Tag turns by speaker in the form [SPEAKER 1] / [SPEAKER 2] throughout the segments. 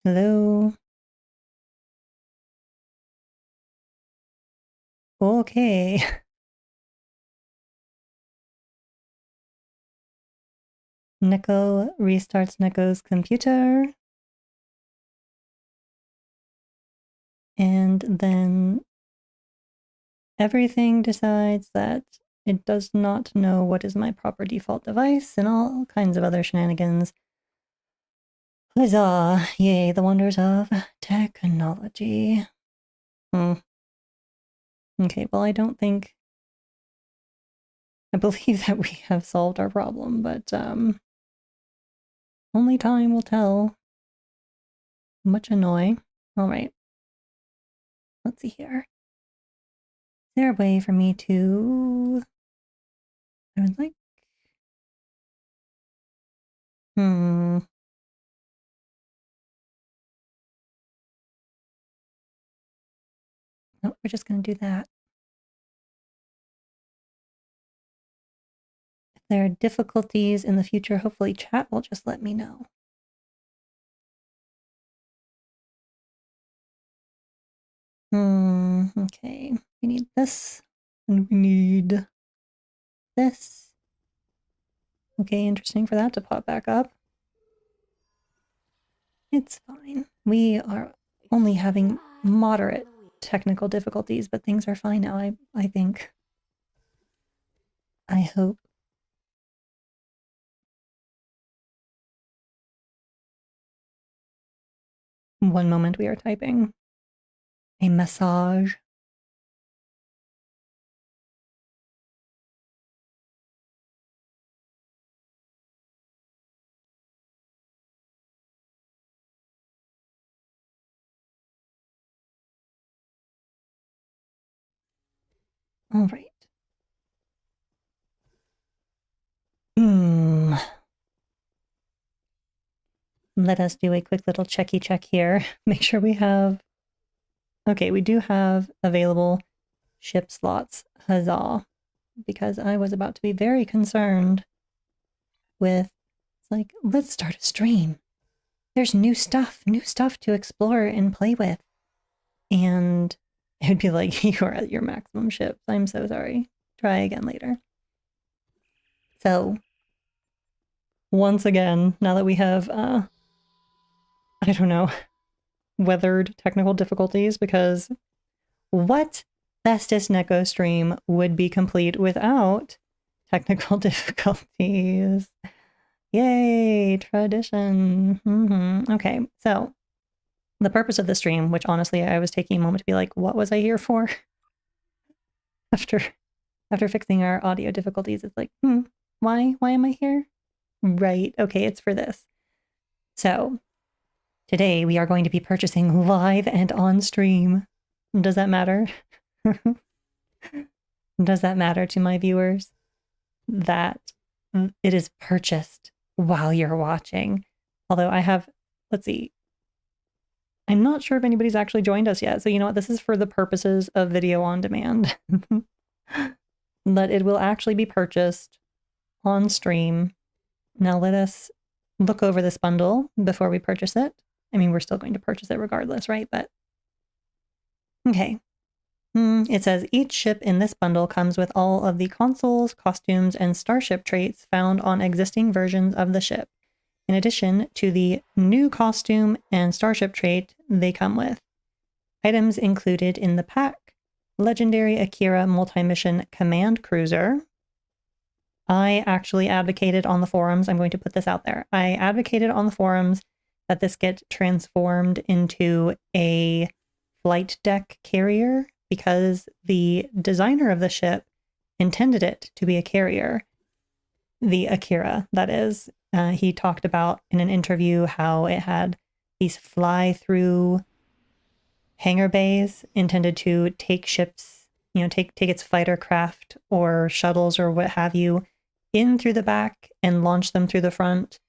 [SPEAKER 1] Hello. Okay. Neko restarts Neko's computer. And then everything decides that it does not know what is my proper default device and all kinds of other shenanigans. Huzzah! Yay, the wonders of technology. Okay, well, I believe that we have solved our problem, but only time will tell. Much annoy. All right. Let's see here. Is there a way for me to... I would like... No, we're just going to do that. If there are difficulties in the future, hopefully chat will just let me know. Okay. We need this, and we need this. Okay, interesting for that to pop back up. It's fine. We are only having moderate technical difficulties, but things are fine now, I think. I hope. One moment, we are typing a message. All right. Let us do a quick little checky check here. Make sure we have... Okay, we do have available ship slots. Huzzah. Because I was about to be very concerned with... It's like, let's start a stream. There's new stuff to explore and play with. And it'd be like, you are at your maximum ships. I'm so sorry. Try again later. So, once again, now that we have, I don't know, weathered technical difficulties, because what bestest Neko stream would be complete without technical difficulties? Yay, tradition. Okay, so the purpose of the stream, which honestly I was taking a moment to be like, what was I here for? After fixing our audio difficulties, it's like, why am I here? Right, okay, it's for this. So today we are going to be purchasing live and on stream. Does that matter? Does that matter to my viewers? That it is purchased while you're watching. Although I have, let's see, I'm not sure if anybody's actually joined us yet. So you know what? This is for the purposes of video on demand. But it will actually be purchased on stream. Now let us look over this bundle before we purchase it. I mean, we're still going to purchase it regardless, right? But okay. It says each ship in this bundle comes with all of the consoles, costumes, and starship traits found on existing versions of the ship, in addition to the new costume and starship trait they come with. Items included in the pack: legendary Akira multi-mission command cruiser. I actually advocated on the forums, I'm going to put this out there, I advocated on the forums that this get transformed into a flight deck carrier, because the designer of the ship intended it to be a carrier. The Akira, that is. He talked about in an interview how it had these fly-through hangar bays intended to take ships, take its fighter craft or shuttles or what have you in through the back and launch them through the front.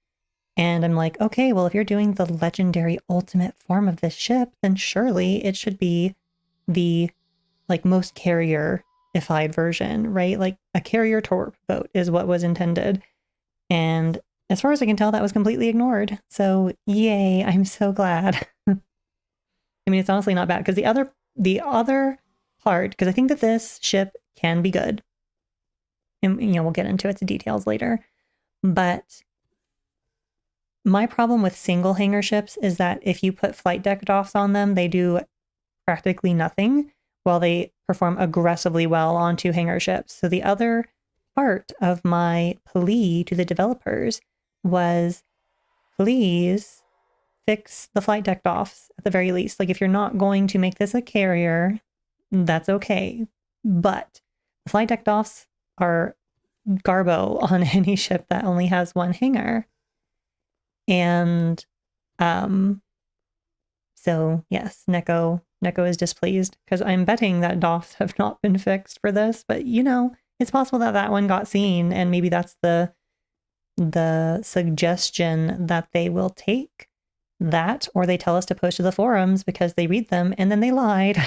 [SPEAKER 1] And I'm like, okay, well, if you're doing the legendary ultimate form of this ship, then surely it should be the most carrier-ified version, right? Like a carrier torp boat is what was intended. And as far as I can tell, that was completely ignored. So yay, I'm so glad. I mean, it's honestly not bad because the other part, because I think that this ship can be good. And, we'll get into its details later. But my problem with single hangar ships is that if you put flight deck doffs on them, they do practically nothing while they perform aggressively well on two hangar ships. So the other part of my plea to the developers was, please fix the flight deck doffs at the very least. Like, if you're not going to make this a carrier, that's okay. But the flight deck doffs are garbo on any ship that only has one hangar. And so yes, Neko is displeased because I'm betting that doffs have not been fixed for this, but it's possible that one got seen, and maybe that's the suggestion that they will take that, or they tell us to post to the forums because they read them and then they lied.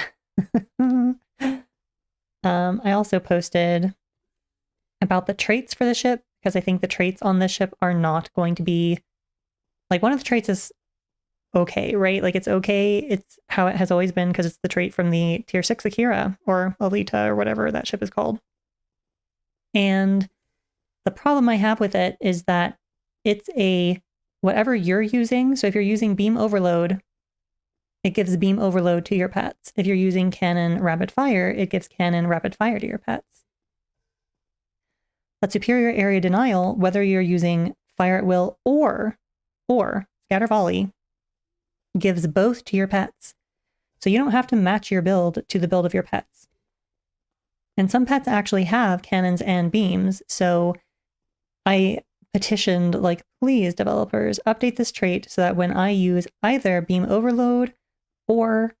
[SPEAKER 1] I also posted about the traits for the ship because I think the traits on this ship are not going to be like, one of the traits is okay, right? Like, it's okay. It's how it has always been because it's the trait from the tier 6 Akira or Alita or whatever that ship is called. And the problem I have with it is that it's whatever you're using. So if you're using beam overload, it gives beam overload to your pets. If you're using cannon rapid fire, it gives cannon rapid fire to your pets. But superior area denial, whether you're using fire at will or scatter volley, gives both to your pets. So you don't have to match your build to the build of your pets. And some pets actually have cannons and beams. So I petitioned, like, please, developers, update this trait so that when I use either beam overload or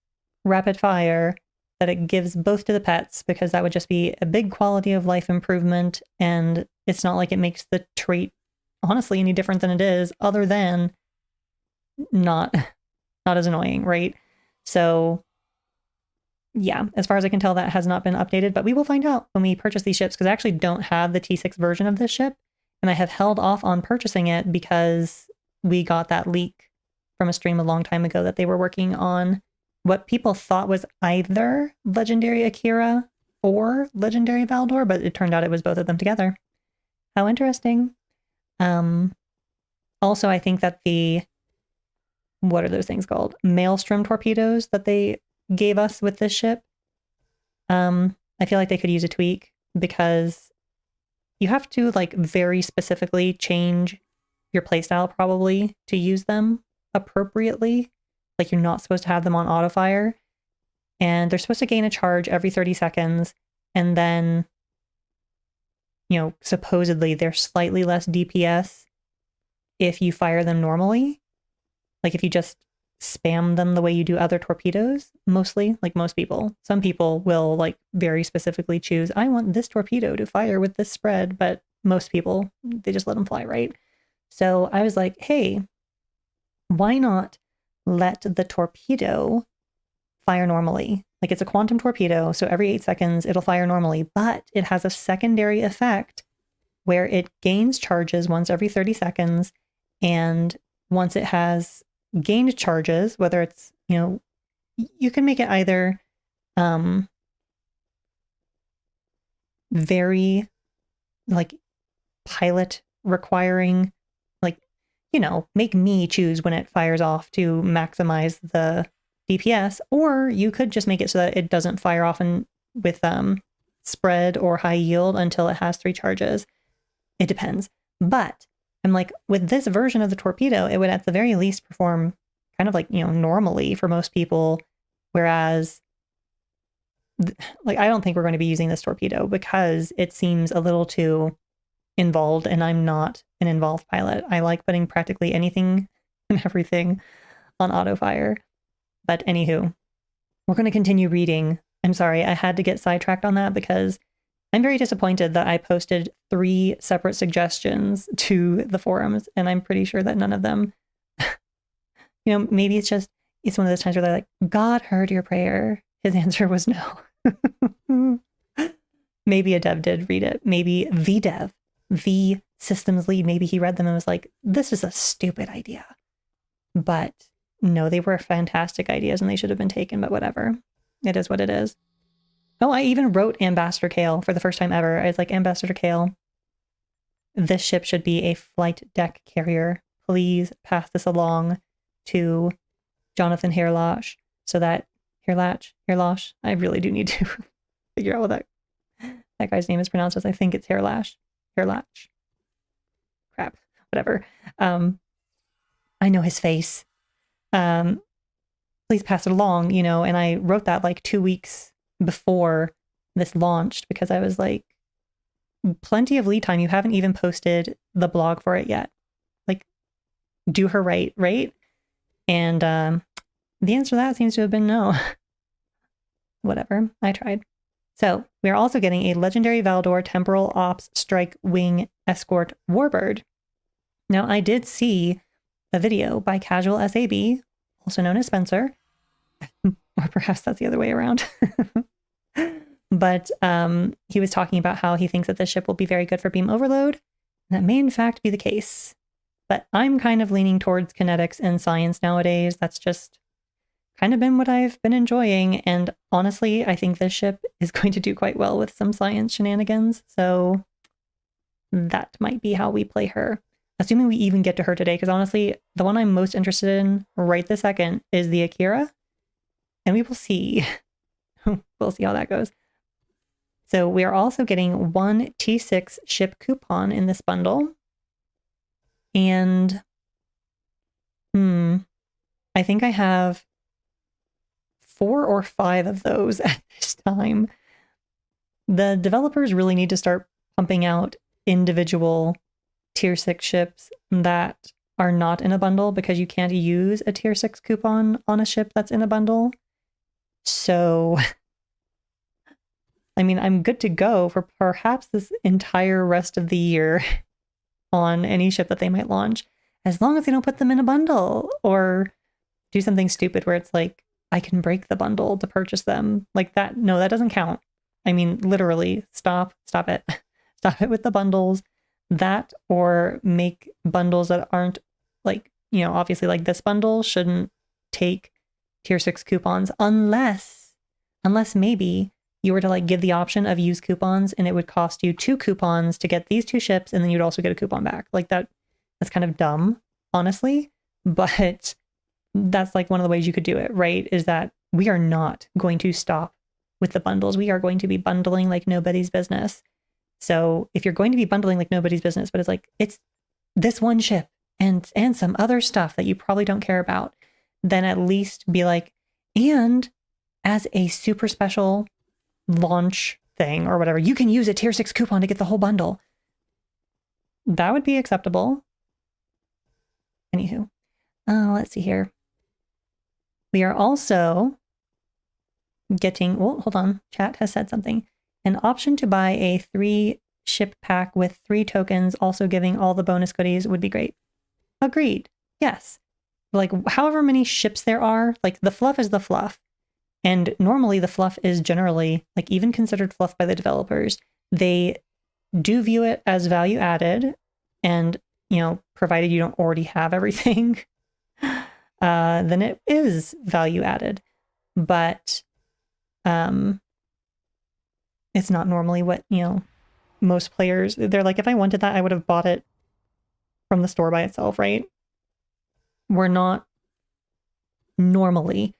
[SPEAKER 1] rapid fire, that it gives both to the pets, because that would just be a big quality of life improvement. And it's not like it makes the trait honestly any different than it is, other than not as annoying, right? So yeah, as far as I can tell, that has not been updated, but we will find out when we purchase these ships, because I actually don't have the T6 version of this ship, and I have held off on purchasing it because we got that leak from a stream a long time ago that they were working on what people thought was either Legendary Akira or Legendary Valdor, but it turned out it was both of them together. How interesting. Also, I think that what are those things called? Maelstrom torpedoes that they gave us with this ship. I feel like they could use a tweak, because you have to, like, very specifically change your playstyle probably to use them appropriately. Like, you're not supposed to have them on auto fire, and they're supposed to gain a charge every 30 seconds. And then, supposedly they're slightly less DPS if you fire them normally. Like, if you just spam them the way you do other torpedoes, mostly, like most people. Some people will, like, very specifically choose, I want this torpedo to fire with this spread, but most people, they just let them fly, right? So I was like, hey, why not let the torpedo fire normally? Like, it's a quantum torpedo, so every 8 seconds it'll fire normally, but it has a secondary effect where it gains charges once every 30 seconds, and once it has gained charges, whether it's, you can make it either very, like, pilot requiring, like, make me choose when it fires off to maximize the DPS, or you could just make it so that it doesn't fire off with spread or high yield until it has 3 charges. It depends. But I'm like, with this version of the torpedo, it would at the very least perform kind of like, normally for most people. Whereas, like, I don't think we're going to be using this torpedo because it seems a little too involved, and I'm not an involved pilot. I like putting practically anything and everything on auto fire. But anywho, we're going to continue reading. I'm sorry, I had to get sidetracked on that because I'm very disappointed that I posted 3 separate suggestions to the forums, and I'm pretty sure that none of them, maybe it's one of those times where they're like, God heard your prayer. His answer was no. Maybe a dev did read it. Maybe the systems lead, maybe he read them and was like, this is a stupid idea. But no, they were fantastic ideas and they should have been taken, but whatever. It is what it is. Oh, I even wrote Ambassador Kale for the first time ever. I was like, Ambassador Kale, this ship should be a flight deck carrier. Please pass this along to Jonathan Hairlash so that Hairlash. I really do need to figure out what that guy's name is pronounced as. I think it's Hairlash. Crap. Whatever. I know his face. Please pass it along, you know, and I wrote that like 2 weeks before this launched because I was like, plenty of lead time. You haven't even posted the blog for it yet. Like, do her right? And the answer to that seems to have been no. Whatever, I tried. So we are also getting a legendary Valdor Temporal Ops Strike Wing Escort Warbird. Now, I did see a video by Casual SAB, also known as Spencer, or perhaps that's the other way around. But he was talking about how he thinks that this ship will be very good for beam overload. And that may in fact be the case. But I'm kind of leaning towards kinetics and science nowadays. That's just kind of been what I've been enjoying. And honestly, I think this ship is going to do quite well with some science shenanigans. So that might be how we play her. Assuming we even get to her today, because honestly, the one I'm most interested in right this second is the Akira. And we will see. We'll see how that goes. So we are also getting one T6 ship coupon in this bundle. And I think I have 4 or 5 of those at this time. The developers really need to start pumping out individual tier 6 ships that are not in a bundle because you can't use a tier 6 coupon on a ship that's in a bundle. So I mean, I'm good to go for perhaps this entire rest of the year on any ship that they might launch, as long as they don't put them in a bundle or do something stupid where it's like, I can break the bundle to purchase them. Like that. No, that doesn't count. I mean, literally, stop it. Stop it with the bundles. That, or make bundles that aren't like, you know, obviously like this bundle shouldn't take tier 6 coupons unless maybe you were to like give the option of use coupons and it would cost you 2 coupons to get these 2 ships and then you'd also get a coupon back. Like that's kind of dumb, honestly, but that's like one of the ways you could do it, right? Is that we are not going to stop with the bundles. We are going to be bundling like nobody's business. So if you're going to be bundling like nobody's business, but it's this one ship and some other stuff that you probably don't care about, then at least be like, and as a super special launch thing or whatever, you can use a tier 6 coupon to get the whole bundle. That would be acceptable. Anywho, let's see here. We are also getting, well, hold on, chat has said something. An option to buy a 3 ship pack with 3 tokens, also giving all the bonus goodies would be great. Agreed. Yes. Like however many ships there are, like the fluff is the fluff. And normally the fluff is generally like even considered fluff by the developers. They do view it as value added and, you know, provided you don't already have everything, then it is value added. But it's not normally what, you know, most players, they're like, if I wanted that, I would have bought it from the store by itself, right? We're not normally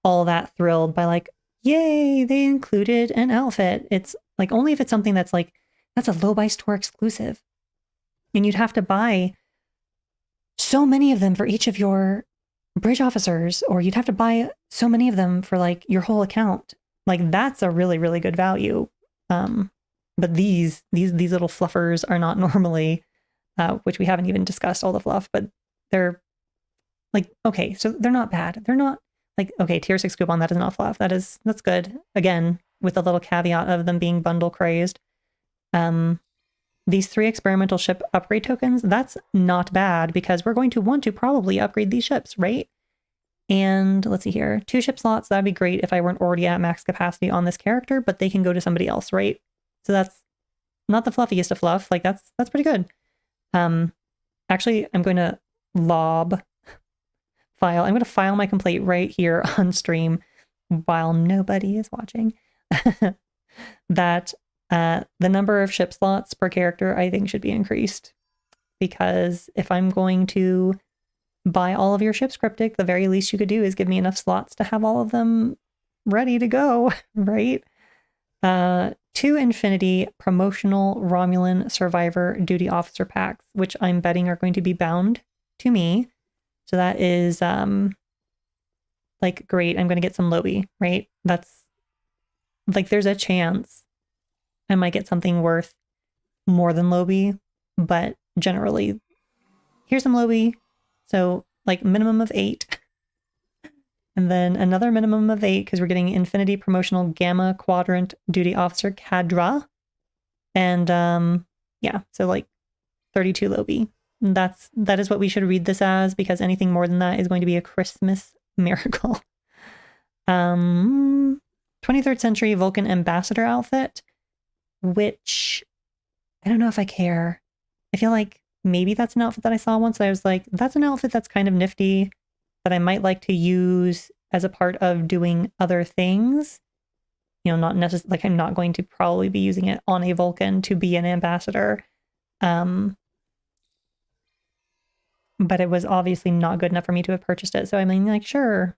[SPEAKER 1] all that thrilled by like, yay, they included an outfit. It's like only if it's something that's like, that's a low buy store exclusive. And you'd have to buy so many of them for each of your bridge officers, or you'd have to buy so many of them for like your whole account. Like that's a really, really good value. But these little fluffers are not normally, which we haven't even discussed all the fluff, but they're like, okay, so they're not bad. They're not like, okay, tier 6 coupon, that is not fluff. That's good. Again, with a little caveat of them being bundle crazed. These 3 experimental ship upgrade tokens, that's not bad because we're going to want to probably upgrade these ships, right? And let's see here, 2 ship slots, that'd be great if I weren't already at max capacity on this character, but they can go to somebody else, right? So that's not the fluffiest of fluff. Like that's pretty good. Actually, I'm going to I'm going to file my complaint right here on stream while nobody is watching. That the number of ship slots per character, I think, should be increased. Because if I'm going to buy all of your ships cryptic, the very least you could do is give me enough slots to have all of them ready to go, right? 2 Infinity promotional Romulan Survivor Duty Officer packs, which I'm betting are going to be bound to me. So that is like great. I'm going to get some Lobby, right? That's like there's a chance I might get something worth more than Lobby, but generally here's some Lobby. So like minimum of 8. And then another minimum of 8 because we're getting Infinity Promotional Gamma Quadrant Duty Officer Cadra. And yeah, so like 32 Lobby. That is what we should read this as, because anything more than that is going to be a Christmas miracle. 23rd century Vulcan Ambassador outfit, which I don't know if I care. I feel like maybe that's an outfit that I saw once. I was like, that's an outfit that's kind of nifty that I might like to use as a part of doing other things. You know, not necessarily like I'm not going to probably be using it on a Vulcan to be an ambassador. But it was obviously not good enough for me to have purchased it. So I mean, like, sure,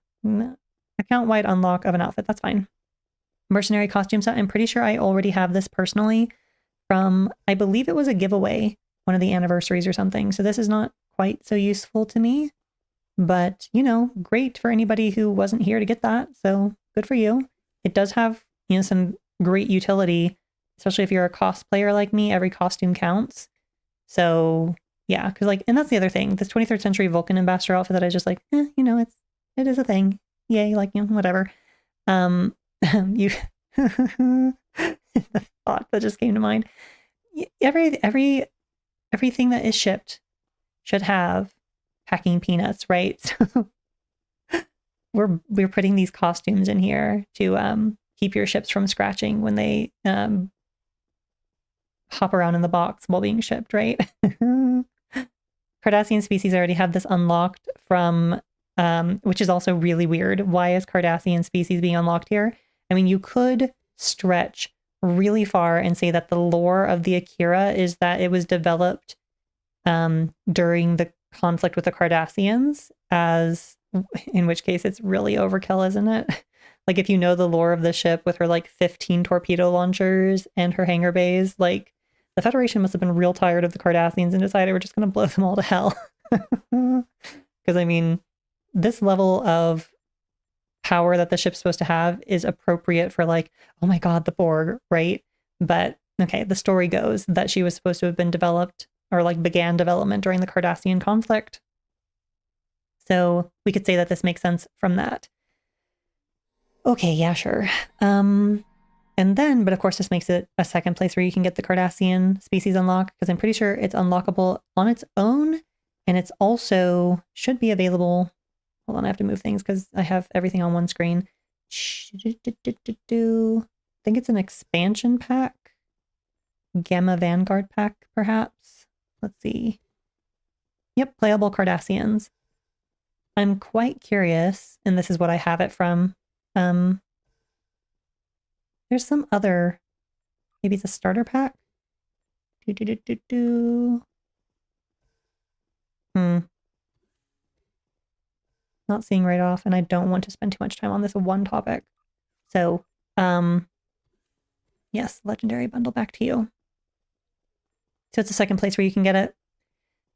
[SPEAKER 1] account-wide unlock of an outfit, that's fine. Mercenary costume set, I'm pretty sure I already have this personally from, I believe it was a giveaway, one of the anniversaries or something. So this is not quite so useful to me, but, you know, great for anybody who wasn't here to get that. So good for you. It does have, you know, some great utility, especially if you're a cosplayer like me. Every costume counts. So yeah, because like, and that's the other thing. This 23rd century Vulcan ambassador outfit that I just like, you know, it is a thing. Yay, like, you know, whatever. You the thought that just came to mind. Everything that is shipped should have packing peanuts, right? So we're putting these costumes in here to keep your ships from scratching when they hop around in the box while being shipped, right? Cardassian species already have this unlocked from, which is also really weird. Why is Cardassian species being unlocked here? I mean, you could stretch really far and say that the lore of the Akira is that it was developed during the conflict with the Cardassians, in which case it's really overkill, isn't it? Like, if you know the lore of the ship with her like 15 torpedo launchers and her hangar bays, like the Federation must have been real tired of the Cardassians and decided we're just going to blow them all to hell. Because I mean, this level of power that the ship's supposed to have is appropriate for like, oh my god, the Borg, right? But okay, the story goes that she was supposed to have been developed, or like began development during the Cardassian conflict. So we could say that this makes sense from that. Okay, yeah, sure. And then, but of course this makes it a second place where you can get the Cardassian species unlock, because I'm pretty sure it's unlockable on its own, and it's also should be available. Hold on, I have to move things because I have everything on one screen. I think it's an expansion pack. Gamma Vanguard pack, perhaps. Let's see. Yep, playable Cardassians. I'm quite curious, and this is what I have it from. There's some other, maybe it's a starter pack. Not seeing right off, and I don't want to spend too much time on this one topic. So, yes, legendary bundle, back to you. So it's the second place where you can get it,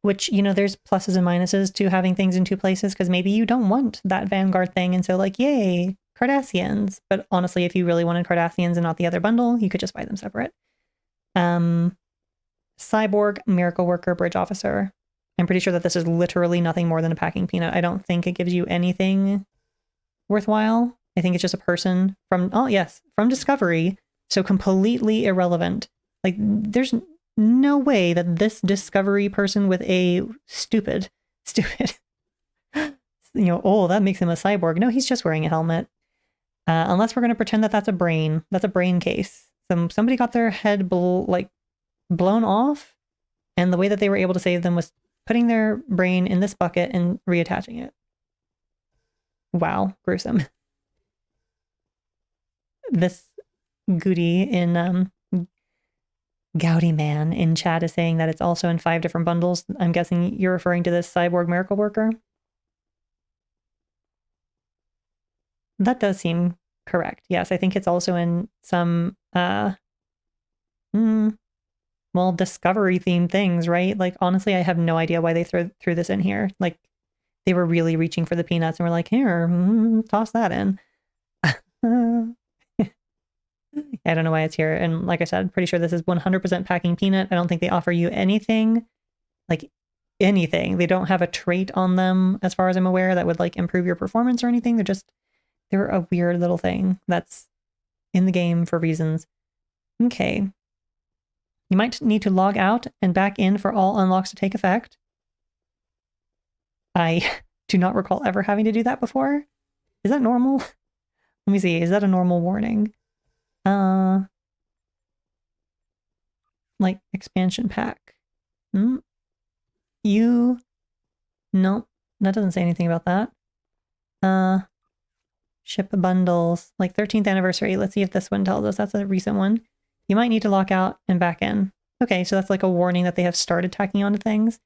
[SPEAKER 1] which, you know, there's pluses and minuses to having things in two places, because maybe you don't want that Vanguard thing, and so like, yay, Cardassians. But honestly, if you really wanted Cardassians and not the other bundle, you could just buy them separate. Cyborg Miracle Worker Bridge Officer. I'm pretty sure that this is literally nothing more than a packing peanut. I don't think it gives you anything worthwhile. I think it's just a person from, oh yes, from Discovery. So completely irrelevant. Like, there's no way that this Discovery person with a stupid, you know, oh, that makes him a cyborg. No, he's just wearing a helmet. Unless we're going to pretend that that's a brain. That's a brain case. Somebody got their head blown off And the way that they were able to save them was putting their brain in this bucket and reattaching it. Wow, gruesome. This Goody in Gouty Man in chat is saying that it's also in 5 different bundles. I'm guessing you're referring to this cyborg miracle worker. That does seem correct. Yes, I think it's also in some discovery themed things, right? Like, honestly, I have no idea why they threw this in here. Like, they were really reaching for the peanuts and were like, here, toss that in. I don't know why it's here. And like I said, pretty sure this is 100% packing peanut. I don't think they offer you anything, like anything. They don't have a trait on them, as far as I'm aware, that would like improve your performance or anything. They're a weird little thing that's in the game for reasons. Okay. You might need to log out and back in for all unlocks to take effect. I do not recall ever having to do that before. Is that normal? Let me see. Is that a normal warning? Like expansion pack. Nope, that doesn't say anything about that. Ship bundles, like 13th anniversary. Let's see if this one tells us. That's a recent one. You might need to lock out and back in. Okay, so that's like a warning that they have started tacking onto things.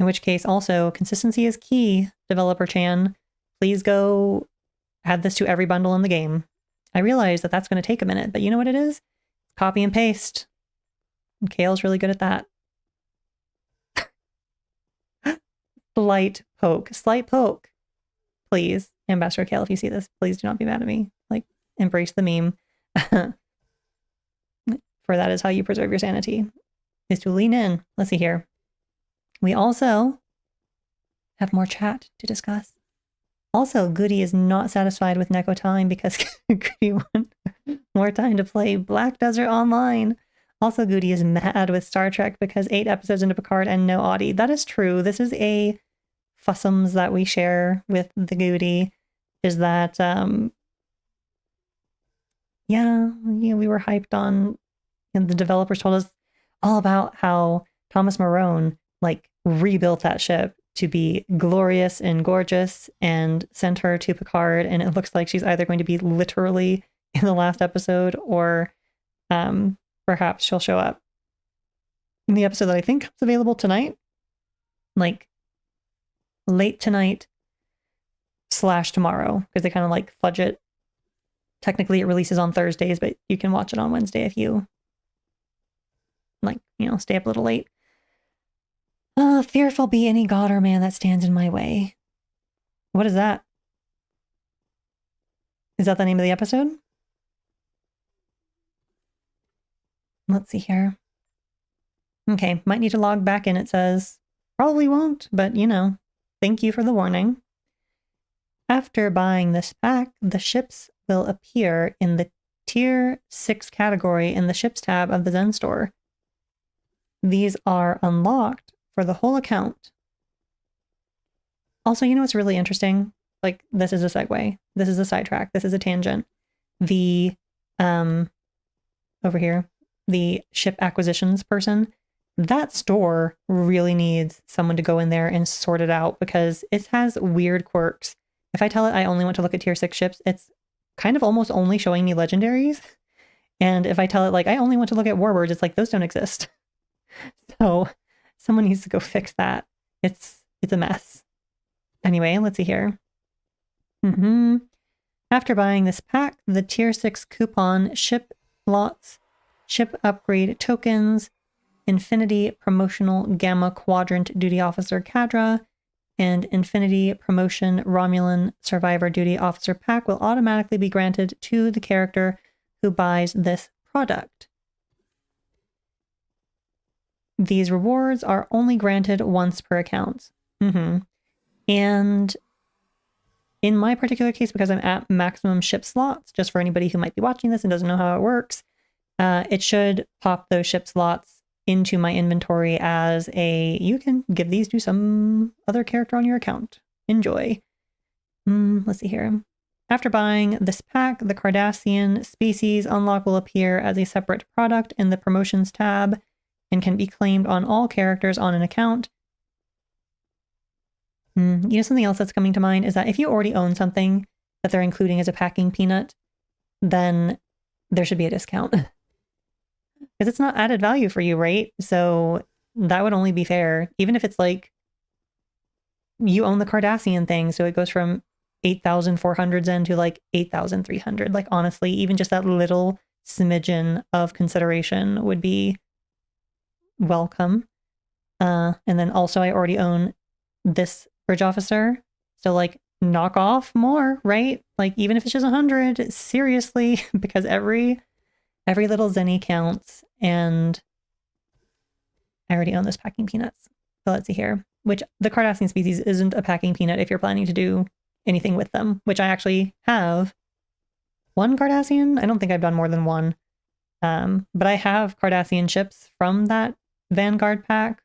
[SPEAKER 1] In which case, also, consistency is key, developer Chan. Please go add this to every bundle in the game. I realize that that's going to take a minute, but you know what it is? Copy and paste. And Kale's really good at that. Slight poke. Please, Ambassador Kale, if you see this, please do not be mad at me. Like, embrace the meme. For that is how you preserve your sanity, is to lean in. Let's see here. We also have more chat to discuss. Also, Goody is not satisfied with Neko time because Goody wants more time to play Black Desert Online. Also, Goody is mad with Star Trek because 8 episodes into Picard and no Audie. That is true. This is a fussums that we share with the Goody, is that, we were hyped on, and the developers told us all about how Thomas Marone, like, rebuilt that ship to be glorious and gorgeous and sent her to Picard, and it looks like she's either going to be literally in the last episode or perhaps she'll show up in the episode that I think comes available tonight, like late tonight / tomorrow, because they kind of like fudge it. Technically it releases on Thursdays, but you can watch it on Wednesday if you like, stay up a little late. Fearful be any god or man that stands in my way. What is that? Is that the name of the episode? Let's see here. Okay, might need to log back in, it says. Probably won't, but thank you for the warning. After buying this pack, the ships will appear in the Tier 6 category in the Ships tab of the Zen store. These are unlocked for the whole account. Also, what's really interesting? Like, this is a segue. This is a sidetrack. This is a tangent. The, over here, the ship acquisitions person, that store really needs someone to go in there and sort it out because it has weird quirks. If I tell it I only want to look at Tier 6 ships, it's kind of almost only showing me legendaries. And if I tell it, like, I only want to look at warbirds, it's like, those don't exist. So someone needs to go fix that. It's a mess. Anyway, let's see here. After buying this pack, the Tier 6 coupon ship lots, ship upgrade tokens, Infinity Promotional Gamma Quadrant Duty Officer Cadra, and Infinity Promotion Romulan Survivor Duty Officer pack will automatically be granted to the character who buys this product. These rewards are only granted once per account. And in my particular case, because I'm at maximum ship slots, just for anybody who might be watching this and doesn't know how it works, it should pop those ship slots into my inventory as you can give these to some other character on your account. Enjoy. Let's see here. After buying this pack, the Cardassian species unlock will appear as a separate product in the promotions tab, and can be claimed on all characters on an account. You know, something else that's coming to mind is that if you already own something that they're including as a packing peanut, then there should be a discount. Because it's not added value for you, right? So that would only be fair. Even if it's like you own the Cardassian thing, so it goes from 8,400 Zen to like 8,300. Like, honestly, even just that little smidgen of consideration would be welcome. And then also I already own this bridge officer, so like knock off more, right? Like, even if it's just 100, seriously, because every little zenny counts. And I already own those packing peanuts. So let's see here, which the Cardassian species isn't a packing peanut if you're planning to do anything with them, which I actually have one Cardassian. I don't think I've done more than one. But I have Cardassian ships from that Vanguard pack,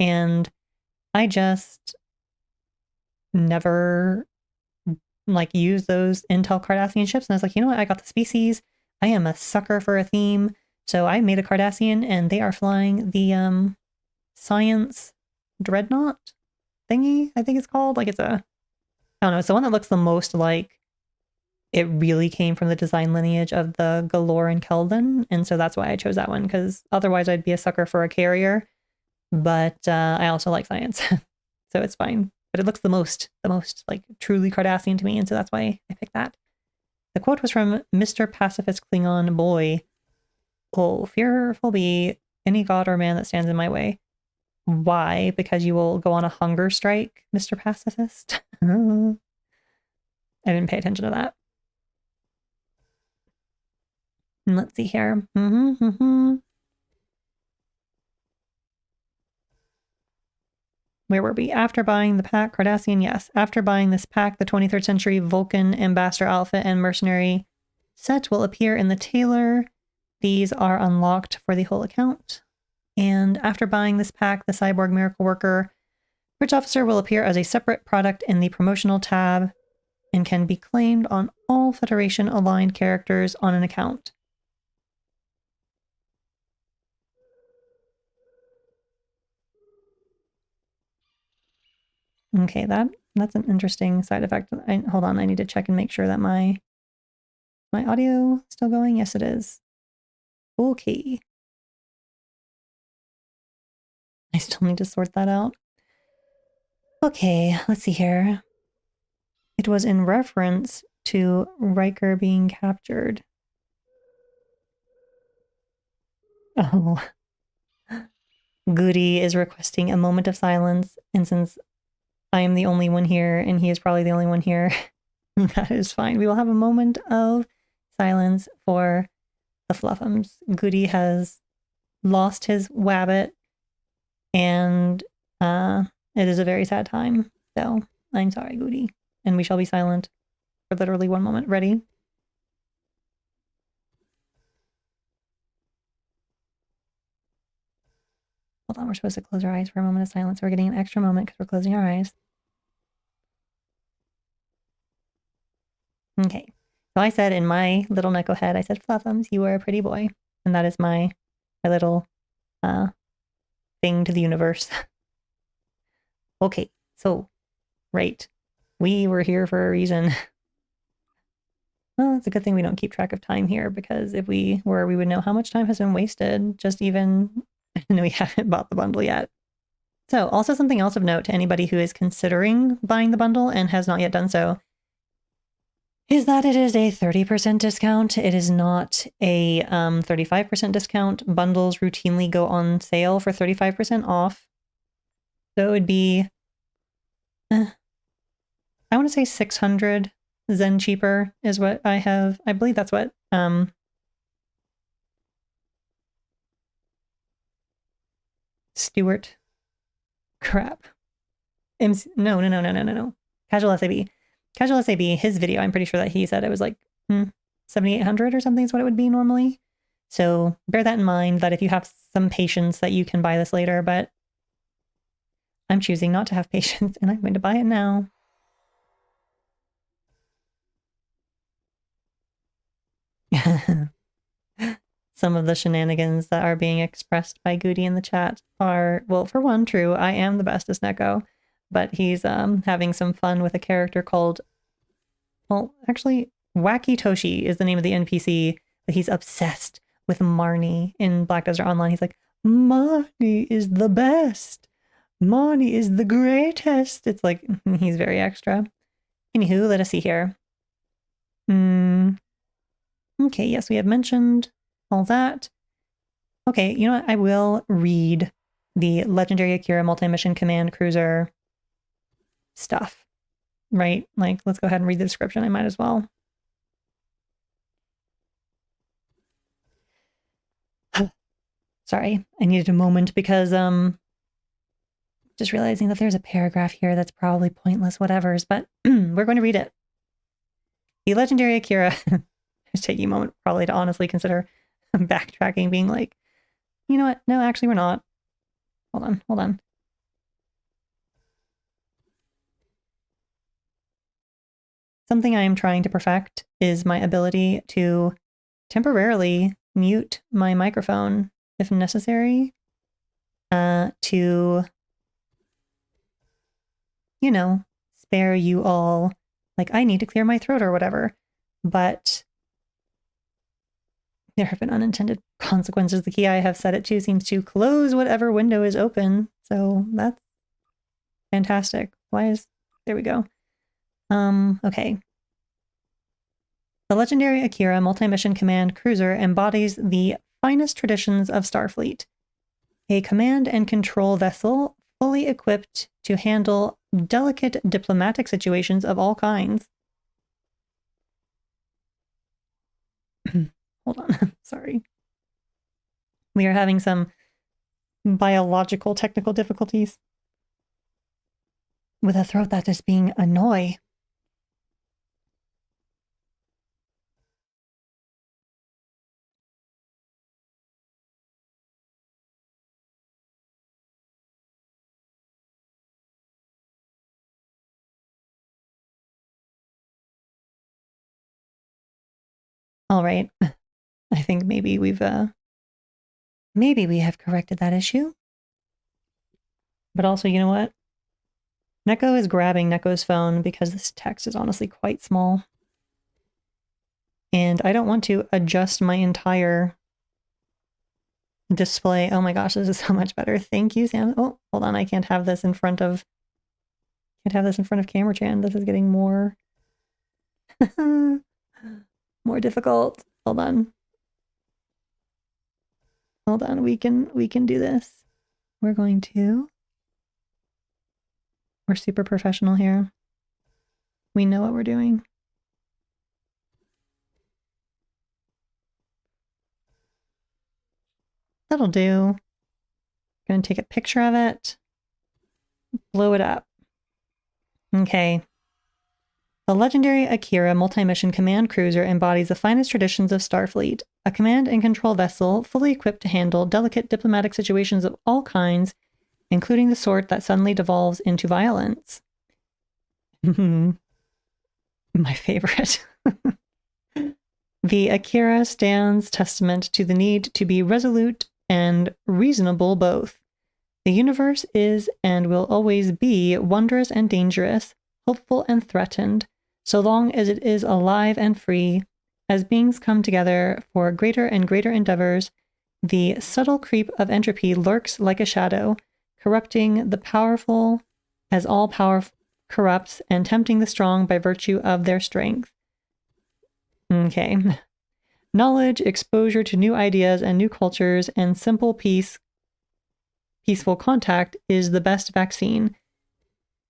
[SPEAKER 1] and I just never like use those Intel Cardassian ships. And I was like, you know what? I got the species. I am a sucker for a theme. So I made a Cardassian, and they are flying the Science Dreadnought thingy, I think it's called. Like, it's a, I don't know, it's the one that looks the most like it really came from the design lineage of the Galore and Keldon. And so that's why I chose that one, because otherwise I'd be a sucker for a carrier. But I also like science. So it's fine. But it looks the most like truly Cardassian to me, and so that's why I picked that. The quote was from Mr. Pacifist Klingon Boy. Oh, fearful be any god or man that stands in my way. Why? Because you will go on a hunger strike, Mr. Pacifist? I didn't pay attention to that. And let's see here. Where were we? After buying the pack, Cardassian, yes. After buying this pack, the 23rd century Vulcan Ambassador outfit and mercenary set will appear in the tailor. These are unlocked for the whole account. And after buying this pack, the Cyborg Miracle Worker Bridge Officer will appear as a separate product in the promotional tab and can be claimed on all Federation aligned characters on an account. Okay, that's an interesting side effect. Hold on, I need to check and make sure that my audio is still going. Yes, it is. Okay. I still need to sort that out. Okay, let's see here. It was in reference to Riker being captured. Oh. Goody is requesting a moment of silence, and since I am the only one here, and he is probably the only one here, that is fine. We will have a moment of silence for the Fluffums. Goody has lost his wabbit, and it is a very sad time. So I'm sorry, Goody. And we shall be silent for literally 1 moment. Ready? Hold on, we're supposed to close our eyes for a moment of silence. We're getting an extra moment because we're closing our eyes. Okay. So I said in my little Neko head, I said, Fluffums, you are a pretty boy. And that is my little thing to the universe. Okay, so, right. We were here for a reason. Well, it's a good thing we don't keep track of time here, because if we were, we would know how much time has been wasted, just even, and we haven't bought the bundle yet. So, also something else of note to anybody who is considering buying the bundle and has not yet done so, is that it is a 30% discount. It is not a 35% discount. Bundles routinely go on sale for 35% off. So it would be, I want to say 600 Zen cheaper is what I have. I believe that's what Stewart. Crap. No. Casual SAB. Casual SAB, his video, I'm pretty sure that he said it was like 7,800 or something is what it would be normally. So bear that in mind, that if you have some patience that you can buy this later, but I'm choosing not to have patience and I'm going to buy it now. some of the shenanigans that are being expressed by Goody in the chat are, well, for one, true. I am the bestest Neko, but he's having some fun with a character called, well, actually, Wacky Toshi is the name of the NPC, but he's obsessed with Marnie in Black Desert Online. He's like, Marnie is the best. Marnie is the greatest. It's like, he's very extra. Anywho, let us see here. Okay, yes, we have mentioned all that. Okay, you know what? I will read the Legendary Akira Multi-Mission Command Cruiser stuff, right? Like, let's go ahead and read the description. I might as well. Sorry, I needed a moment because just realizing that there's a paragraph here that's probably pointless whatevers, but we're going to read it. The Legendary Akira, just taking a moment probably to honestly consider backtracking, being like, you know what? No, actually we're not. Hold on. Something I am trying to perfect is my ability to temporarily mute my microphone if necessary, to, you know, spare you all, like, I need to clear my throat or whatever. But there have been unintended consequences. The key I have set it to seems to close whatever window is open. So that's fantastic. There we go. Okay. The Legendary Akira Multi-Mission Command Cruiser embodies the finest traditions of Starfleet. A command and control vessel fully equipped to handle delicate diplomatic situations of all kinds. Hold on, sorry. We are having some biological technical difficulties with a throat that is being annoying. All right. I think maybe we have corrected that issue. But also, you know what? Neko is grabbing Neko's phone because this text is honestly quite small. And I don't want to adjust my entire display. Oh my gosh, this is so much better. Thank you, Sam. Oh, hold on. I can't have this in front of Camera Chan. This is getting more more difficult. Hold on. We can do this. We're super professional here. We know what we're doing. That'll do. Gonna take a picture of it. Blow it up. Okay. The Legendary Akira Multi-Mission Command Cruiser embodies the finest traditions of Starfleet, a command and control vessel fully equipped to handle delicate diplomatic situations of all kinds, including the sort that suddenly devolves into violence. My favorite. The Akira stands testament to the need to be resolute and reasonable both. The universe is and will always be wondrous and dangerous, hopeful and threatened, so long as it is alive and free. As beings come together for greater and greater endeavors, the subtle creep of entropy lurks like a shadow, corrupting the powerful as all power corrupts, and tempting the strong by virtue of their strength. Okay. Knowledge, exposure to new ideas and new cultures, and simple peaceful contact is the best vaccine.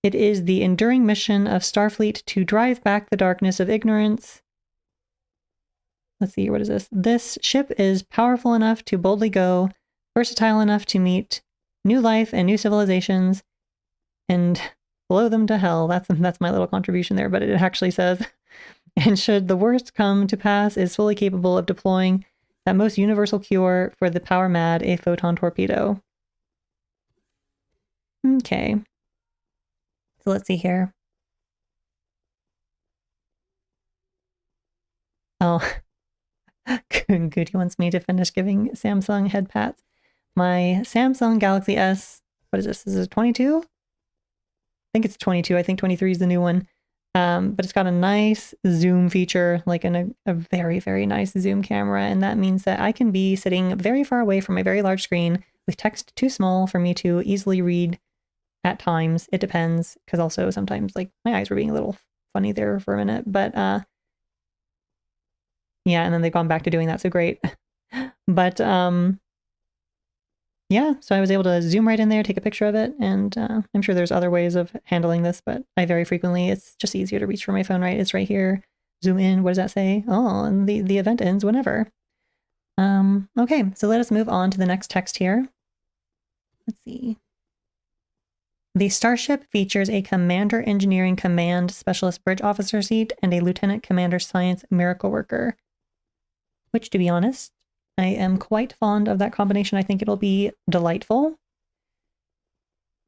[SPEAKER 1] It is the enduring mission of Starfleet to drive back the darkness of ignorance. Let's see, what is this? This ship is powerful enough to boldly go, versatile enough to meet new life and new civilizations, and blow them to hell. That's my little contribution there, but it actually says, and should the worst come to pass, is fully capable of deploying that most universal cure for the power mad, a photon torpedo. Okay. So let's see here. Oh, Goody wants me to finish giving Samsung head pats. My Samsung Galaxy S, what is this? Is it 22? I think it's 22. I think 23 is the new one. But it's got a nice zoom feature, like a very, very nice zoom camera. And that means that I can be sitting very far away from a very large screen with text too small for me to easily read at times. It depends, because also sometimes like my eyes were being a little funny there for a minute. But yeah, and then they've gone back to doing that, so great. But yeah, so I was able to zoom right in there, take a picture of it, and I'm sure there's other ways of handling this, but I very frequently, it's just easier to reach for my phone, right? It's right here. Zoom in, what does that say? Oh, and the event ends whenever. Okay, so let us move on to the next text here. Let's see. The Starship features a Commander Engineering Command Specialist Bridge Officer seat and a Lieutenant Commander Science Miracle Worker. Which, to be honest, I am quite fond of that combination. I think it'll be delightful.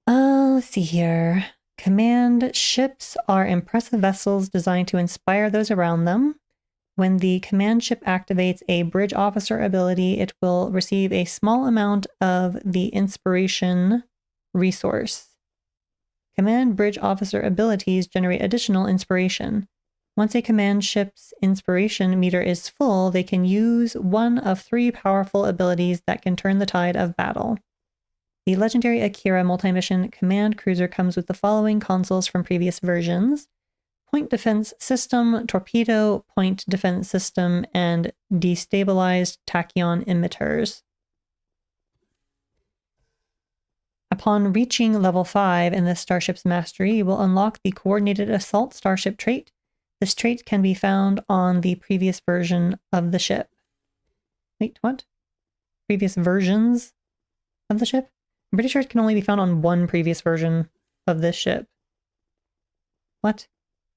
[SPEAKER 1] Let's see here. Command ships are impressive vessels designed to inspire those around them. When the command ship activates a bridge officer ability, it will receive a small amount of the inspiration resource. Command bridge officer abilities generate additional inspiration. Once a command ship's inspiration meter is full, they can use one of 3 powerful abilities that can turn the tide of battle. The legendary Akira multi-mission command cruiser comes with the following consoles from previous versions: Point Defense System, Torpedo Point Defense System, and Destabilized Tachyon Emitters. Upon reaching level 5 in the Starship's Mastery, you will unlock the Coordinated Assault Starship trait. This trait can be found on the previous version of the ship. Wait, what? Previous versions of the ship? I'm pretty sure it can only be found on one previous version of this ship. What?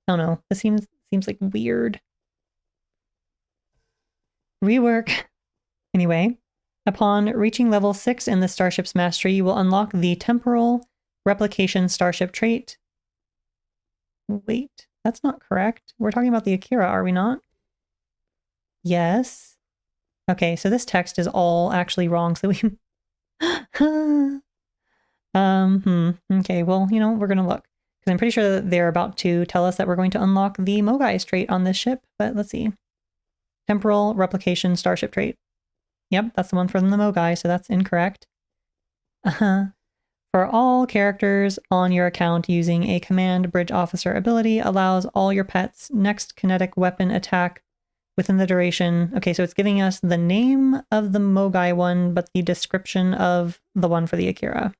[SPEAKER 1] I don't know. This seems like weird. Rework. Anyway, upon reaching level 6 in the Starship's Mastery, you will unlock the Temporal Replication Starship trait. Wait. That's not correct. We're talking about the Akira, are we not? Yes. Okay, so this text is all actually wrong, so we... Okay, well, we're gonna look. Because I'm pretty sure that they're about to tell us that we're going to unlock the Mogai trait on this ship, but let's see. Temporal Replication Starship trait. Yep, that's the one from the Mogai, so that's incorrect. For all characters on your account, using a Command Bridge Officer ability allows all your pets' next kinetic weapon attack within the duration. Okay, so it's giving us the name of the Mogai one, but the description of the one for the Akira.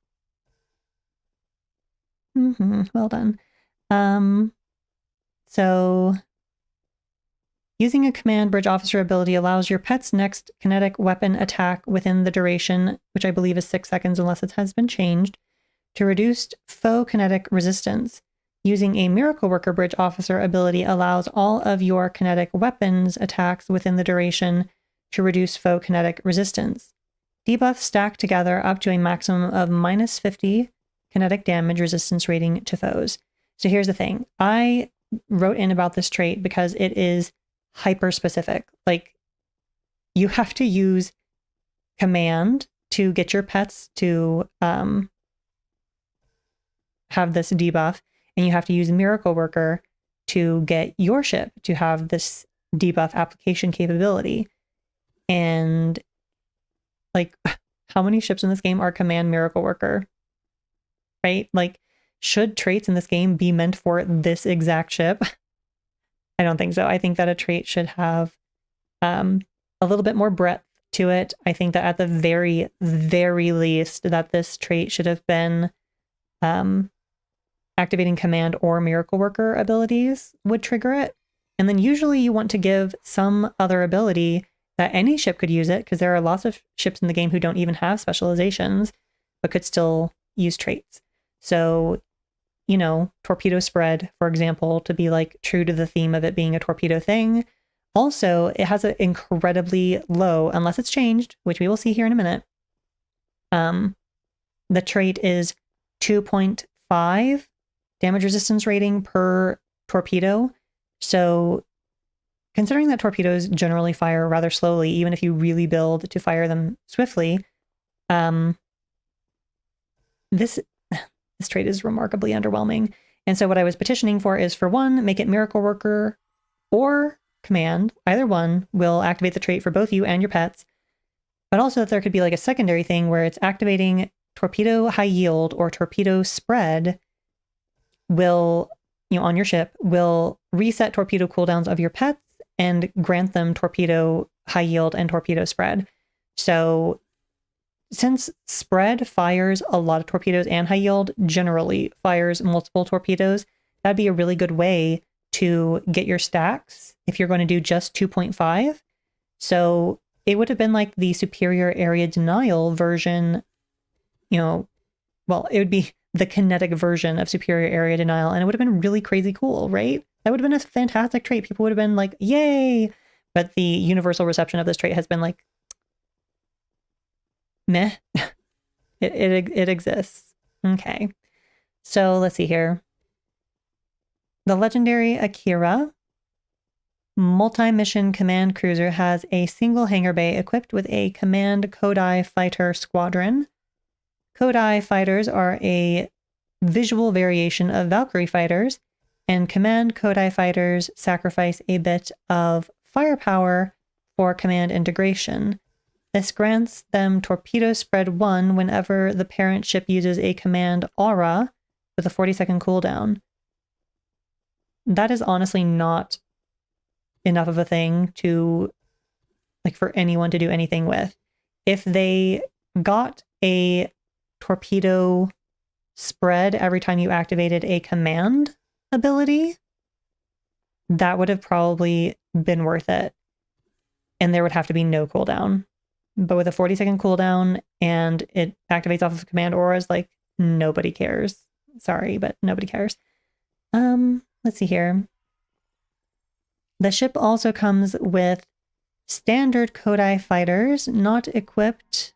[SPEAKER 1] Well done. So using a Command Bridge Officer ability allows your pet's next kinetic weapon attack within the duration, which I believe is 6 seconds unless it has been changed, to reduce foe kinetic resistance. Using a Miracle Worker Bridge Officer ability allows all of your kinetic weapons attacks within the duration to reduce foe kinetic resistance. Debuffs stack together up to a maximum of -50 kinetic damage resistance rating to foes. So here's the thing. I wrote in about this trait because it is hyper specific. Like, you have to use command to get your pets to have this debuff, and you have to use Miracle Worker to get your ship to have this debuff application capability. And like, how many ships in this game are Command Miracle Worker? Right? Like, should traits in this game be meant for this exact ship? I don't think so. I think that a trait should have a little bit more breadth to it. I think that at the very, very least, that this trait should have been activating Command or Miracle Worker abilities would trigger it. And then usually you want to give some other ability that any ship could use it, because there are lots of ships in the game who don't even have specializations, but could still use traits. So, torpedo spread, for example, to be like true to the theme of it being a torpedo thing. Also, it has an incredibly low, unless it's changed, which we will see here in a minute. The trait is 2.5 damage resistance rating per torpedo. So considering that torpedoes generally fire rather slowly, even if you really build to fire them swiftly, this trait is remarkably underwhelming. And so what I was petitioning for is, for one, make it Miracle Worker or Command. Either one will activate the trait for both you and your pets. But also that there could be like a secondary thing where it's activating Torpedo High Yield or Torpedo Spread will, on your ship, will reset torpedo cooldowns of your pets and grant them Torpedo High Yield and Torpedo Spread. So since Spread fires a lot of torpedoes and High Yield generally fires multiple torpedoes, that'd be a really good way to get your stacks if you're going to do just 2.5. So it would have been like the superior area denial version, well, it would be the kinetic version of superior area denial, and it would have been really crazy cool, right? That would have been a fantastic trait. People would have been like, yay! But the universal reception of this trait has been like, meh. It exists. Okay. So let's see here. The legendary Akira multi-mission command cruiser has a single hangar bay equipped with a command Kodai fighter squadron. Kodai fighters are a visual variation of Valkyrie fighters, and command Kodai fighters sacrifice a bit of firepower for command integration. This grants them Torpedo Spread 1 whenever the parent ship uses a command aura with a 40-second cooldown. That is honestly not enough of a thing to, like, for anyone to do anything with. If they got a torpedo spread every time you activated a command ability, that would have probably been worth it. And there would have to be no cooldown. But with a 40-second cooldown and it activates off of command auras, like, nobody cares. Sorry, but nobody cares. Let's see here. The ship also comes with standard Kodai fighters, not equipped.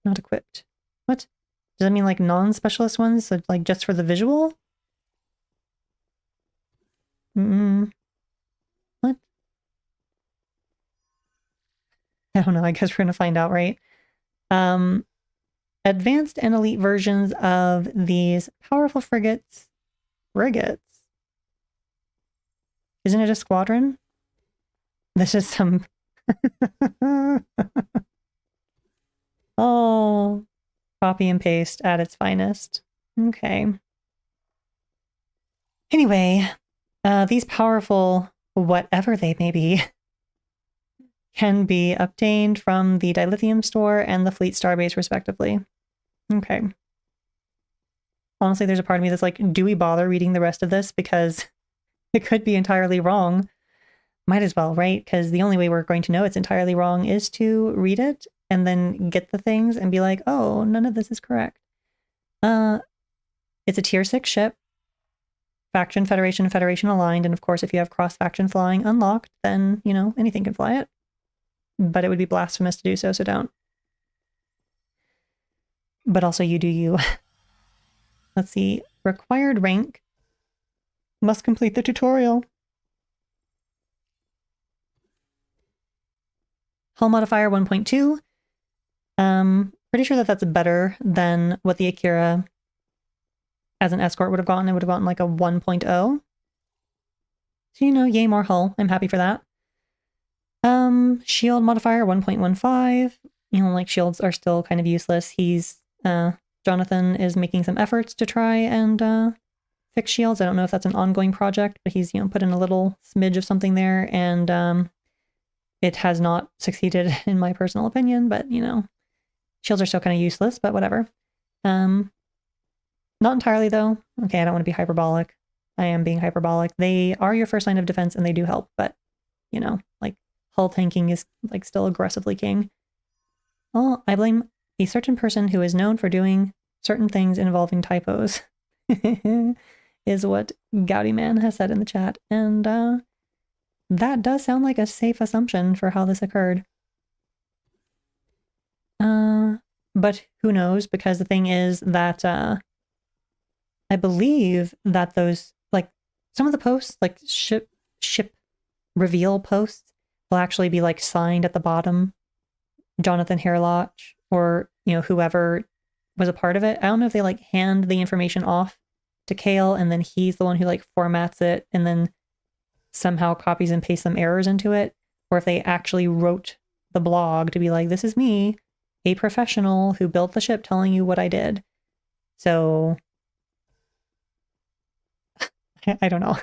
[SPEAKER 1] Not equipped. What? Does that mean like non-specialist ones? So like just for the visual? What? I don't know. I guess we're going to find out, right? Advanced and elite versions of these powerful frigates. Isn't it a squadron? This is some... Oh, copy and paste at its finest. Okay. Anyway, these powerful, whatever they may be, can be obtained from the Dilithium store and the Fleet Starbase, respectively. Okay. Honestly, there's a part of me that's like, do we bother reading the rest of this? Because it could be entirely wrong. Might as well, right? Because the only way we're going to know it's entirely wrong is to read it and then get the things and be like, oh, none of this is correct. It's a tier 6 ship. Faction, Federation, Federation aligned. And of course, if you have cross-faction flying unlocked, then, anything can fly it. But it would be blasphemous to do so, so don't. But also you do you. Let's see. Required rank. Must complete the tutorial. Hull modifier 1.2. Pretty sure that that's better than what the Akira as an escort would have gotten. It would have gotten like a 1.0. So, yay, more hull. I'm happy for that. Shield modifier 1.15. Like shields are still kind of useless. Jonathan is making some efforts to try and fix shields. I don't know if that's an ongoing project, but he's, put in a little smidge of something there, and it has not succeeded in my personal opinion, but, shields are still kind of useless, but whatever. Not entirely, though. Okay, I don't want to be hyperbolic. I am being hyperbolic. They are your first line of defense, and they do help, but, like, hull tanking is, like, still aggressively king. Oh, I blame a certain person who is known for doing certain things involving typos, is what Gouty Man has said in the chat, and that does sound like a safe assumption for how this occurred. But who knows, because the thing is that I believe that those, like, some of the posts, like, ship ship reveal posts will actually be like signed at the bottom, Jonathan Hairlock, or, you know, whoever was a part of it. I don't know if they like hand the information off to Kale and then he's the one who like formats it and then somehow copies and pastes some errors into it, or if they actually wrote the blog to be like, this is me, a professional who built the ship, telling you what I did. So I don't know.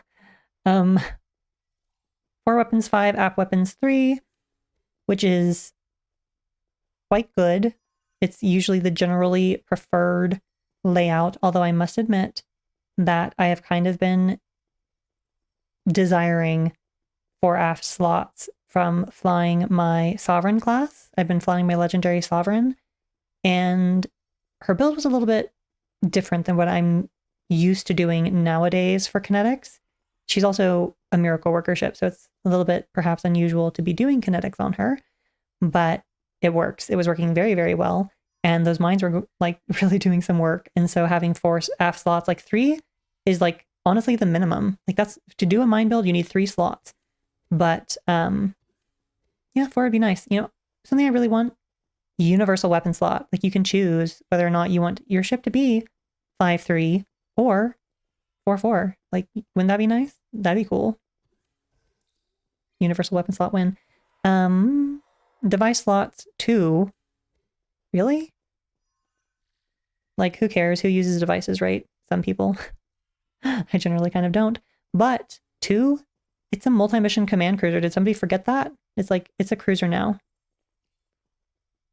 [SPEAKER 1] Core Weapons 5, App Weapons 3, which is quite good. It's usually the generally preferred layout, although I must admit that I have kind of been desiring 4 aft slots from flying my Sovereign class. I've been flying my Legendary Sovereign, and her build was a little bit different than what I'm used to doing nowadays for kinetics. She's also a miracle worker ship, so it's a little bit perhaps unusual to be doing kinetics on her, but it works. It was working very, very well, and those mines were like really doing some work. And so having 4 aft slots, like 3 is like honestly the minimum. Like that's to do a mine build, you need 3 slots. But yeah, 4 would be nice. You know, something I really want, universal weapon slot. Like you can choose whether or not you want your ship to be 5-3 or 4-4. Like, wouldn't that be nice? That'd be cool. Universal weapon slot win. Device slots 2. Really? Like, who cares? Who uses devices, right? Some people. I generally kind of don't. But 2, it's a multi-mission command cruiser. Did somebody forget that? It's like, it's a cruiser now.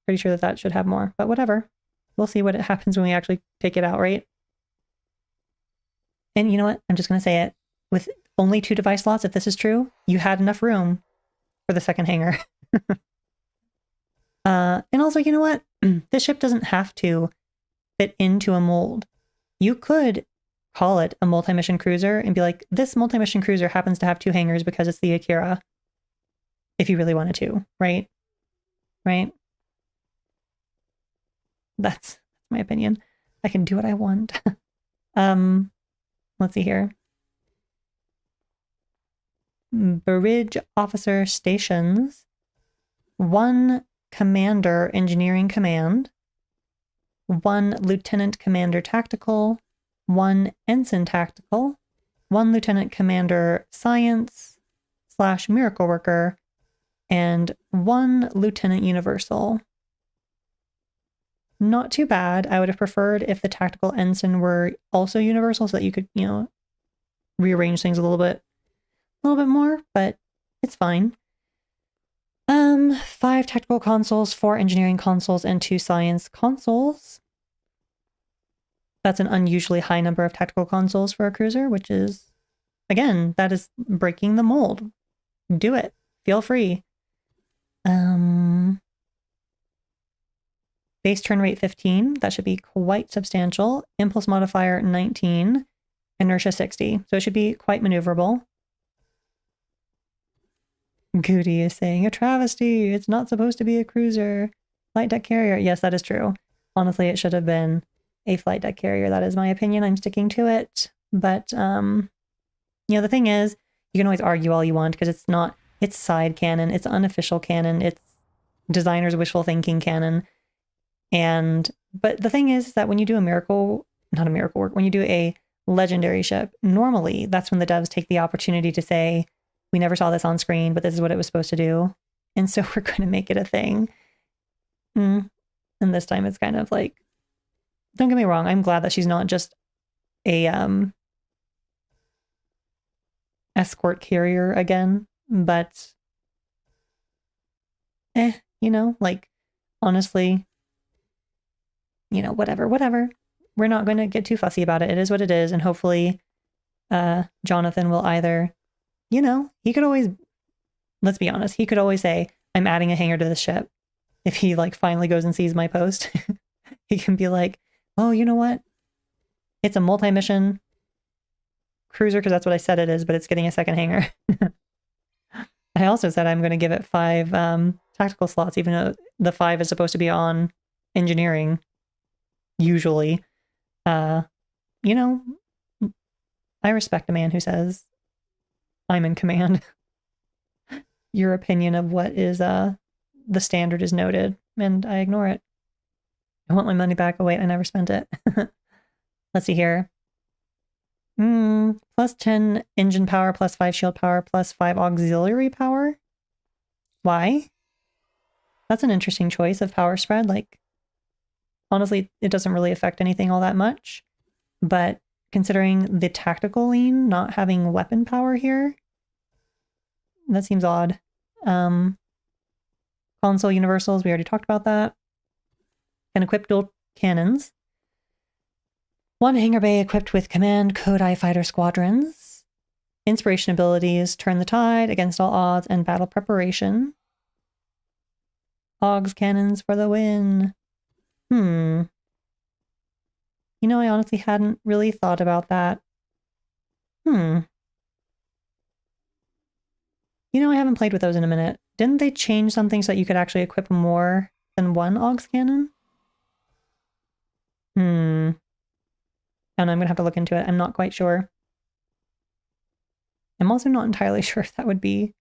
[SPEAKER 1] Pretty sure that that should have more, but whatever. We'll see what happens when we actually take it out, right? And you know what? I'm just going to say it. With only 2 device slots, if this is true, you had enough room for the second hangar. And also, you know what? This ship doesn't have to fit into a mold. You could call it a multi-mission cruiser and be like, this multi-mission cruiser happens to have 2 hangars because it's the Akira. If you really wanted to, right? Right? That's my opinion. I can do what I want. Let's see here. Bridge officer stations. 1 commander engineering command. 1 lieutenant commander tactical. 1 ensign tactical. 1 lieutenant commander science / miracle worker. And 1 lieutenant universal. Not too bad. I would have preferred if the tactical ensign were also universal so that you could, you know, rearrange things a little bit more, but it's fine. 5 tactical consoles, 4 engineering consoles, and 2 science consoles. That's an unusually high number of tactical consoles for a cruiser, which is, again, that is breaking the mold. Do it. Feel free. Base turn rate 15, that should be quite substantial. Impulse modifier 19, inertia 60, so it should be quite maneuverable. Goody is saying, a travesty, it's not supposed to be a cruiser. Flight deck carrier, yes, that is true. Honestly, it should have been a flight deck carrier, that is my opinion, I'm sticking to it. But, you know, the thing is, you can always argue all you want, because it's not, it's side canon, it's unofficial canon, it's designer's wishful thinking canon. But the thing is that when you do when you do a legendary ship, normally that's when the devs take the opportunity to say, we never saw this on screen, but this is what it was supposed to do. And so we're going to make it a thing. And this time it's kind of like, don't get me wrong, I'm glad that she's not just a escort carrier again, but you know, like, honestly, you know, whatever. We're not going to get too fussy about it. It is what it is. And hopefully, Jonathan will either, you know, he could always, let's be honest, he could always say, I'm adding a hangar to the ship. If he like finally goes and sees my post, he can be like, oh, you know what? It's a multi-mission cruiser because that's what I said it is, but it's getting a second hangar. I also said I'm going to give it 5 tactical slots, even though the 5 is supposed to be on engineering. Usually, you know, I respect a man who says I'm in command. Your opinion of what is the standard is noted, and I ignore it. I want my money back. Oh wait, I never spent it. Let's see here. Plus 10 engine power, plus 5 shield power, plus 5 auxiliary power. Why? That's an interesting choice of power spread. Like, honestly, it doesn't really affect anything all that much. But considering the tactical lean, not having weapon power here, that seems odd. Console universals, we already talked about that. Can equip dual cannons. One hangar bay equipped with command Kodai fighter squadrons. Inspiration abilities, turn the tide against all odds, and battle preparation. Augs cannons for the win. You know, I honestly hadn't really thought about that. You know, I haven't played with those in a minute. Didn't they change something so that you could actually equip more than one Augs cannon? And I'm going to have to look into it. I'm not quite sure. I'm also not entirely sure if that would be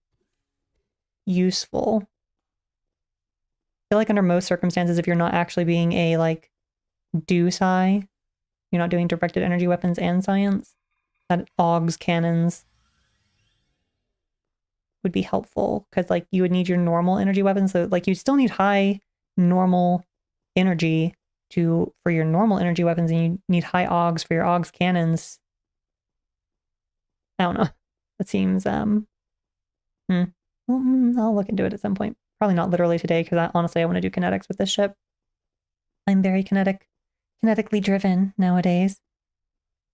[SPEAKER 1] useful. I feel like under most circumstances, if you're not actually being a, like, do-sci, you're not doing directed energy weapons and science, that Augs cannons would be helpful, because, like, you would need your normal energy weapons. So, like, you still need high normal energy for your normal energy weapons, and you need high Augs for your Augs cannons. I don't know. That seems, well, I'll look into it at some point. Probably not literally today, because honestly, I want to do kinetics with this ship. I'm very kinetically driven nowadays.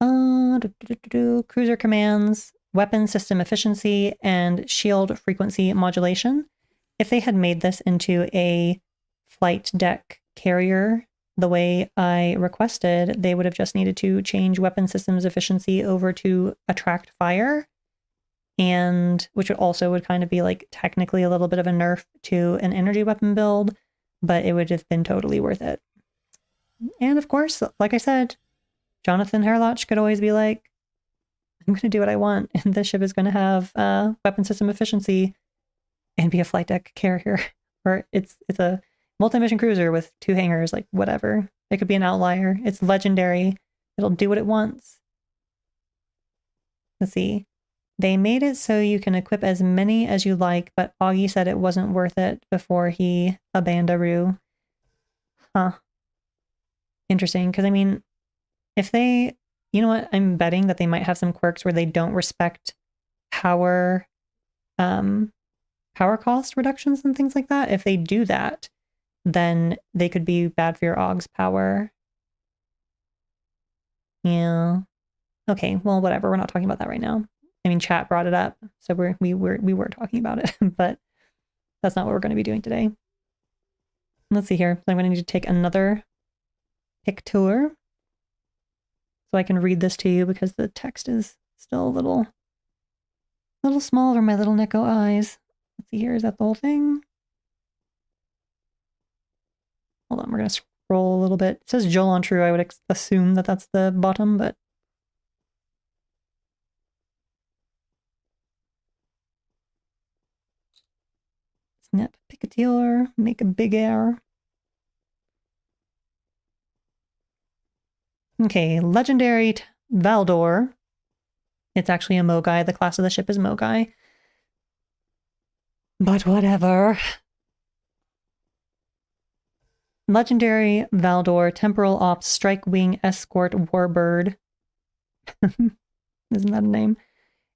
[SPEAKER 1] Cruiser commands, weapon system efficiency, and shield frequency modulation. If they had made this into a flight deck carrier the way I requested, they would have just needed to change weapon systems efficiency over to attract fire, and which would kind of be like technically a little bit of a nerf to an energy weapon build, but it would have been totally worth it. And of course, like I said, Jonathan Herloch could always be like, I'm going to do what I want, and this ship is going to have weapon system efficiency and be a flight deck carrier. Or it's a multi-mission cruiser with 2 hangars, like whatever. It could be an outlier. It's legendary. It'll do what it wants. Let's see. They made it so you can equip as many as you like, but Augie said it wasn't worth it before he abandoned. Huh. Interesting, because I mean, if they, you know what, I'm betting that they might have some quirks where they don't respect power cost reductions and things like that. If they do that, then they could be bad for your Augs power. Yeah. Okay, well, whatever. We're not talking about that right now. I mean, chat brought it up, so we were talking about it, but that's not what we're going to be doing today. Let's see here. So I'm going to need to take another picture so I can read this to you, because the text is still a little small for my little Nico eyes. Let's see here. Is that the whole thing? Hold on. We're going to scroll a little bit. It says Joel on True. I would assume that that's the bottom, but snap picture, make a big error. Okay, legendary Valdor. It's actually a Mogai. The class of the ship is Mogai. But whatever. Legendary Valdor, Temporal Ops, Strike Wing, Escort, Warbird. Isn't that a name?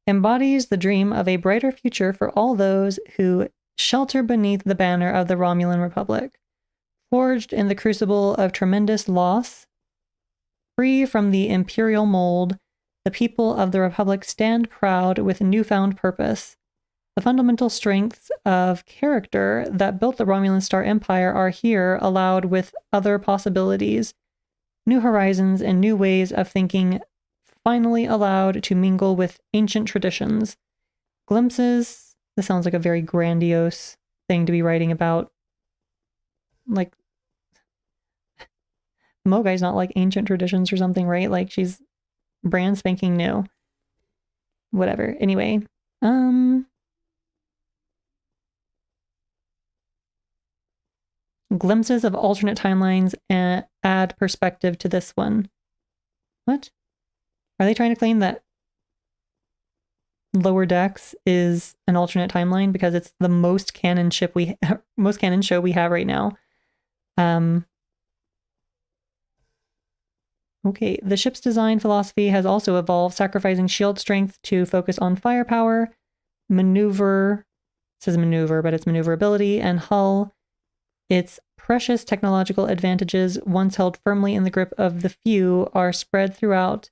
[SPEAKER 1] Embodies the dream of a brighter future for all those who shelter beneath the banner of the Romulan Republic. Forged in the crucible of tremendous loss, free from the imperial mold, the people of the Republic stand proud with newfound purpose. The fundamental strengths of character that built the Romulan Star Empire are here allowed with other possibilities. New horizons and new ways of thinking finally allowed to mingle with ancient traditions. Glimpses. This sounds like a very grandiose thing to be writing about. Like, Mogai's not like ancient traditions or something, right? Like, she's brand spanking new. Whatever. Anyway, Glimpses of alternate timelines and add perspective to this one. What? Are they trying to claim that Lower Decks is an alternate timeline because it's the most canon show we have right now? Okay, the ship's design philosophy has also evolved, sacrificing shield strength to focus on firepower, maneuver, it says maneuver, but it's maneuverability, and hull. Its precious technological advantages, once held firmly in the grip of the few, are spread throughout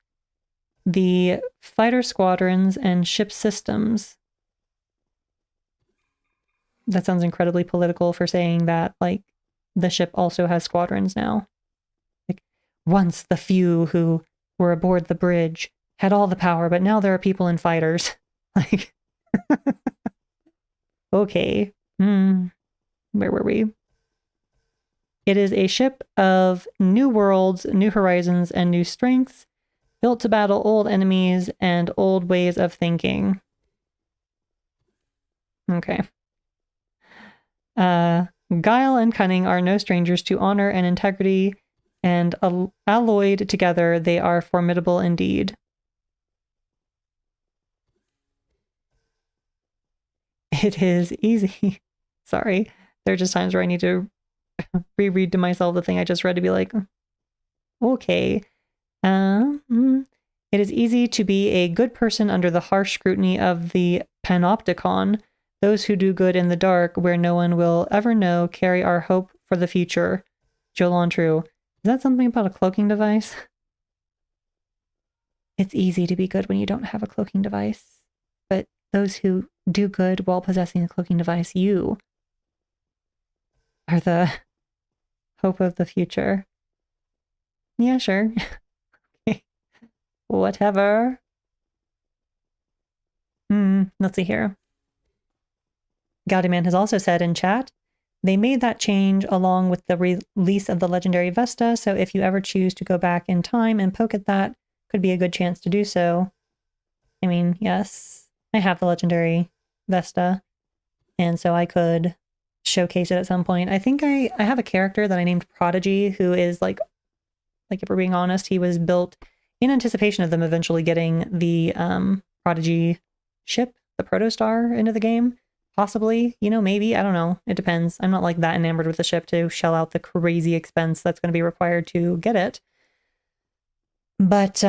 [SPEAKER 1] the fighter squadrons and ship systems. That sounds incredibly political for saying that, like, the ship also has squadrons now. Like, once the few who were aboard the bridge had all the power, but now there are people in fighters. Like, okay. Where were we? It is a ship of new worlds, new horizons, and new strengths, built to battle old enemies and old ways of thinking. Okay. Guile and cunning are no strangers to honor and integrity, and alloyed together, they are formidable indeed. It is easy. Sorry. There are just times where I need to reread to myself the thing I just read to be like, okay. It is easy to be a good person under the harsh scrutiny of the panopticon. Those who do good in the dark, where no one will ever know, carry our hope for the future. Jolon True. Is that something about a cloaking device? It's easy to be good when you don't have a cloaking device. But those who do good while possessing a cloaking device, you are the hope of the future. Yeah, sure. Whatever. Let's see here. Gaudiman has also said in chat, they made that change along with the release of the legendary Vesta, so if you ever choose to go back in time and poke at that, could be a good chance to do so. I mean, yes, I have the legendary Vesta, and so I could showcase it at some point. I think I have a character that I named Prodigy, who is like if we're being honest, he was built in anticipation of them eventually getting the Prodigy ship, the Protostar, into the game. Possibly, maybe, I don't know. It depends. I'm not like that enamored with the ship to shell out the crazy expense that's going to be required to get it. But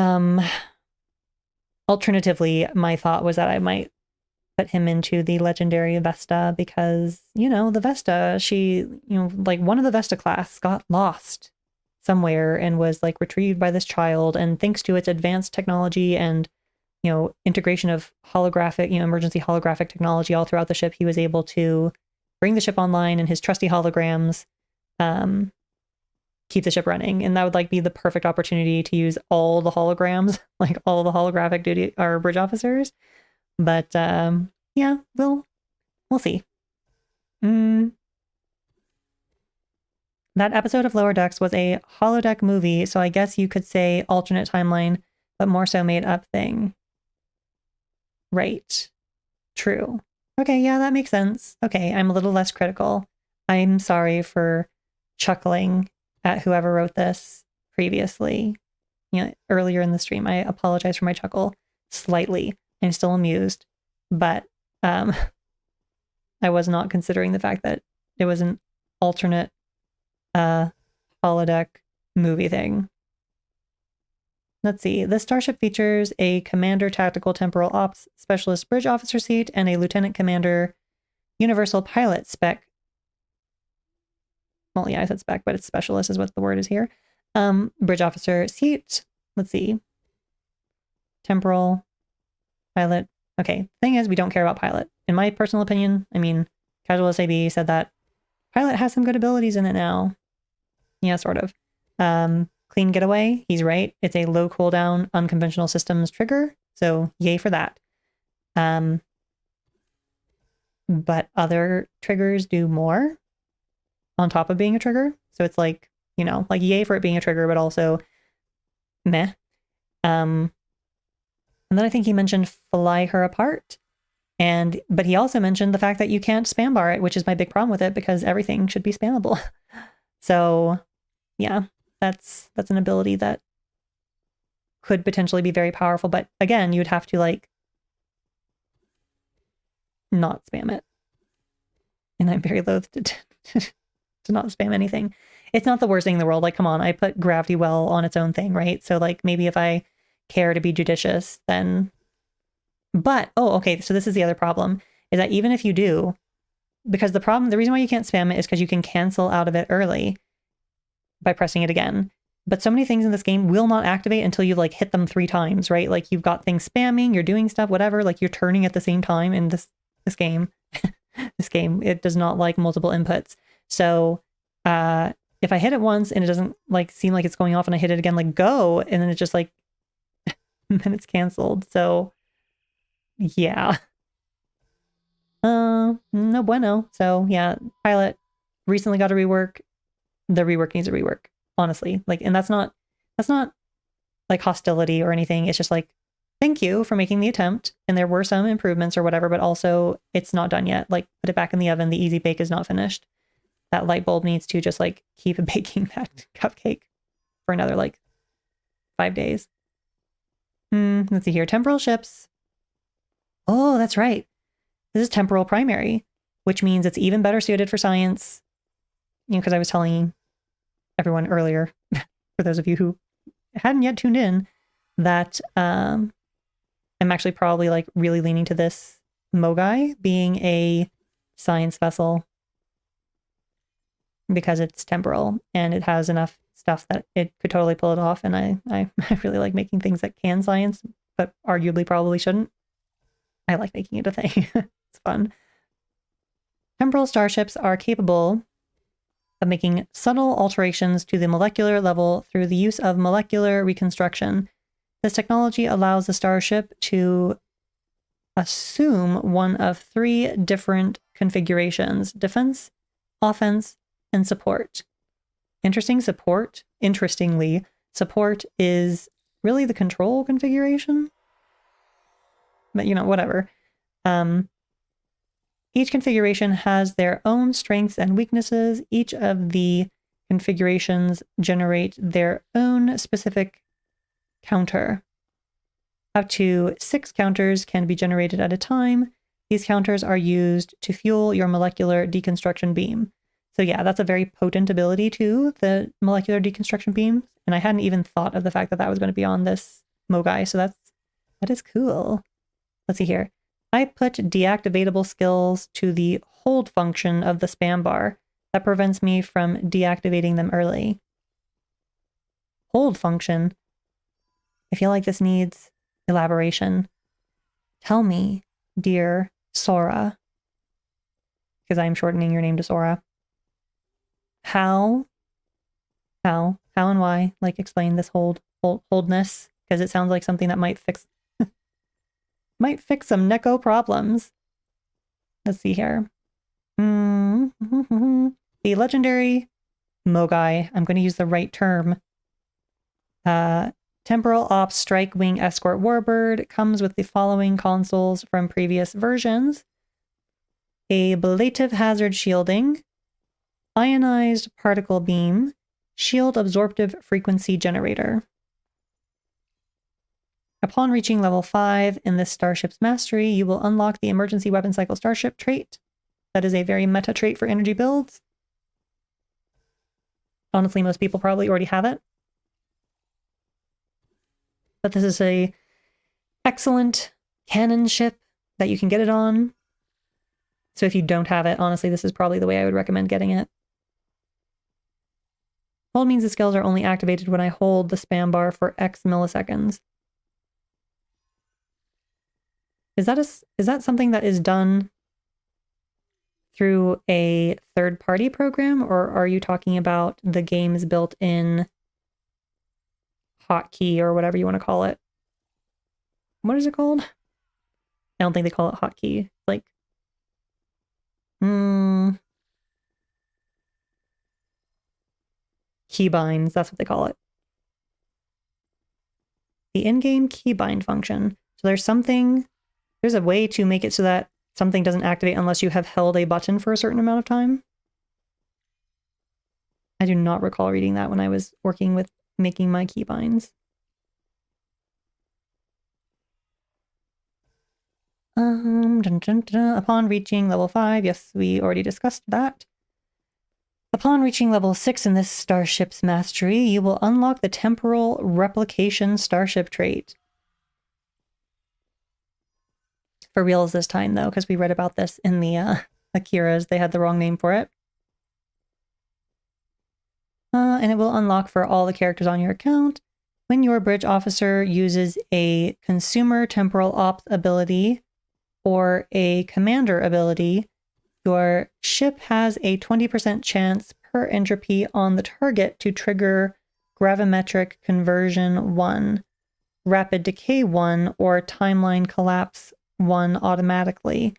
[SPEAKER 1] alternatively, my thought was that I might put him into the legendary Vesta because, the Vesta, she, like one of the Vesta class got lost somewhere and was like retrieved by this child, and thanks to its advanced technology and integration of holographic, emergency holographic technology all throughout the ship, he was able to bring the ship online and his trusty holograms keep the ship running. And that would like be the perfect opportunity to use all the holograms, like all the holographic duty or bridge officers. But yeah, we'll see. That episode of Lower Decks was a holodeck movie, so I guess you could say alternate timeline, but more so made up thing. Right. True. Okay, yeah, that makes sense. Okay, I'm a little less critical. I'm sorry for chuckling at whoever wrote this previously, earlier in the stream. I apologize for my chuckle slightly. I'm still amused, but I was not considering the fact that it was an alternate holodeck movie thing. Let's see. The starship features a Commander Tactical Temporal Ops Specialist Bridge Officer seat and a Lieutenant Commander Universal Pilot spec. Well, yeah, I said spec, but it's specialist is what the word is here. Bridge Officer seat. Let's see. Temporal Pilot. Okay, thing is, we don't care about Pilot. In my personal opinion, I mean, Casual SAB said that Pilot has some good abilities in it now. Yeah, sort of. Clean Getaway, he's right. It's a low cooldown, unconventional systems trigger, so yay for that. But other triggers do more on top of being a trigger. So it's like, like yay for it being a trigger, but also meh. And then I think he mentioned Fly Her Apart. But he also mentioned the fact that you can't spam bar it, which is my big problem with it because everything should be spammable. So yeah, that's an ability that could potentially be very powerful. But again, you would have to like not spam it. And I'm very loath to not spam anything. It's not the worst thing in the world. Like, come on, I put Gravity Well on its own thing, right? So like maybe if I care to be judicious, then... But, oh, okay, so this is the other problem, is that even if you do, because the reason why you can't spam it is because you can cancel out of it early by pressing it again. But so many things in this game will not activate until you've like hit them 3 times, right? Like you've got things spamming, you're doing stuff, whatever, like you're turning at the same time in this game. This game, it does not like multiple inputs. So if I hit it once and it doesn't like seem like it's going off and I hit it again, like go, and then it's just like, and then it's canceled. So yeah. No bueno. So yeah, Pilot recently got a rework. The rework needs a rework, honestly. Like, and that's not like hostility or anything. It's just like, thank you for making the attempt. And there were some improvements or whatever, but also it's not done yet. Like, put it back in the oven. The easy bake is not finished. That light bulb needs to just like keep baking that cupcake for another like 5 days. Let's see here. Temporal ships. Oh, that's right. This is temporal primary, which means it's even better suited for science. You know, because I was telling everyone earlier, for those of you who hadn't yet tuned in, that I'm actually probably like really leaning to this Mogai being a science vessel because it's temporal and it has enough stuff that it could totally pull it off. And I really like making things that can science, but arguably probably shouldn't. I like making it a thing. It's fun. Temporal starships are capable of making subtle alterations to the molecular level through the use of molecular reconstruction. This technology allows the starship to assume one of 3 different configurations: defense, offense, and support. Interestingly, support is really the control configuration. But, you know, whatever. Each configuration has their own strengths and weaknesses. Each of the configurations generate their own specific counter. Up to 6 counters can be generated at a time. These counters are used to fuel your molecular deconstruction beam. So yeah, that's a very potent ability too, the molecular deconstruction beam. And I hadn't even thought of the fact that that was going to be on this Mogai. So that is cool. Let's see here. I put deactivatable skills to the hold function of the spam bar. That prevents me from deactivating them early. Hold function. I feel like this needs elaboration. Tell me, dear Sora, because I'm shortening your name to Sora. How and why? Like, explain this holdness, because it sounds like something that might fix some Neko problems. Let's see here. The legendary Mogai, I'm going to use the right term. Temporal Ops Strike Wing Escort Warbird comes with the following consoles from previous versions: a ablative hazard shielding, ionized particle beam, shield absorptive frequency generator. Upon reaching level 5 in this starship's mastery, you will unlock the emergency weapon cycle starship trait. That is a very meta trait for energy builds. Honestly, most people probably already have it. But this is a excellent cannon ship that you can get it on. So if you don't have it, honestly, this is probably the way I would recommend getting it. Hold means the skills are only activated when I hold the spam bar for X milliseconds. Is that something that is done through a third-party program, or are you talking about the game's built-in hotkey or whatever you want to call it? What is it called? I don't think they call it hotkey. Like, keybinds, that's what they call it. The in-game keybind function. So there's something there's a way to make it so that something doesn't activate unless you have held a button for a certain amount of time. I do not recall reading that when I was working with making my keybinds. Upon reaching level 5, yes, we already discussed that. Upon reaching level 6 in this starship's mastery, you will unlock the temporal replication starship trait. For reals this time, though, because we read about this in the Akira's. They had the wrong name for it. And it will unlock for all the characters on your account. When your bridge officer uses a consumer temporal ops ability or a commander ability, your ship has a 20% chance per entropy on the target to trigger gravimetric conversion 1, rapid decay 1, or timeline collapse 1 automatically.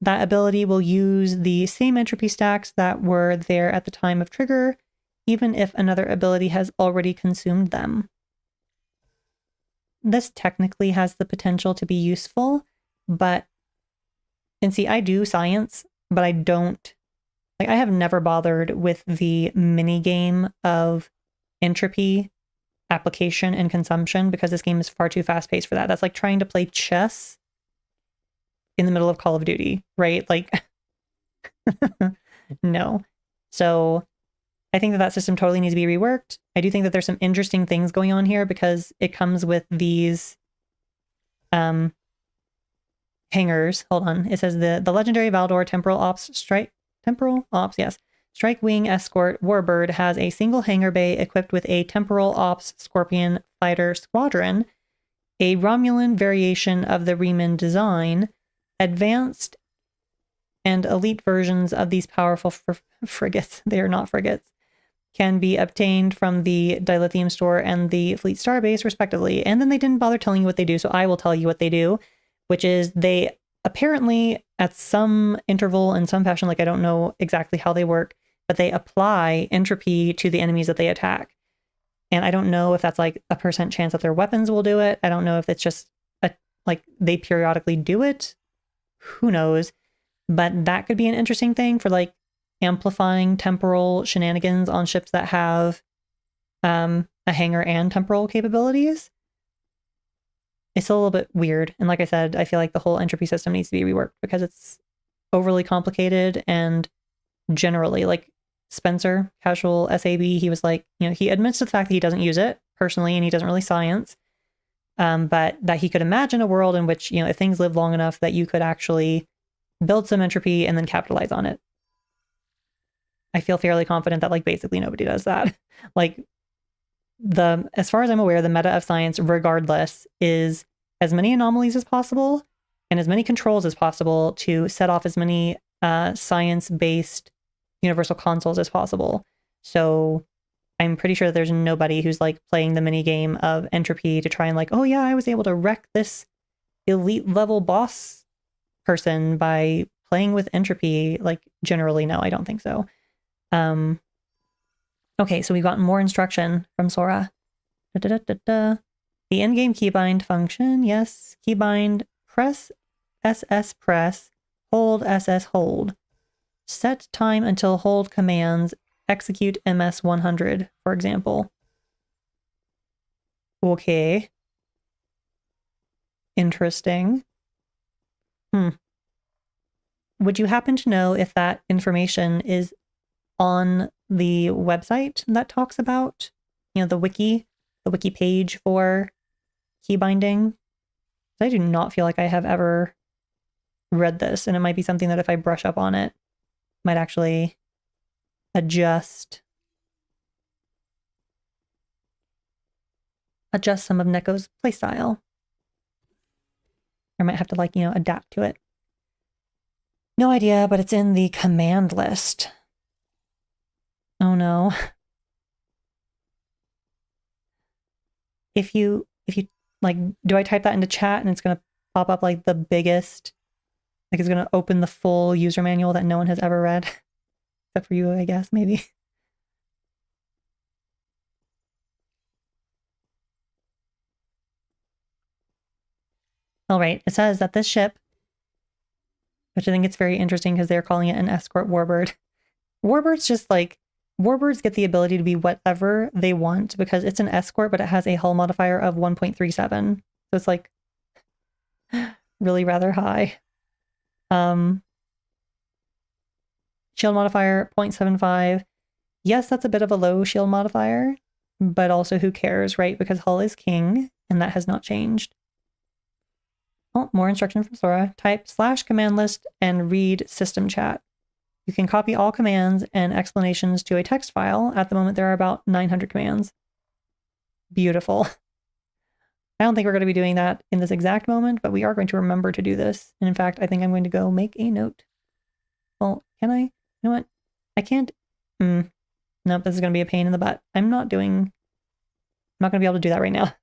[SPEAKER 1] That ability will use the same entropy stacks that were there at the time of trigger, even if another ability has already consumed them. This technically has the potential to be useful, but, and see, I do science, but I don't, like, I have never bothered with the mini game of entropy application and consumption because this game is far too fast-paced for that. That's like trying to play chess in the middle of Call of Duty, right? Like, no. So I think that that system totally needs to be reworked. I do think that there's some interesting things going on here because it comes with these hangers. Hold on. It says the legendary Valdor Temporal Ops yes. Strike Wing Escort Warbird has a single hangar bay equipped with a Temporal Ops Scorpion Fighter Squadron, a Romulan variation of the Riemann design. Advanced and elite versions of these powerful frigates, they are not frigates, can be obtained from the Dilithium store and the Fleet Starbase, respectively. And then they didn't bother telling you what they do, so I will tell you what they do, which is they apparently, at some interval in some fashion, like I don't know exactly how they work, but they apply entropy to the enemies that they attack. And I don't know if that's like a % chance that their weapons will do it. I don't know if it's just like they periodically do it. Who knows? But that could be an interesting thing for like amplifying temporal shenanigans on ships that have a hangar and temporal capabilities. It's a little bit weird. And like I said, I feel like the whole entropy system needs to be reworked because it's overly complicated. And generally, like Spencer, casual SAB, he was like, you know, he admits to the fact that he doesn't use it personally and he doesn't really science. But that he could imagine a world in which, you know, if things live long enough that you could actually build some entropy and then capitalize on it. I feel fairly confident that like basically nobody does that. Like as far as I'm aware, the meta of science regardless is as many anomalies as possible and as many controls as possible to set off as many science-based universal consoles as possible. So I'm pretty sure that there's nobody who's like playing the mini game of entropy to try and like, oh yeah, I was able to wreck this elite level boss person by playing with entropy. Like generally, no, I don't think so. Okay, so we've gotten more instruction from Sora. The in-game keybind function, yes. Keybind, press SS press, hold SS hold. Set time until hold commands, execute MS 100, for example. Okay. Interesting. Would you happen to know if that information is on the website that talks about, you know, the wiki page for key binding? I do not feel like I have ever read this, and it might be something that if I brush up on it, might actually adjust some of Neko's playstyle. I might have to like, you know, adapt to it. No idea, but it's in the command list. Oh no. If you like, do I type that into chat and it's going to pop up like the biggest, like it's going to open the full user manual that no one has ever read? Except for you, I guess, maybe. All right, it says that this ship which I think it's very interesting because they're calling it an escort warbird. Warbirds get the ability to be whatever they want because it's an escort, but it has a hull modifier of 1.37. So it's like really rather high. Shield modifier 0.75. Yes, that's a bit of a low shield modifier, but also who cares, right? Because hull is king, and that has not changed. Oh, more instruction from Sora. Type /command list and read system chat. You can copy all commands and explanations to a text file. At the moment, there are about 900 commands. Beautiful. I don't think we're going to be doing that in this exact moment, but we are going to remember to do this. And in fact, I think I'm going to go make a note. Well, can I? You know what? I can't. Nope, this is going to be a pain in the butt. I'm not going to be able to do that right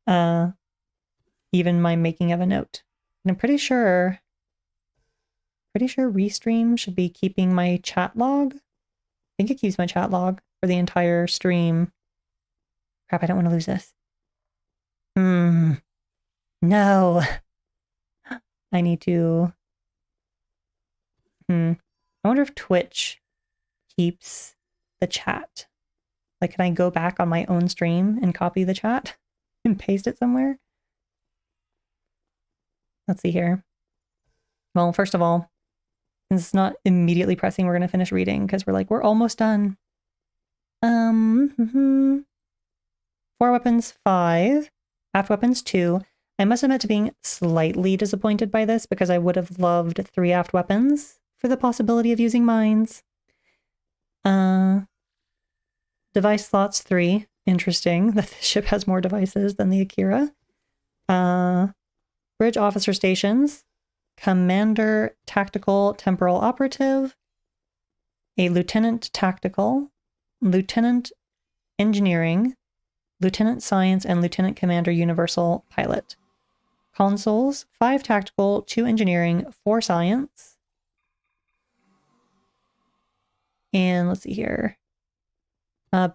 [SPEAKER 1] now. Even my making of a note. And I'm pretty sure Restream should be keeping my chat log. I think it keeps my chat log for the entire stream. Crap, I don't want to lose this. No. I need to... I wonder if Twitch keeps the chat. Like, can I go back on my own stream and copy the chat and paste it somewhere? Let's see here. Well, first of all, since it's not immediately pressing, we're going to finish reading because we're almost done. 4 weapons, 5. Half weapons, 2. I must admit to being slightly disappointed by this because I would have loved 3 aft weapons for the possibility of using mines. Device slots, 3. Interesting that the ship has more devices than the Akira. Bridge officer stations. Commander Tactical Temporal Operative. A Lieutenant Tactical. Lieutenant Engineering. Lieutenant Science, and Lieutenant Commander Universal Pilot. Consoles, 5 Tactical, 2 Engineering, 4 Science. And let's see here.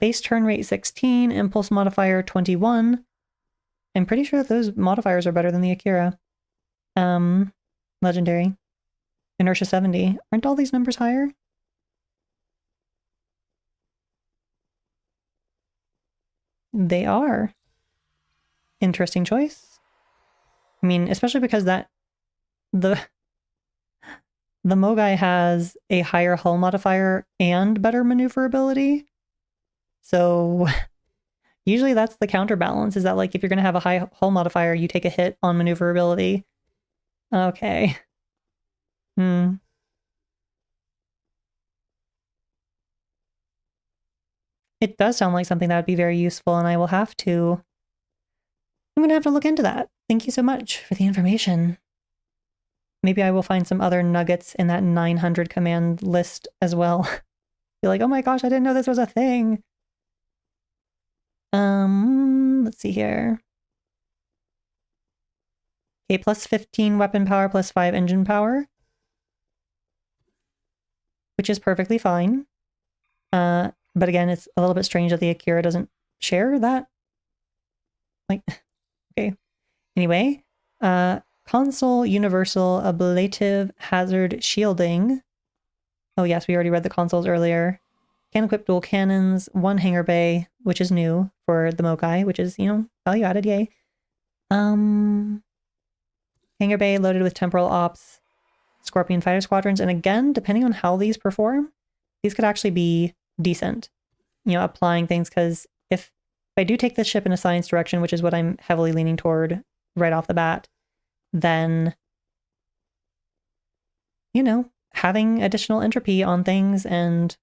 [SPEAKER 1] Base turn rate 16, impulse modifier 21. I'm pretty sure that those modifiers are better than the Akira. Legendary. Inertia 70. Aren't all these numbers higher? They are. Interesting choice. I mean, especially because the Mogai has a higher hull modifier and better maneuverability. So usually that's the counterbalance, is that like if you're going to have a high hull modifier, you take a hit on maneuverability. Okay. It does sound like something that would be very useful, and I'm going to have to look into that. Thank you so much for the information. Maybe I will find some other nuggets in that 900 command list as well. Be like, oh my gosh, I didn't know this was a thing. Let's see here. Okay, plus 15 weapon power, plus 5 engine power. Which is perfectly fine. But again, it's a little bit strange that the Akira doesn't share that. Like, okay. Anyway, console universal ablative hazard shielding. Oh yes, we already read the consoles earlier. Can equip dual cannons, 1 hangar bay, which is new for the Mogai, which is, value added, yay. Hangar bay loaded with temporal ops, Scorpion fighter squadrons, and again, depending on how these perform, these could actually be decent. Applying things, because if I do take this ship in a science direction, which is what I'm heavily leaning toward right off the bat, then, having additional entropy on things and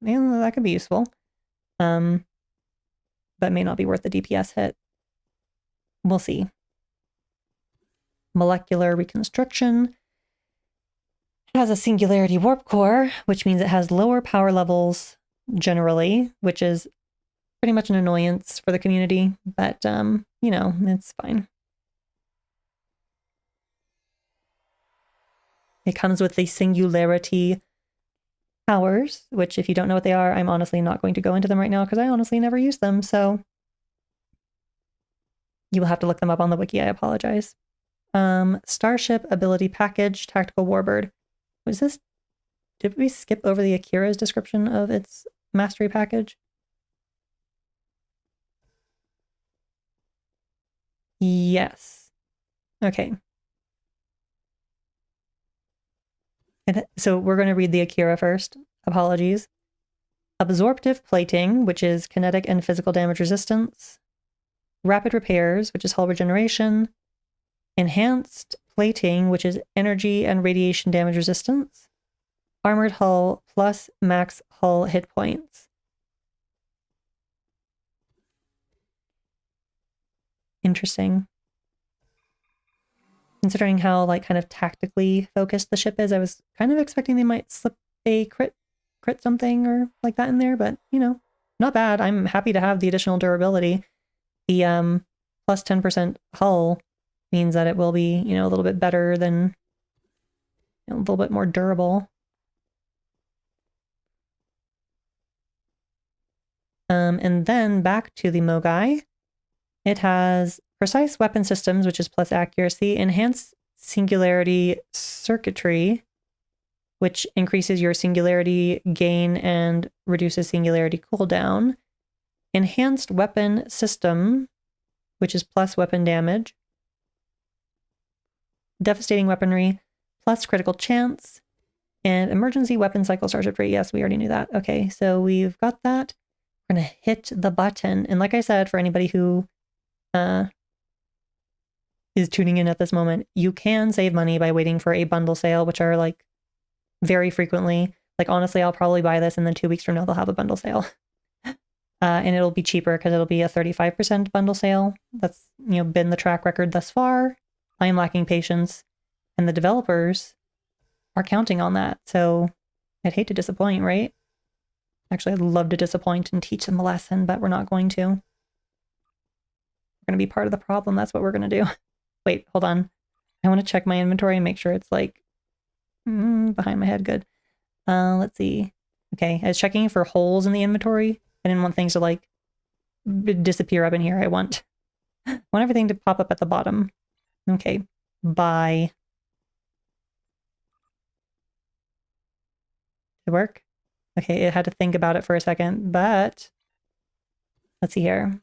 [SPEAKER 1] that could be useful. But may not be worth the DPS hit. We'll see. Molecular reconstruction. It has a singularity warp core, which means it has lower power levels generally, which is pretty much an annoyance for the community, but it's fine. It comes with the singularity powers, which if you don't know what they are, I'm honestly not going to go into them right now because I honestly never use them, so you will have to look them up on the wiki. I apologize. Starship ability package, tactical warbird. Was this? Did we skip over the Akira's description of its mastery package? Yes. Okay. So we're going to read the Akira first. Apologies. Absorptive plating, which is kinetic and physical damage resistance. Rapid repairs, which is hull regeneration. Enhanced plating, which is energy and radiation damage resistance. Armored hull plus max hull hit points. Interesting. Considering how like kind of tactically focused the ship is, I was kind of expecting they might slip a crit something or like that in there, but you know, not bad. I'm happy to have the additional durability. The plus 10% hull means that it will be, you know, a little bit better than, you know, a little bit more durable. And then back to the Mogai. It has precise weapon systems, which is plus accuracy, enhanced singularity circuitry, which increases your singularity gain and reduces singularity cooldown. Enhanced weapon system, which is plus weapon damage. Devastating weaponry, plus critical chance. And emergency weapon cycle starship rate. Yes, we already knew that. Okay, so we've got that. We're going to hit the button. And like I said, for anybody who is tuning in at this moment, you can save money by waiting for a bundle sale, which are like very frequently. Like honestly, I'll probably buy this and then 2 weeks from now they'll have a bundle sale. And it'll be cheaper because it'll be a 35% bundle sale. That's, you know, been the track record thus far. I am lacking patience, and the developers are counting on that. So I'd hate to disappoint, right? Actually, I'd love to disappoint and teach them a lesson, but we're not going to. We're going to be part of the problem. That's what we're going to do. Wait, hold on. I want to check my inventory and make sure it's like behind my head. Good. Let's see. Okay, I was checking for holes in the inventory. I didn't want things to like disappear up in here. I want everything to pop up at the bottom. Okay, bye. Did it work? Okay, it had to think about it for a second, but let's see here.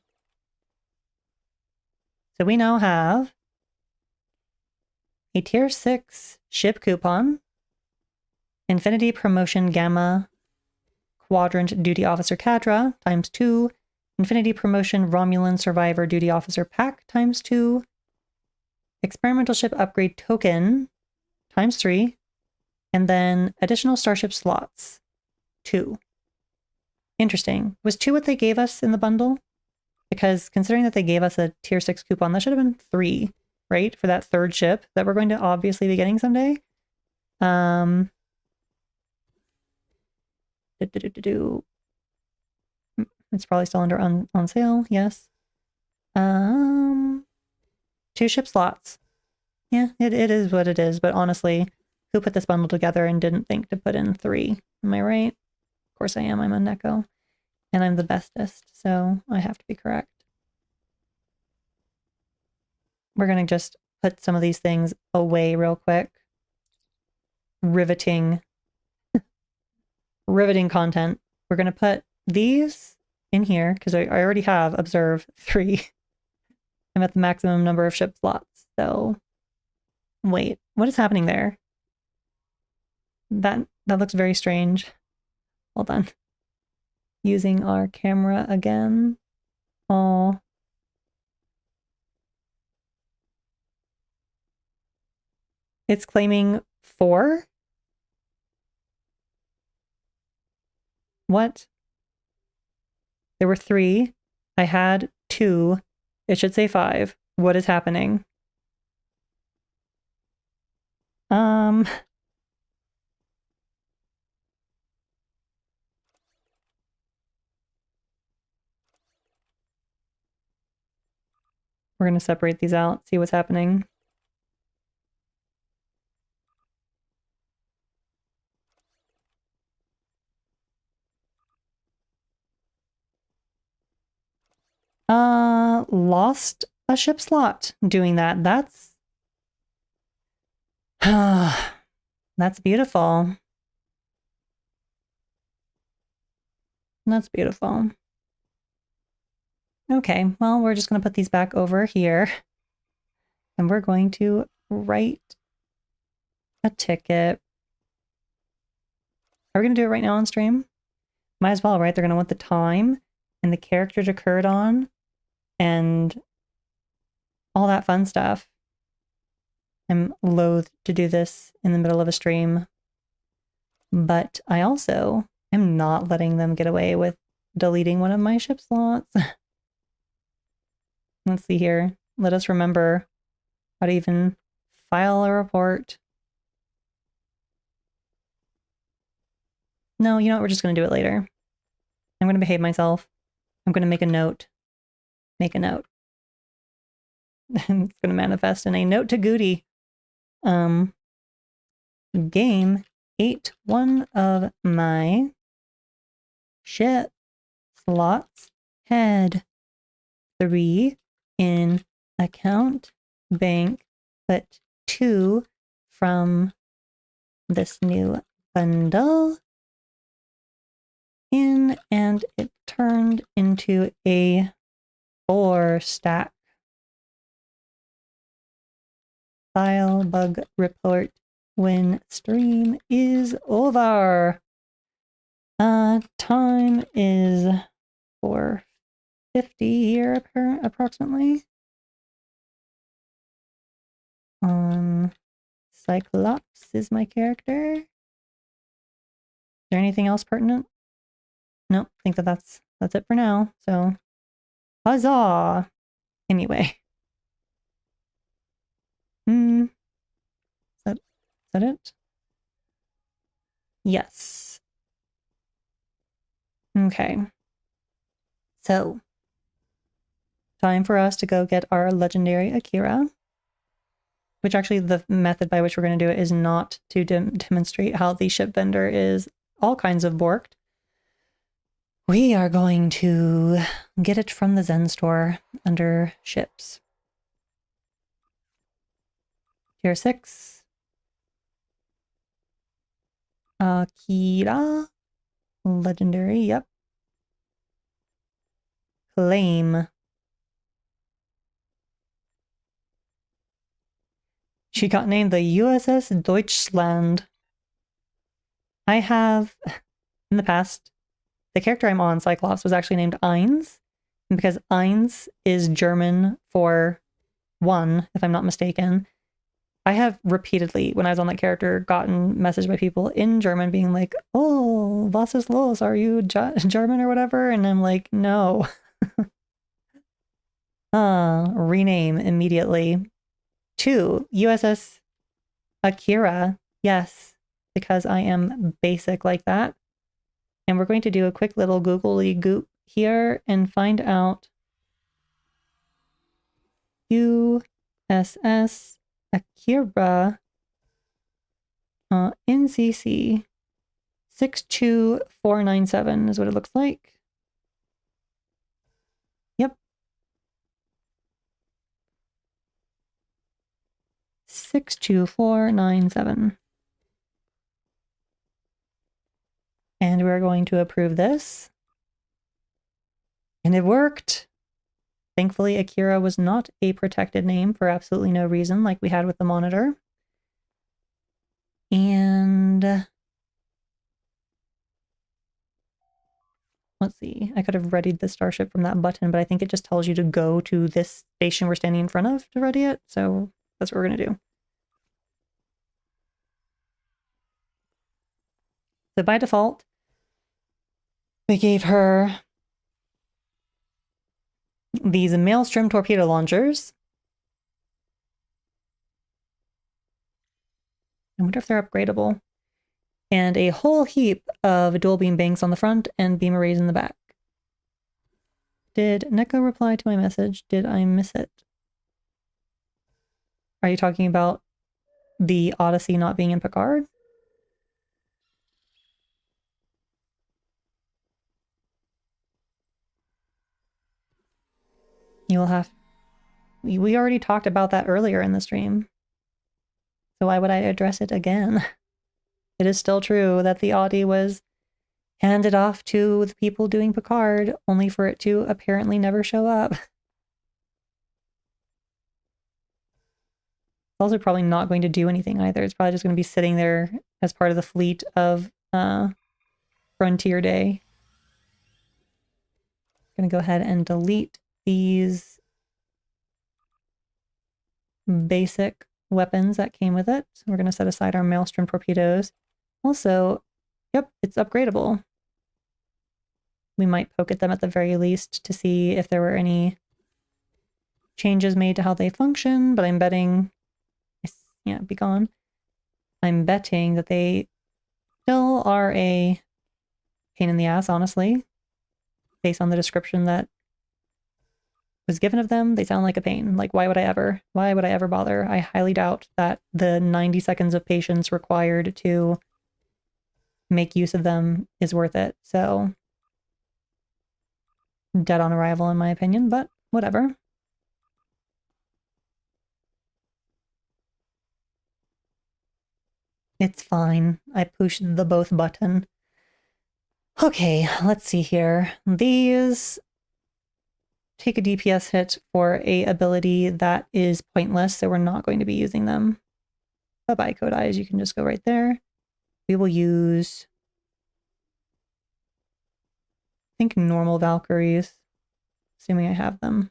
[SPEAKER 1] So we now have a tier 6 ship coupon, Infinity Promotion Gamma Quadrant Duty Officer Cadra ×2, Infinity Promotion Romulan Survivor Duty Officer Pack ×2, Experimental Ship Upgrade Token ×3, and then additional starship slots 2. Interesting. Was 2 what they gave us in the bundle? Because considering that they gave us a tier 6 coupon, that should have been 3, right? For that third ship that we're going to obviously be getting someday. It's probably still under on sale. Yes. 2 ship slots. Yeah, it is what it is. But honestly, who put this bundle together and didn't think to put in 3? Am I right? Of course I am. I'm a Neko. And I'm the bestest, so I have to be correct. We're going to just put some of these things away real quick. Riveting content. We're going to put these in here because I already have observe 3. I'm at the maximum number of ship slots. So wait, what is happening there? That looks very strange. Hold on. Using our camera again. Oh. It's claiming 4? What? There were 3. I had 2. It should say 5. What is happening? We're going to separate these out, see what's happening. Lost a ship slot doing that. That's That's beautiful. That's beautiful. Okay, well, we're just going to put these back over here. And we're going to write a ticket. Are we going to do it right now on stream? Might as well, right? They're going to want the time and the character it occurred on and all that fun stuff. I'm loath to do this in the middle of a stream, but I also am not letting them get away with deleting one of my ship slots. Let's see here. Let us remember how to even file a report. No, you know what? We're just going to do it later. I'm going to behave myself. I'm going to make a note. Make a note. It's going to manifest in a note to Goody. Game ate one of my ship slots. Had 3 in account bank, but 2 from this new bundle in, and it turned into a 4 stack. File bug report when stream is over. Time is 4:50 here approximately. Cyclops is my character. Is there anything else pertinent? Nope, I think that's it for now. So, huzzah! Anyway. Is that it? Yes. Okay. So, time for us to go get our legendary Akira. Which actually, the method by which we're going to do it is not to demonstrate how the ship vendor is all kinds of borked. We are going to get it from the Zen store under ships. Tier 6. Akira. Legendary, yep. Claim. She got named the USS Deutschland. I have, in the past, the character I'm on, Cyclops, was actually named Eins. And because Eins is German for 1, if I'm not mistaken, I have repeatedly, when I was on that character, gotten messaged by people in German being like, oh, was ist los? Are you German or whatever? And I'm like, no. Rename immediately to USS Akira. Yes, because I am basic like that. And we're going to do a quick little googly goop here and find out USS Akira NCC 62497 is what it looks like. Yep. 62497. And we're going to approve this. And it worked. Thankfully, Akira was not a protected name for absolutely no reason, like we had with the monitor. And let's see, I could have readied the starship from that button, but I think it just tells you to go to this station we're standing in front of to ready it. So that's what we're going to do. So by default, we gave her these Maelstrom torpedo launchers. I wonder if they're upgradable. And a whole heap of dual beam banks on the front and beam arrays in the back. Did Neko reply to my message? Did I miss it? Are you talking about the Odyssey not being in Picard? You will have... We already talked about that earlier in the stream. So why would I address it again? It is still true that the Audi was handed off to the people doing Picard, only for it to apparently never show up. It's also probably not going to do anything either. It's probably just going to be sitting there as part of the fleet of Frontier Day. I'm going to go ahead and delete these basic weapons that came with it. So we're going to set aside our Maelstrom torpedoes. Also, yep, it's upgradable. We might poke at them at the very least to see if there were any changes made to how they function, but I'm betting, yeah, be gone. I'm betting that they still are a pain in the ass, honestly. Based on the description that was given of them, they sound like a pain. Like, why would I ever bother? I highly doubt that the 90 seconds of patience required to make use of them is worth it. So, dead on arrival in my opinion, but whatever. It's fine. I pushed the both button. Okay, let's see here. These take a DPS hit for a ability that is pointless, so we're not going to be using them. Bye-bye, Code Eyes. You can just go right there. We will use, I think, normal Valkyries, assuming I have them.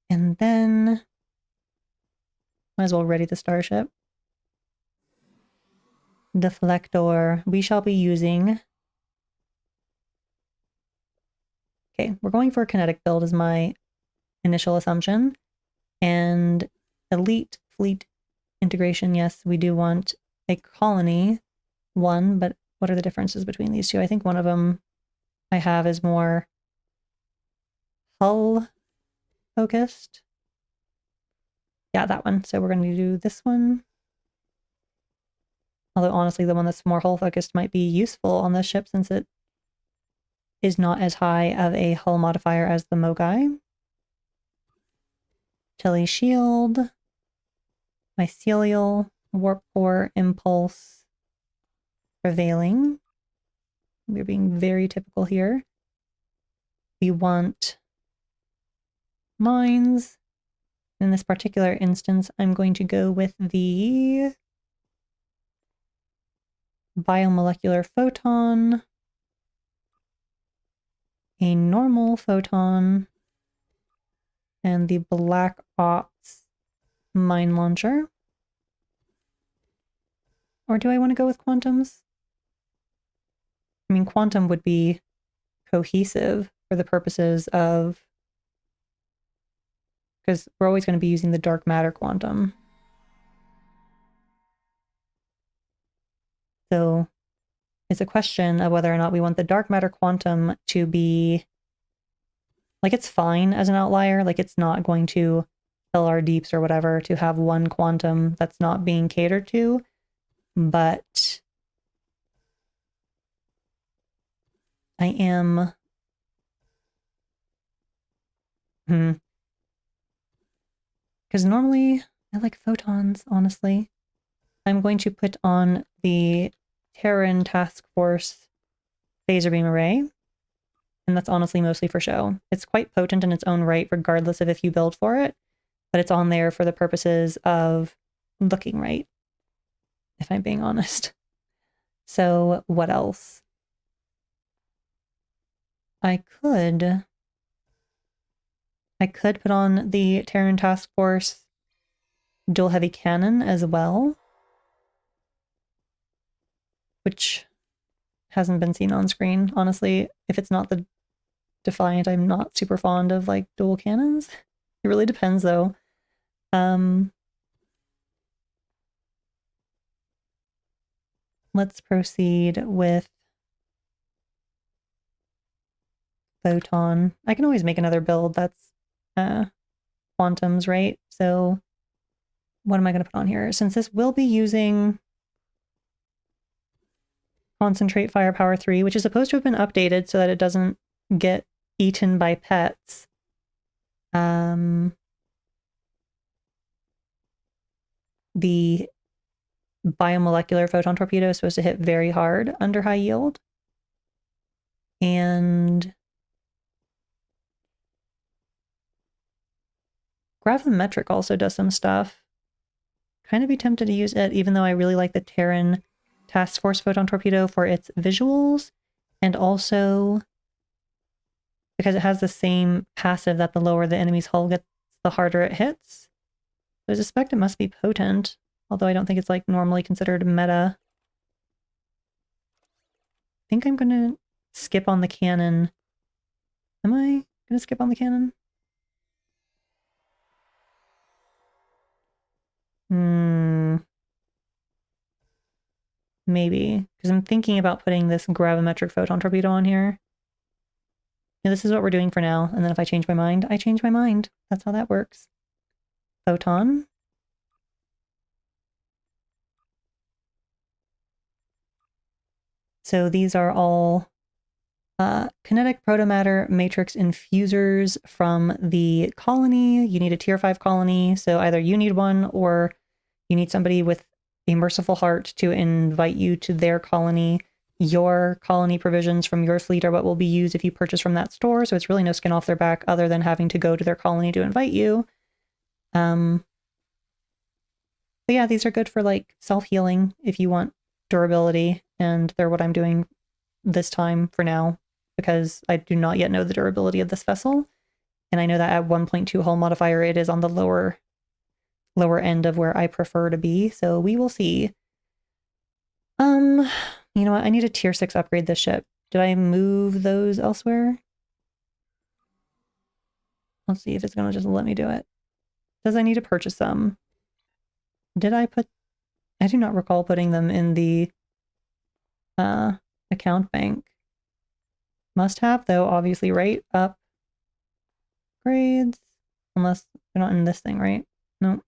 [SPEAKER 1] And then might as well ready the starship. Deflector. We shall be using... Okay, we're going for a kinetic build is my initial assumption. And elite fleet integration, yes, we do want a colony one, but what are the differences between these two? I think one of them I have is more hull focused. Yeah, that one. So we're going to do this one. Although honestly, the one that's more hull focused might be useful on this ship since it is not as high of a hull modifier as the Mogai. Tele shield, mycelial, warp core, impulse, prevailing. We're being very typical here. We want mines. In this particular instance, I'm going to go with the biomolecular photon, a normal photon, and the Black Ops mine launcher. Or do I want to go with quantums? I mean, quantum would be cohesive for the purposes of... because we're always going to be using the dark matter quantum. So it's a question of whether or not we want the dark matter quantum to be... like, it's fine as an outlier. Like, it's not going to kill our deeps or whatever to have one quantum that's not being catered to. But I am... because normally I like photons, honestly. I'm going to put on the Terran Task Force Phaser Beam Array. And that's honestly mostly for show. It's quite potent in its own right, regardless of if you build for it. But it's on there for the purposes of looking right, if I'm being honest. So what else? I could put on the Terran Task Force dual heavy cannon as well, which hasn't been seen on screen. Honestly, if it's not the Defiant, I'm not super fond of like dual cannons. It really depends though. Let's proceed with Photon. I can always make another build that's quantums, right? So what am I going to put on here? Since this will be using Concentrate Firepower 3, which is supposed to have been updated so that it doesn't get eaten by pets. The biomolecular photon torpedo is supposed to hit very hard under high yield. And gravimetric also does some stuff. Kind of be tempted to use it, even though I really like the Terran Task Force photon torpedo for its visuals, and also because it has the same passive that the lower the enemy's hull gets, the harder it hits. So I suspect it must be potent, although I don't think it's like normally considered meta. I think I'm gonna skip on the cannon. Am I gonna skip on the cannon? Maybe, because I'm thinking about putting this gravimetric photon torpedo on here. Yeah, this is what we're doing for now, and then if I change my mind, I change my mind. That's how that works. Photon. So these are all kinetic protomatter matrix infusers from the colony. You need a tier 5 colony, so either you need one or you need somebody with a merciful heart to invite you to their colony. Your colony provisions from your fleet are what will be used if you purchase from that store, so it's really no skin off their back other than having to go to their colony to invite you. But yeah, these are good for like self-healing if you want durability, and they're what I'm doing this time for now, because I do not yet know the durability of this vessel, and I know that at 1.2 hull modifier it is on the lower end of where I prefer to be, so we will see. You know what? I need a tier 6 upgrade this ship. Did I move those elsewhere? Let's see if it's gonna just let me do it. Does I need to purchase some? Did I put... I do not recall putting them in the account bank. Must have, though, obviously, right? Upgrades. Unless they're not in this thing, right? No.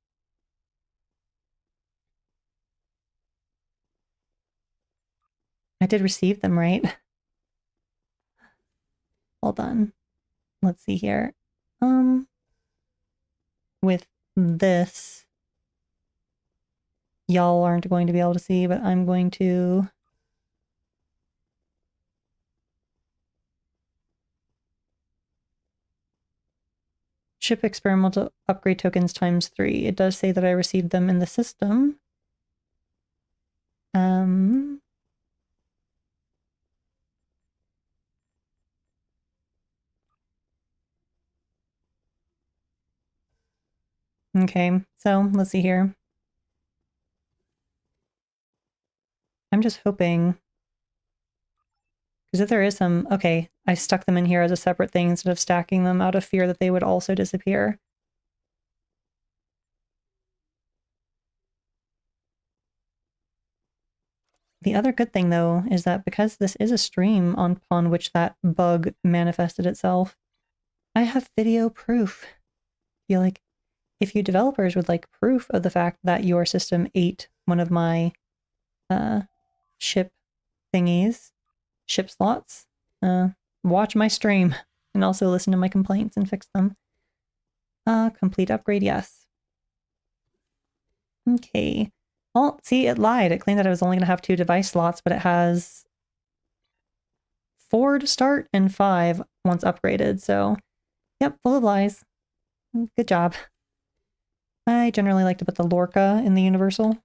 [SPEAKER 1] I did receive them, right? Hold on. Let's see here. With this, y'all aren't going to be able to see, but I'm going to... Ship experimental upgrade tokens ×3. It does say that I received them in the system. Okay, so let's see here. I'm just hoping, because if there is some... Okay, I stuck them in here as a separate thing instead of stacking them out of fear that they would also disappear. The other good thing, though, is that because this is a stream upon which that bug manifested itself, I have video proof. I feel like if you developers would like proof of the fact that your system ate one of my ship thingies, ship slots, watch my stream and also listen to my complaints and fix them. Complete upgrade, yes. Okay. Well, see, it lied. It claimed that I was only going to have 2 device slots, but it has 4 to start and 5 once upgraded. So, yep, full of lies. Good job. I generally like to put the Lorca in the Universal.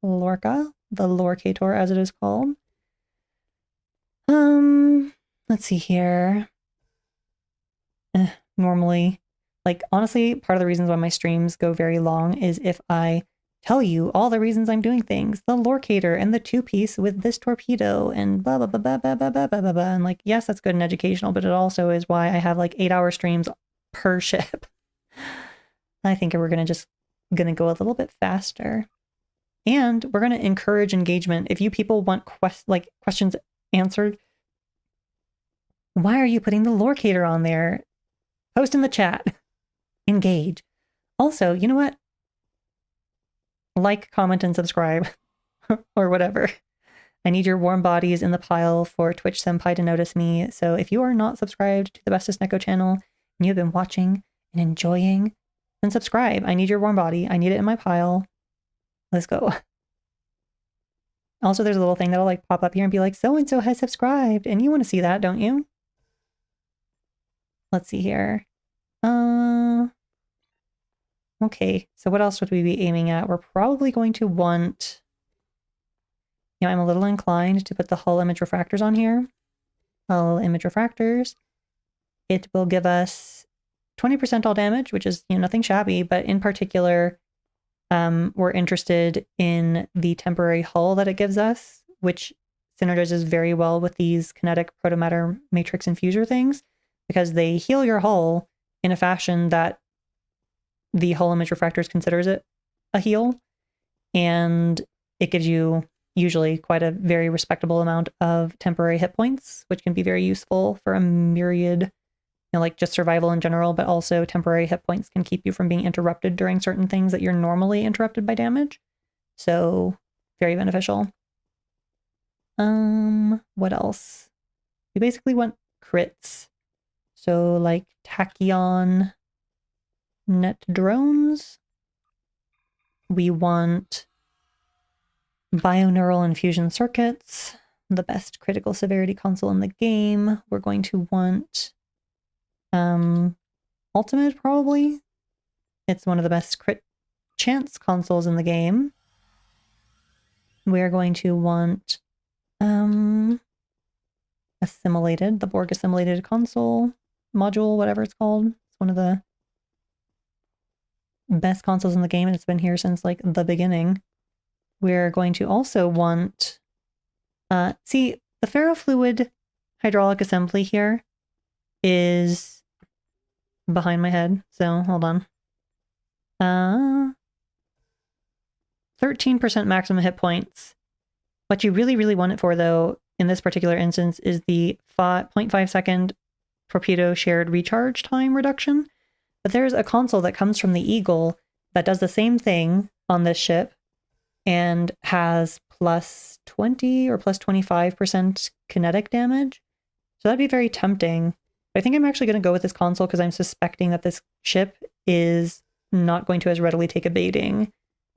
[SPEAKER 1] Lorca? The Lorcator, as it is called. Let's see here. Normally, like, honestly, part of the reasons why my streams go very long is if I tell you all the reasons I'm doing things. The Lorcator and the 2-piece with this torpedo and blah, blah, blah, blah, blah, blah, blah, blah, blah, blah. And like, yes, that's good and educational, but it also is why I have like 8-hour streams per ship. I think we're gonna go a little bit faster. And we're gonna encourage engagement. If you people want questions answered, why are you putting the Lorcator on there? Post in the chat. Engage. Also, you know what? Like, comment, and subscribe. Or whatever. I need your warm bodies in the pile for Twitch Senpai to notice me. So if you are not subscribed to the Bestest Neko channel and you've been watching and enjoying, then subscribe. I need your warm body. I need it in my pile. Let's go. Also, there's a little thing that'll like pop up here and be like, so-and-so has subscribed. And you want to see that, don't you? Let's see here. Okay, so what else would we be aiming at? We're probably going to want, you know, I'm a little inclined to put the hull image refractors on here. Hull image refractors. It will give us 20% all damage, which is, you know, nothing shabby, but in particular, we're interested in the temporary hull that it gives us, which synergizes very well with these kinetic protomatter matrix infuser things, because they heal your hull in a fashion that the hull image refractors considers it a heal, and it gives you usually quite a very respectable amount of temporary hit points, which can be very useful for a myriad, you know, like just survival in general, but also temporary hit points can keep you from being interrupted during certain things that you're normally interrupted by damage. So very beneficial. What else? We basically want crits. So like tachyon net drones. We want bioneural infusion circuits, the best critical severity console in the game. We're going to want ultimate, probably. It's one of the best crit chance consoles in the game. We're going to want assimilated, the Borg assimilated console module, whatever it's called. It's one of the best consoles in the game, and it's been here since like the beginning. We're going to also want, see, the ferrofluid hydraulic assembly here is behind my head, so hold on. 13% maximum hit points. What you really, really want it for, though, in this particular instance, is the 0.5 second torpedo shared recharge time reduction. But there's a console that comes from the Eagle that does the same thing on this ship and has plus 20 or plus 25% kinetic damage. So that'd be very tempting. But I think I'm actually going to go with this console because I'm suspecting that this ship is not going to as readily take a baiting.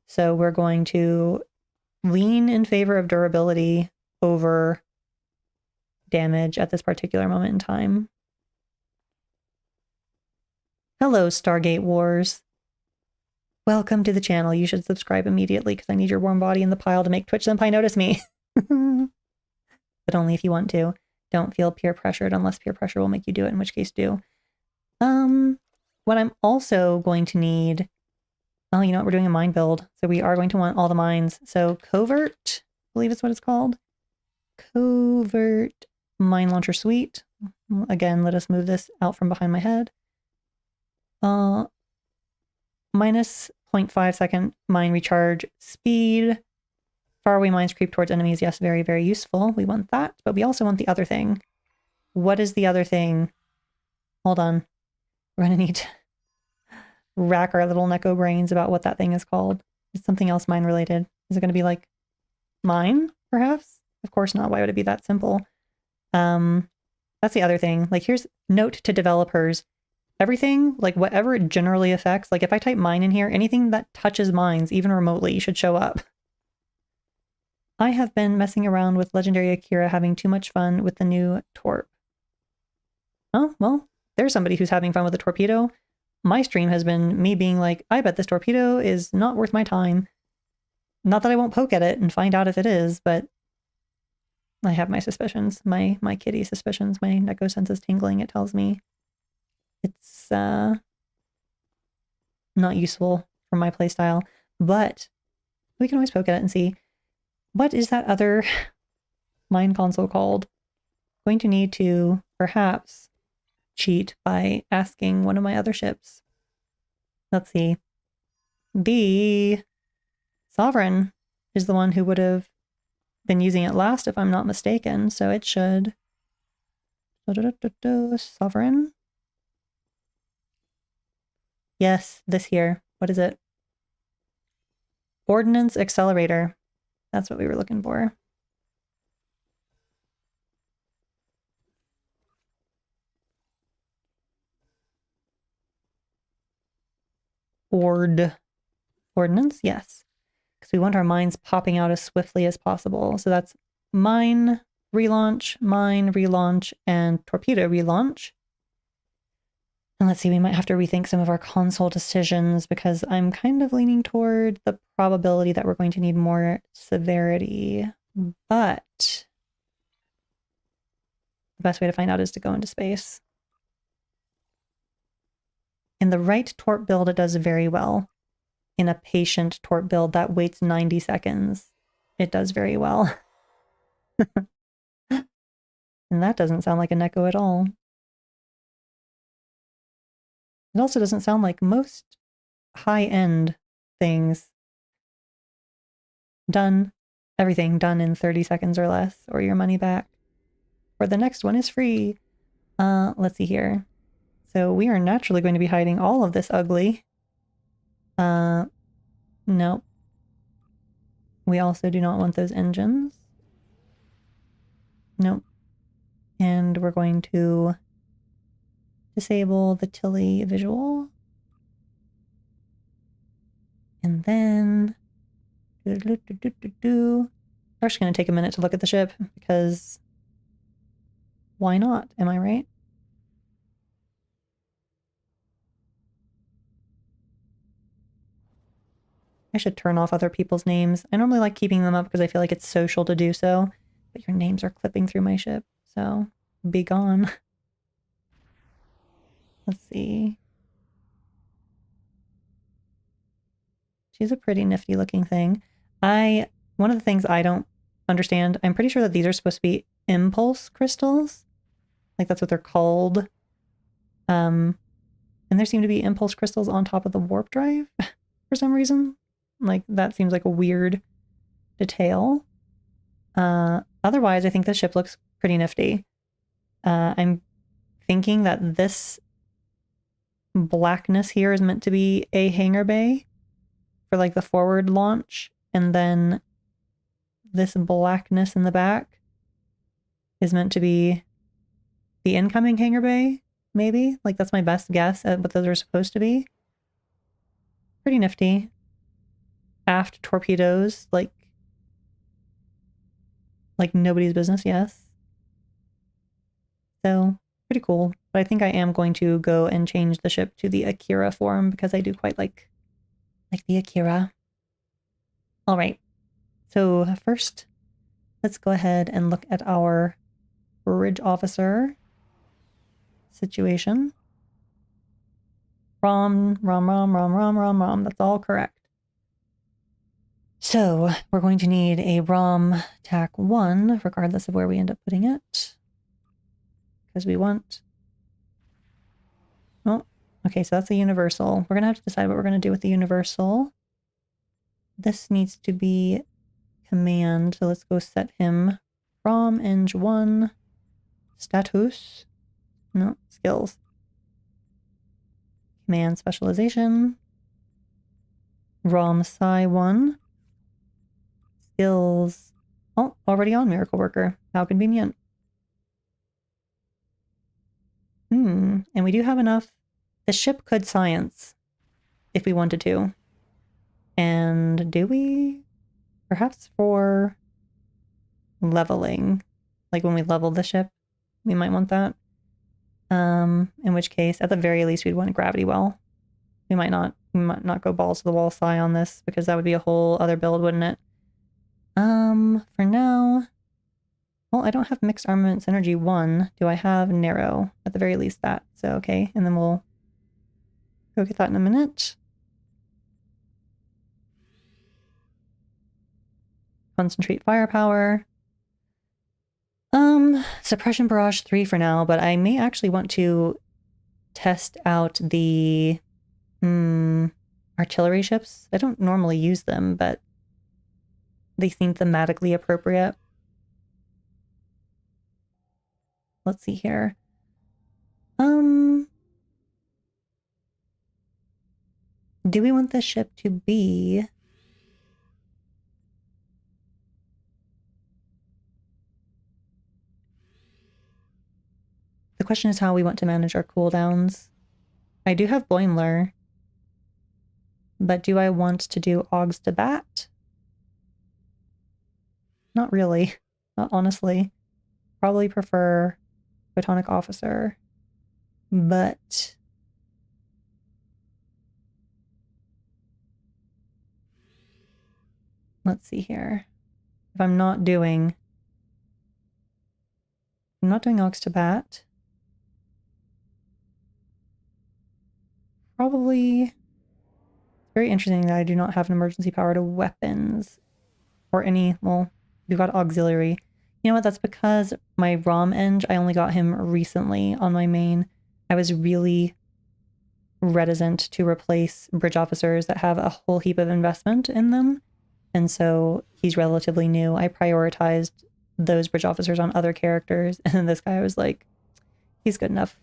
[SPEAKER 1] So we're going to lean in favor of durability over damage at this particular moment in time. Hello, Stargate Wars. Welcome to the channel. You should subscribe immediately because I need your warm body in the pile to make Twitch Senpai notice me. But only if you want to. Don't feel peer pressured unless peer pressure will make you do it, in which case do. What I'm also going to need... Oh, you know what? We're doing a mine build. So we are going to want all the mines. So Covert, I believe is what it's called. Covert Mine Launcher Suite. Again, let us move this out from behind my head. Minus 0.5 second mine recharge speed. Faraway mines creep towards enemies. Yes, very, very useful. We want that, but we also want the other thing. What is the other thing? Hold on. We're going to need to rack our little Neko brains about what that thing is called. It's something else mine related. Is it going to be like mine, perhaps? Of course not. Why would it be that simple? That's the other thing. Like, here's note to developers. Everything, like whatever it generally affects, like if I type mine in here, anything that touches mines, even remotely, should show up. I have been messing around with Legendary Akira, having too much fun with the new Torp. Oh, well, there's somebody who's having fun with the torpedo. My stream has been me being like, I bet this torpedo is not worth my time. Not that I won't poke at it and find out if it is, but I have my suspicions, my kitty suspicions, my Neko sense is tingling, it tells me. It's not useful for my playstyle, but we can always poke at it and see. What is that other mine console called? Going to need to perhaps cheat by asking one of my other ships. Let's see. The Sovereign is the one who would have been using it last, if I'm not mistaken, so it should... Sovereign? Yes, this here. What is it? Ordnance Accelerator. That's what we were looking for. ordnance? Yes. Because we want our mines popping out as swiftly as possible. So that's mine relaunch, and torpedo relaunch. And let's see, we might have to rethink some of our console decisions because I'm kind of leaning toward the probability that we're going to need more severity. But the best way to find out is to go into space. In the right torp build, it does very well. In a patient torp build that waits 90 seconds, it does very well. And that doesn't sound like a Neko at all. It also doesn't sound like most high-end things. Done. Everything done in 30 seconds or less, or your money back. Or the next one is free. Let's see here. So we are naturally going to be hiding all of this ugly. Nope. We also do not want those engines. Nope. And we're going to disable the Tilly visual. And then we're just going to take a minute to look at the ship because why not? Am I right? I should turn off other people's names. I normally like keeping them up because I feel like it's social to do so, but your names are clipping through my ship, so be gone. Let's see. She's a pretty nifty looking thing. One of the things I don't understand, I'm pretty sure that these are supposed to be impulse crystals. Like that's what they're called. And there seem to be impulse crystals on top of the warp drive for some reason. Like that seems like a weird detail. Otherwise, I think the ship looks pretty nifty. I'm thinking that this blackness here is meant to be a hangar bay for like the forward launch, and then this blackness in the back is meant to be the incoming hangar bay, maybe? Like that's my best guess at what those are supposed to be. Pretty nifty. Aft torpedoes, like nobody's business, yes. So, pretty cool. But I think I am going to go and change the ship to the Akira form because I do quite like the Akira. All right. So first, let's go ahead and look at our bridge officer situation. Rom. That's all correct. So we're going to need a ROM TAC 1, regardless of where we end up putting it. Because we want... Oh, okay, so that's a universal. We're going to have to decide what we're going to do with the universal. This needs to be command, so let's go set him ROM Eng 1 status. No, skills. Command specialization. ROM Psi 1. Skills. Oh, already on Miracle Worker. How convenient. And we do have enough. The ship could science if we wanted to. And do we? Perhaps for leveling. Like when we level the ship, we might want that. In which case, at the very least, we'd want a gravity well. We might not go balls to the wall psi on this because that would be a whole other build, wouldn't it? For now, well, I don't have mixed armaments energy 1. Do I have narrow? At the very least that. So, okay. And then we'll go get that in a minute. Concentrate firepower. Suppression barrage 3 for now, but I may actually want to test out the artillery ships. I don't normally use them, but they seem thematically appropriate. Let's see here. Do we want this ship to be... The question is how we want to manage our cooldowns. I do have Boimler. But do I want to do Augs to Bat? Not really, honestly. Probably prefer Photonic Officer. But let's see here. If I'm not doing Augs to Bat, probably very interesting that I do not have an emergency power to weapons or any, well, we've got auxiliary. You know what? That's because my ROM eng, I only got him recently on my main. I was really reticent to replace bridge officers that have a whole heap of investment in them. And so he's relatively new. I prioritized those bridge officers on other characters. And then this guy was like, he's good enough.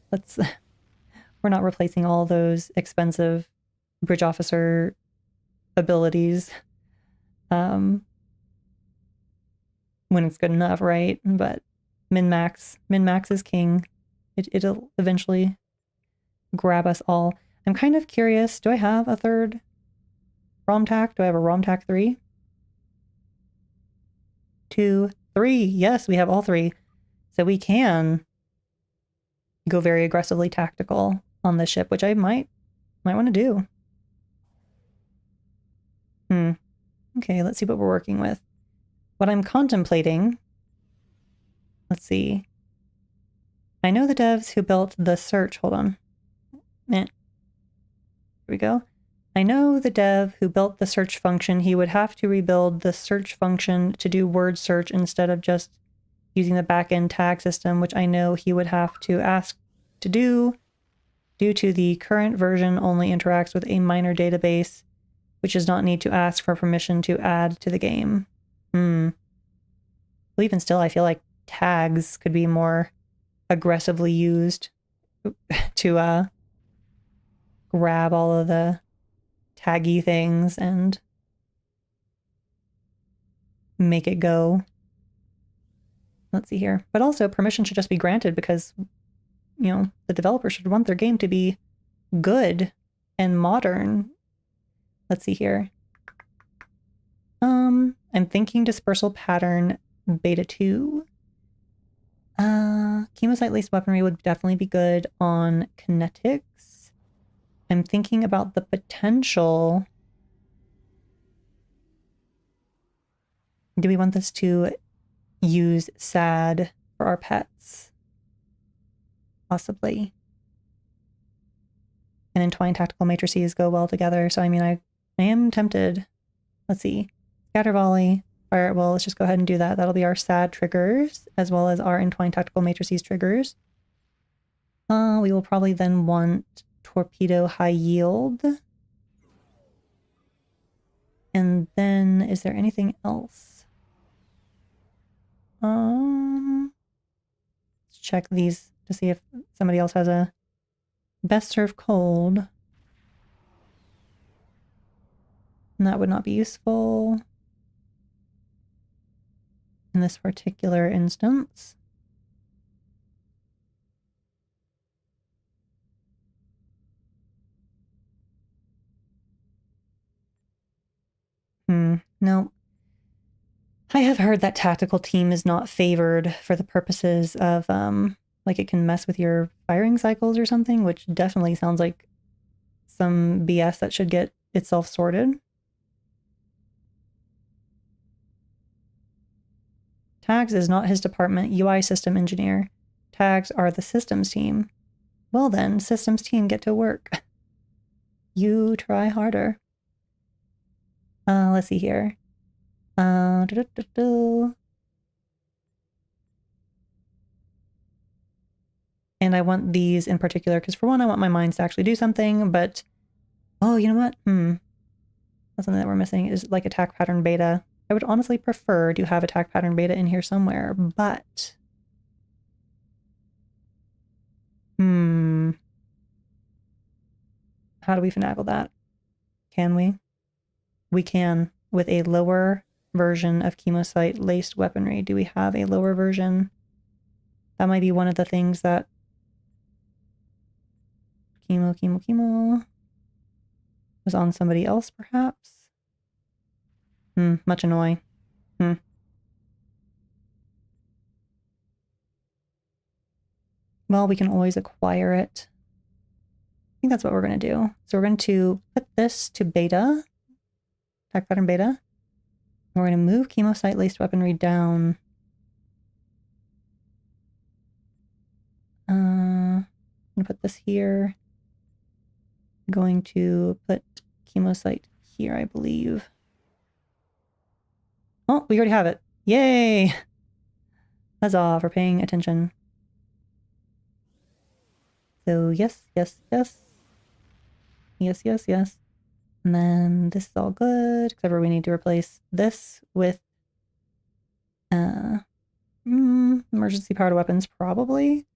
[SPEAKER 1] We're not replacing all those expensive bridge officer abilities when it's good enough, right? But min-max is king. It'll eventually grab us all. I'm kind of curious, do I have a third ROM-TAC? Do I have a ROM-TAC 3? 2, 3. Yes, we have all three. So we can go very aggressively tactical on this ship, which I might want to do. Okay, let's see what we're working with. What I'm contemplating, let's see. I know the devs who built the search, hold on. Here we go. I know the dev who built the search function, he would have to rebuild the search function to do word search instead of just using the backend tag system, which I know he would have to ask to do due to the current version only interacts with a minor database, which does not need to ask for permission to add to the game. Well, even still, I feel like tags could be more aggressively used to grab all of the taggy things and make it go. Let's see here. But also, permission should just be granted because, you know, the developer should want their game to be good and modern. Let's see here. I'm thinking dispersal pattern beta 2. Chemosite-laced weaponry would definitely be good on kinetics. I'm thinking about the potential. Do we want this to use SAD for our pets? Possibly. And entwined tactical matrices go well together. So, I mean, I am tempted. Let's see. Scatter volley. Fire. Well, let's just go ahead and do that. That'll be our SAD triggers, as well as our entwined tactical matrices triggers. We will probably then want torpedo high yield. And then, is there anything else? Let's check these to see if somebody else has a best serve cold. And that would not be useful in this particular instance. No. I have heard that tactical team is not favored for the purposes of, like it can mess with your firing cycles or something, which definitely sounds like some BS that should get itself sorted. Tags is not his department, UI system engineer. Tags are the systems team. Well then, systems team, get to work. You try harder. Let's see here. And I want these in particular, because for one, I want my mines to actually do something, but oh, you know what? That's something that we're missing is like attack pattern beta. I would honestly prefer to have attack pattern beta in here somewhere, but how do we finagle that? Can we? We can, with a lower version of chemosite-laced weaponry. Do we have a lower version? That might be one of the things that... Chemo. was on somebody else, perhaps? Much annoy. Well, we can always acquire it. I think that's what we're going to do. So we're going to put this to beta, attack pattern beta. We're going to move chemosite laced weaponry down. I'm going to put this here. I'm going to put chemosite here, I believe. Oh, we already have it. Yay! Huzzah for paying attention. So yes, yes, yes. Yes, yes, yes. And then this is all good, except for we need to replace this with emergency powered weapons, probably.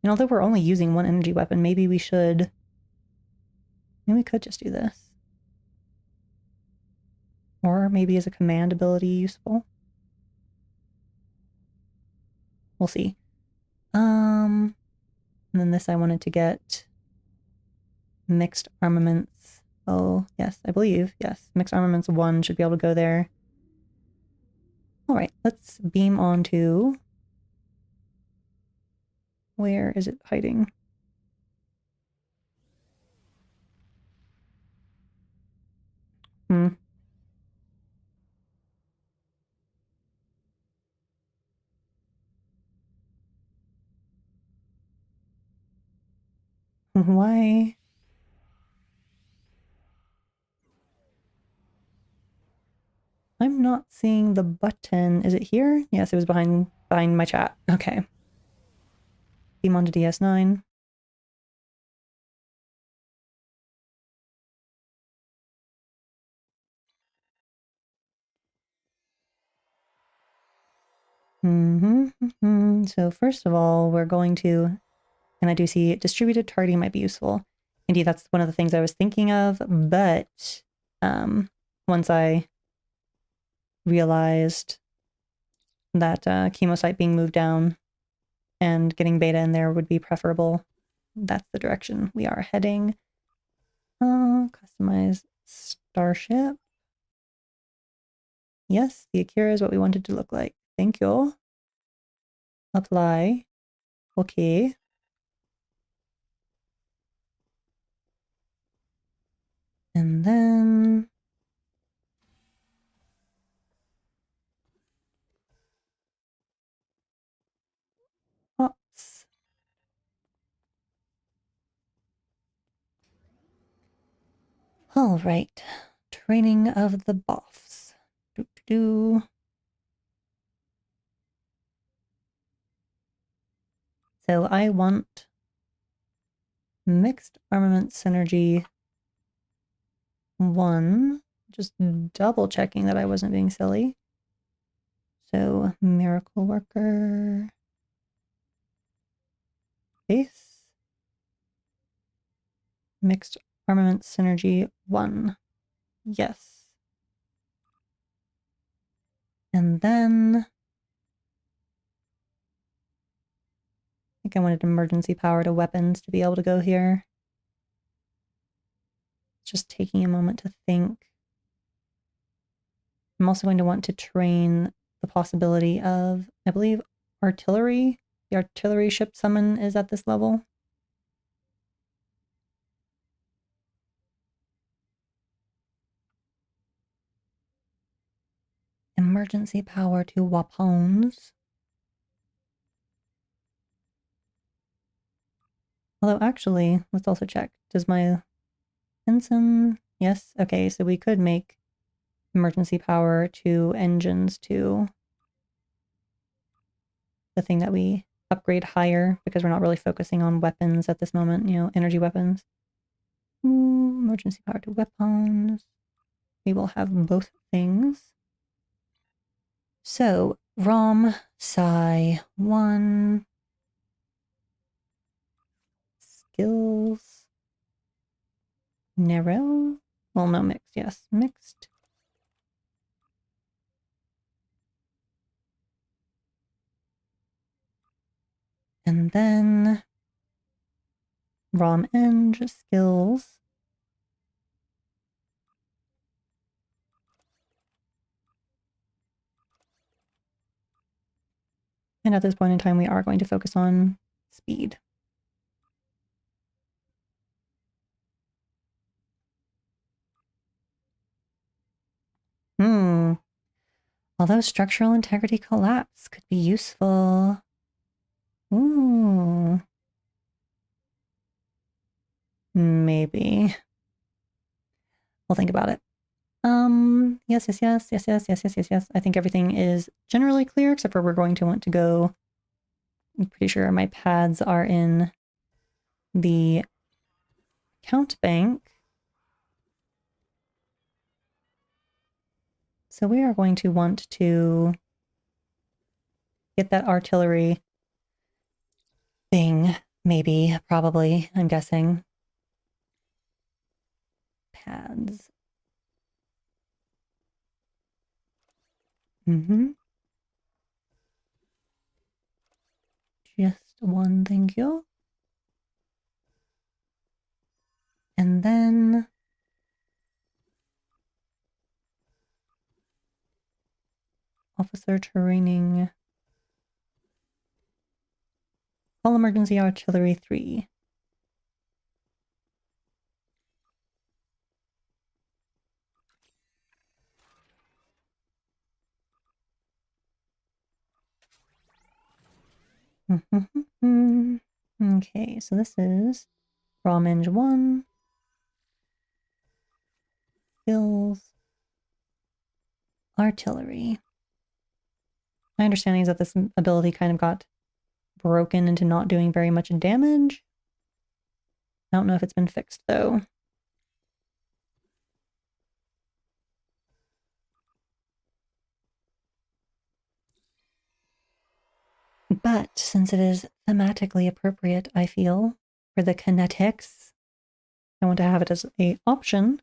[SPEAKER 1] And although we're only using one energy weapon, maybe we should... Maybe we could just do this. Or maybe is a command ability useful? We'll see. And then this I wanted to get mixed armaments. Oh, yes, I believe. Yes, mixed armaments 1 should be able to go there. All right, let's beam onto... Where is it hiding? Why? I'm not seeing the button. Is it here? Yes, it was behind my chat. Okay. Beam onto DS9. So first of all, we're going to, and I do see distributed targeting might be useful. Indeed, that's one of the things I was thinking of, but once I realized that chemosite being moved down and getting beta in there would be preferable, that's the direction we are heading. Customize starship. Yes, the Akira is what we wanted to look like. Thank you. Apply. Okay. And then... Oops. All right. Training of the buffs. So I want mixed armament synergy 1. Just double checking that I wasn't being silly. So miracle worker. Base. Mixed armament synergy 1. Yes. And then I think I wanted emergency power to weapons to be able to go here. Just taking a moment to think. I'm also going to want to train the possibility of, I believe, artillery. The artillery ship summon is at this level. Emergency power to weapons. Although actually, let's also check. Does my ensign? Yes. Okay, so we could make emergency power to engines to the thing that we upgrade higher because we're not really focusing on weapons at this moment, energy weapons. Emergency power to weapons. We will have both things. So, ROM, Psi 1. Skills. Narrow? Well, no, mixed, yes. Mixed. And then ROM Eng skills. And at this point in time, we are going to focus on speed. Although structural integrity collapse could be useful. Ooh. Maybe. We'll think about it. Yes. I think everything is generally clear, except for we're going to want to go. I'm pretty sure my pads are in the count bank. So we are going to want to get that artillery thing, maybe, probably, I'm guessing. Pads. Just one, thank you. And then officer training. All emergency artillery 3. Okay, so this is Ramenge 1. Skills. Artillery. My understanding is that this ability kind of got broken into not doing very much damage. I don't know if it's been fixed though. But since it is thematically appropriate, I feel, for the kinetics, I want to have it as an option.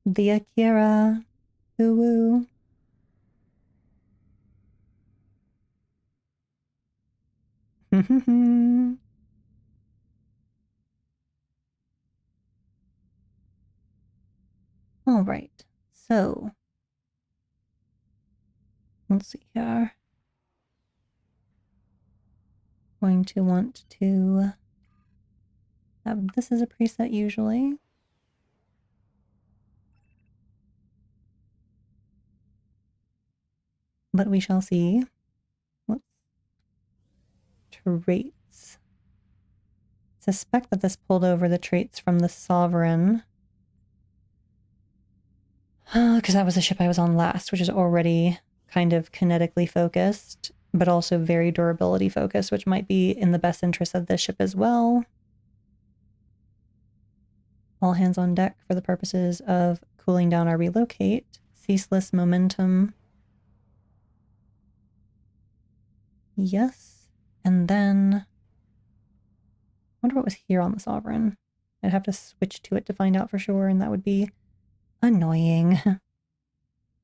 [SPEAKER 1] The Akira. Woo-woo. All right, so let's see here. Going to want to have this as a preset usually. But we shall see. Whoops. Traits. Suspect that this pulled over the traits from the Sovereign. Because that was the ship I was on last, which is already kind of kinetically focused, but also very durability focused, which might be in the best interest of this ship as well. All hands on deck for the purposes of cooling down our relocate. Ceaseless momentum. Yes. And then I wonder what was here on the Sovereign. I'd have to switch to it to find out for sure, and that would be annoying.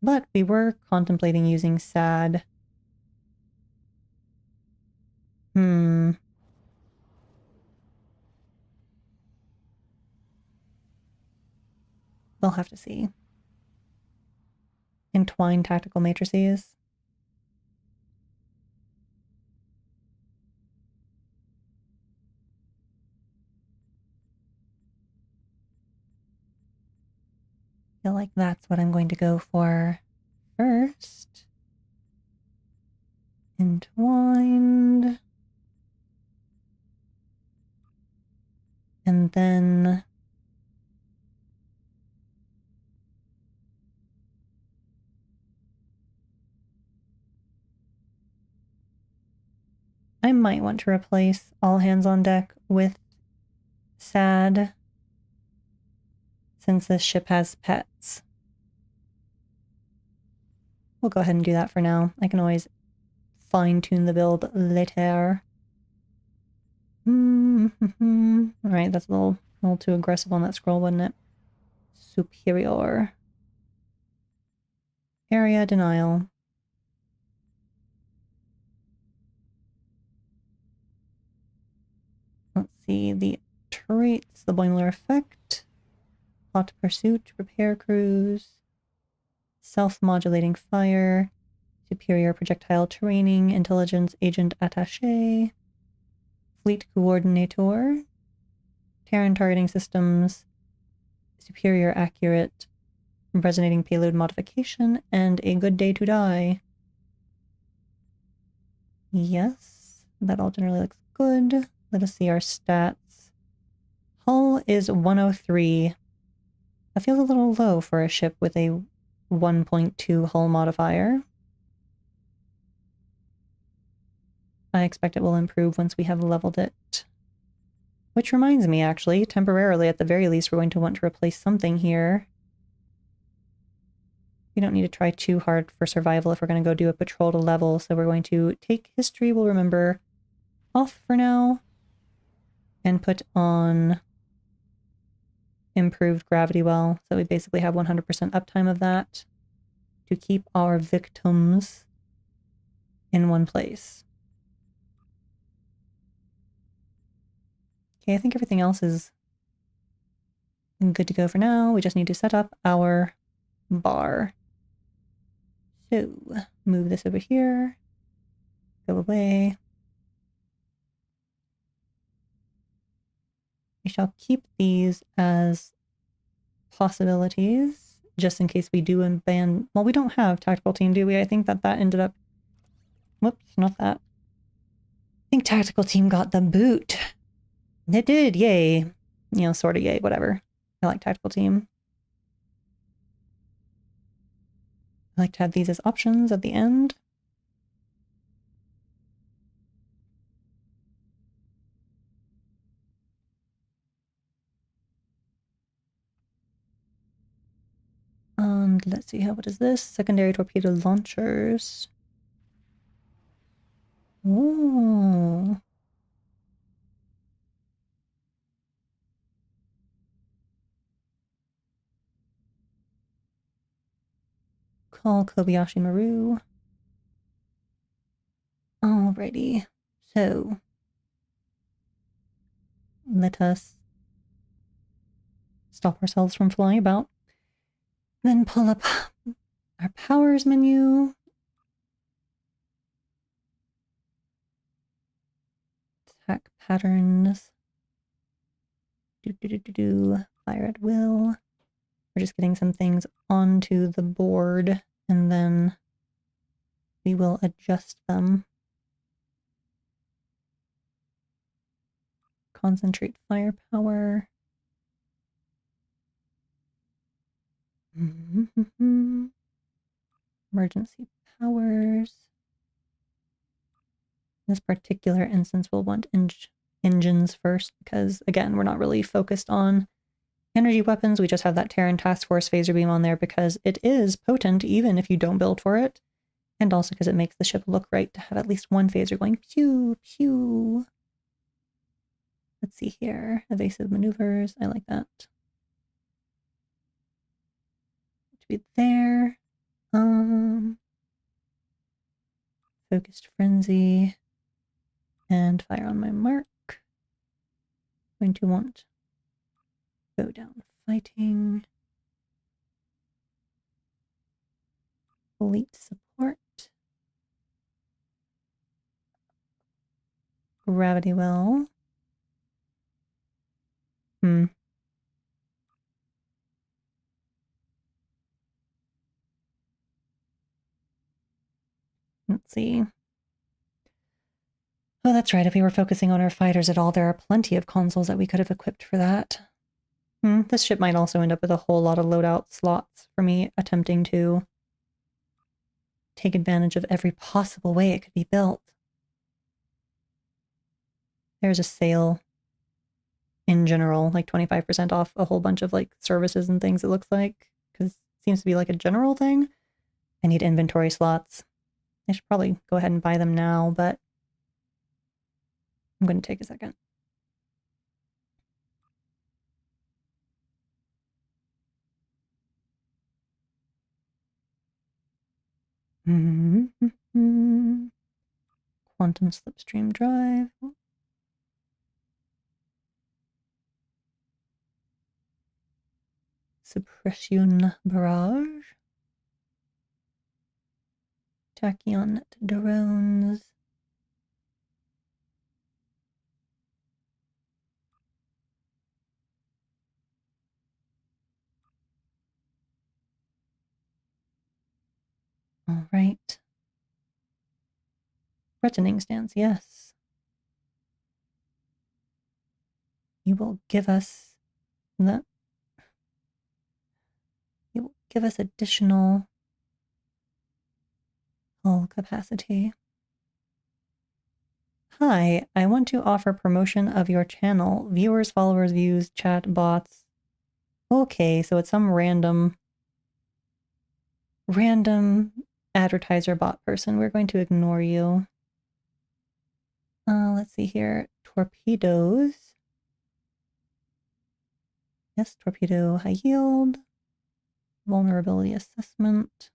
[SPEAKER 1] But we were contemplating using SAD. We'll have to see. Entwine tactical matrices. I feel like that's what I'm going to go for first. Entwined. And then I might want to replace all hands on deck with SAD, since this ship has pets. We'll go ahead and do that for now. I can always fine-tune the build later. Alright, that's a little too aggressive on that scroll, wasn't it? Superior. Area denial. Let's see, the traits, the boiler effect, hot pursuit, repair cruise, self-modulating fire, superior projectile training, intelligence agent attaché, fleet coordinator, Terran targeting systems, superior accurate resonating payload modification, and a good day to die. Yes, that all generally looks good. Let us see our stats. Hull is 103. That feels a little low for a ship with a 1.2 hull modifier. I expect it will improve once we have leveled it. Which reminds me, actually, temporarily, at the very least, we're going to want to replace something here. We don't need to try too hard for survival if we're going to go do a patrol to level, so we're going to take history, we'll remember, off for now, and put on improved gravity well, so we basically have 100% uptime of that to keep our victims in one place. Okay, I think everything else is good to go for now. We just need to set up our bar. So, move this over here, go away. We shall keep these as possibilities, just in case we do ban... Well, we don't have tactical team, do we? I think that ended up... Whoops, not that. I think tactical team got the boot. It did, yay. You know, sort of yay, whatever. I like tactical team. I like to have these as options at the end. And let's see, what is this? Secondary torpedo launchers. Ooh. Call Kobayashi Maru. Alrighty. So, let us stop ourselves from flying about. Then pull up our powers menu. Attack patterns. Fire at will. We're just getting some things onto the board, and then we will adjust them. Concentrate firepower. Emergency powers. In this particular instance, we'll want engines first because, again, we're not really focused on energy weapons. We just have that Terran Task Force phaser beam on there because it is potent even if you don't build for it. And also because it makes the ship look right to have at least one phaser going pew, pew. Let's see here. Evasive maneuvers. I like that. To be there. Focused frenzy. And fire on my mark. Going to want to go down fighting. Fleet support. Gravity well. Let's see. Oh, that's right. If we were focusing on our fighters at all, there are plenty of consoles that we could have equipped for that. This ship might also end up with a whole lot of loadout slots for me attempting to take advantage of every possible way it could be built. There's a sale in general, like 25% off a whole bunch of like services and things, it looks like, because it seems to be like a general thing. I need inventory slots. I should probably go ahead and buy them now, but I'm going to take a second. Quantum slipstream drive. Suppression barrage. Tachyon drones. All right. Threatening stance, yes. You will give us the. You will give us additional hull capacity. Hi, I want to offer promotion of your channel. Viewers, followers, views, chat, bots. Okay, so it's some random advertiser bot person. We're going to ignore you. Let's see here. Torpedoes. Yes, torpedo high yield. Vulnerability assessment.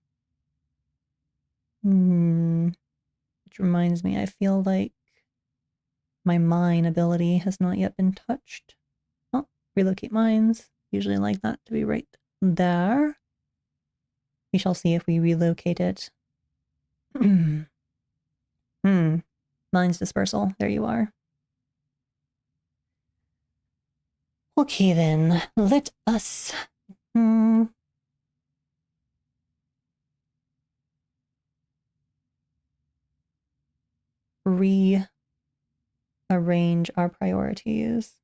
[SPEAKER 1] Which reminds me, I feel like my mine ability has not yet been touched. Oh, relocate mines. Usually like that to be right there. We shall see if we relocate it. Mines dispersal. There you are. Okay then, let us rearrange our priorities.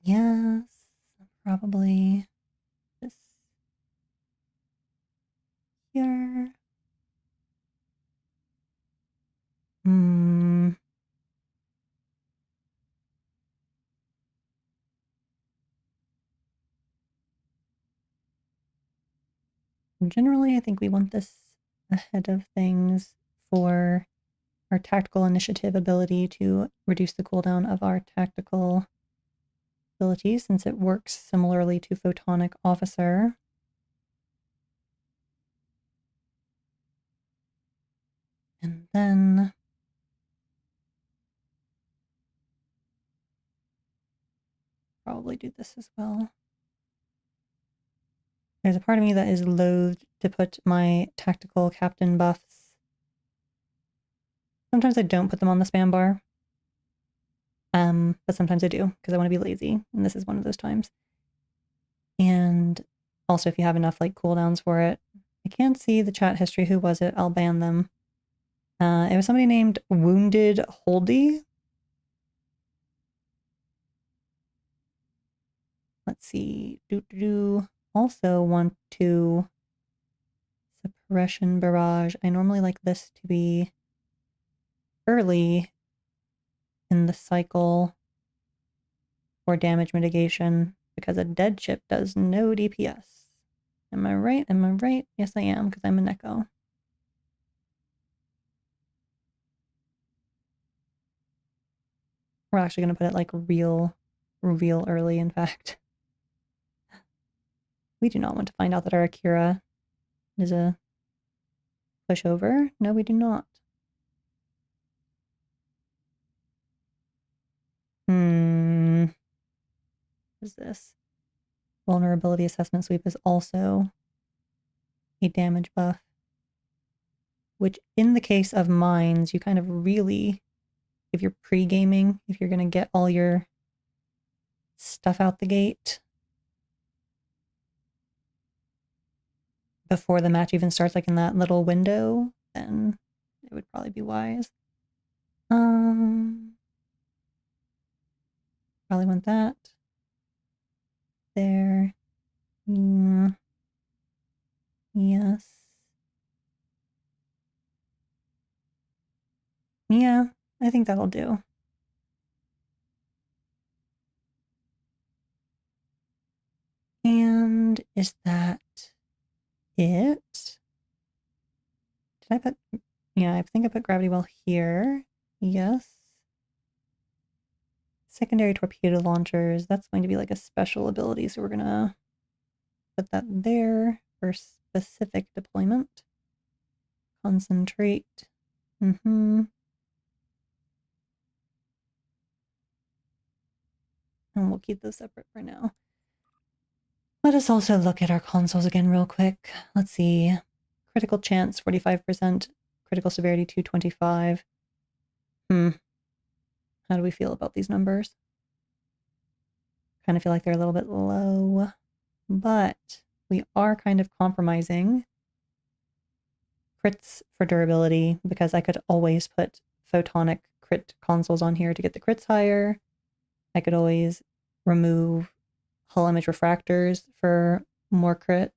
[SPEAKER 1] Yes, probably this here. Generally, I think we want this ahead of things for our tactical initiative ability to reduce the cooldown of our tactical abilities, since it works similarly to Photonic Officer. And then probably do this as well. There's a part of me that is loath to put my tactical captain buffs. Sometimes I don't put them on the spam bar. But sometimes I do because I want to be lazy, and this is one of those times. And also, if you have enough like cooldowns for it, I can't see the chat history. Who was it? I'll ban them. It was somebody named Wounded Holdy. Let's see. Also want to suppression barrage. I normally like this to be early in the cycle for damage mitigation because a dead ship does no DPS. Am I right? Am I right? Yes, I am because I'm a Neko. We're actually going to put it like real early, in fact. We do not want to find out that our Akira is a pushover. No, we do not. What is this? Vulnerability assessment sweep is also a damage buff. Which, in the case of mines, you kind of really, if you're pre-gaming, if you're going to get all your stuff out the gate before the match even starts, like in that little window, then it would probably be wise. Probably want that. There. Yes. Yeah, I think that'll do. And is that it? Did I put... Yeah, I think I put gravity well here. Yes. Secondary torpedo launchers. That's going to be like a special ability, so we're gonna put that there for specific deployment. Concentrate. And we'll keep those separate for now. Let us also look at our consoles again real quick. Let's see. Critical chance 45%, critical severity 225. How do we feel about these numbers? Kind of feel like they're a little bit low, but we are kind of compromising crits for durability because I could always put photonic crit consoles on here to get the crits higher. I could always remove hull image refractors for more crit.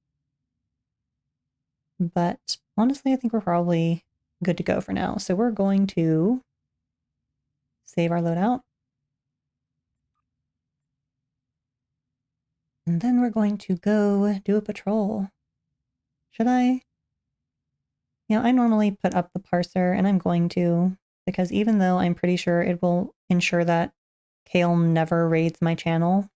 [SPEAKER 1] But honestly, I think we're probably good to go for now. So we're going to save our loadout. And then we're going to go do a patrol. Should I? You know, I normally put up the parser, and I'm going to, because even though I'm pretty sure it will ensure that Kale never raids my channel,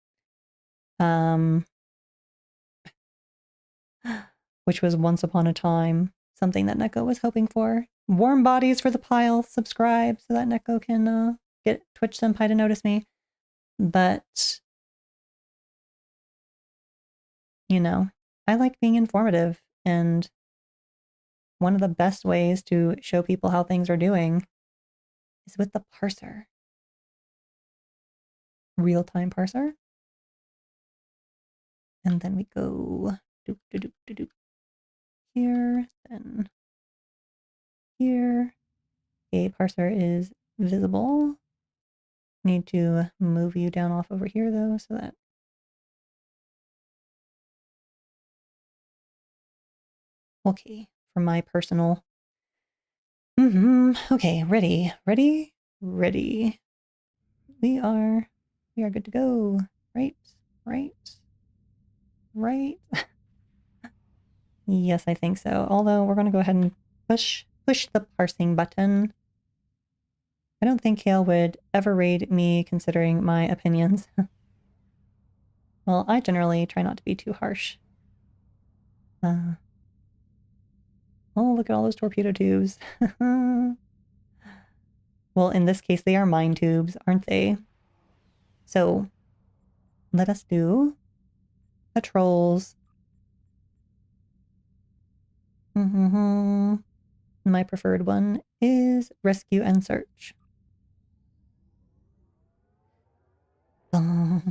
[SPEAKER 1] which was once upon a time something that Neko was hoping for. Warm bodies for the pile, subscribe so that Neko can get Twitch Senpai to notice me. But, you know, I like being informative, and one of the best ways to show people how things are doing is with the parser. Real-time parser. And then we go doop, doop, doop, doop, here, then here. Okay, parser is visible. Need to move you down off over here though, so that okay, for my personal. Okay, ready. We are good to go. Right. Yes, I think so. Although we're gonna go ahead and push the parsing button. I don't think Kale would ever raid me considering my opinions. Well, I generally try not to be too harsh. Oh, look at all those torpedo tubes. Well, in this case, they are mine tubes, aren't they? So, let us do patrols. My preferred one is rescue and search. I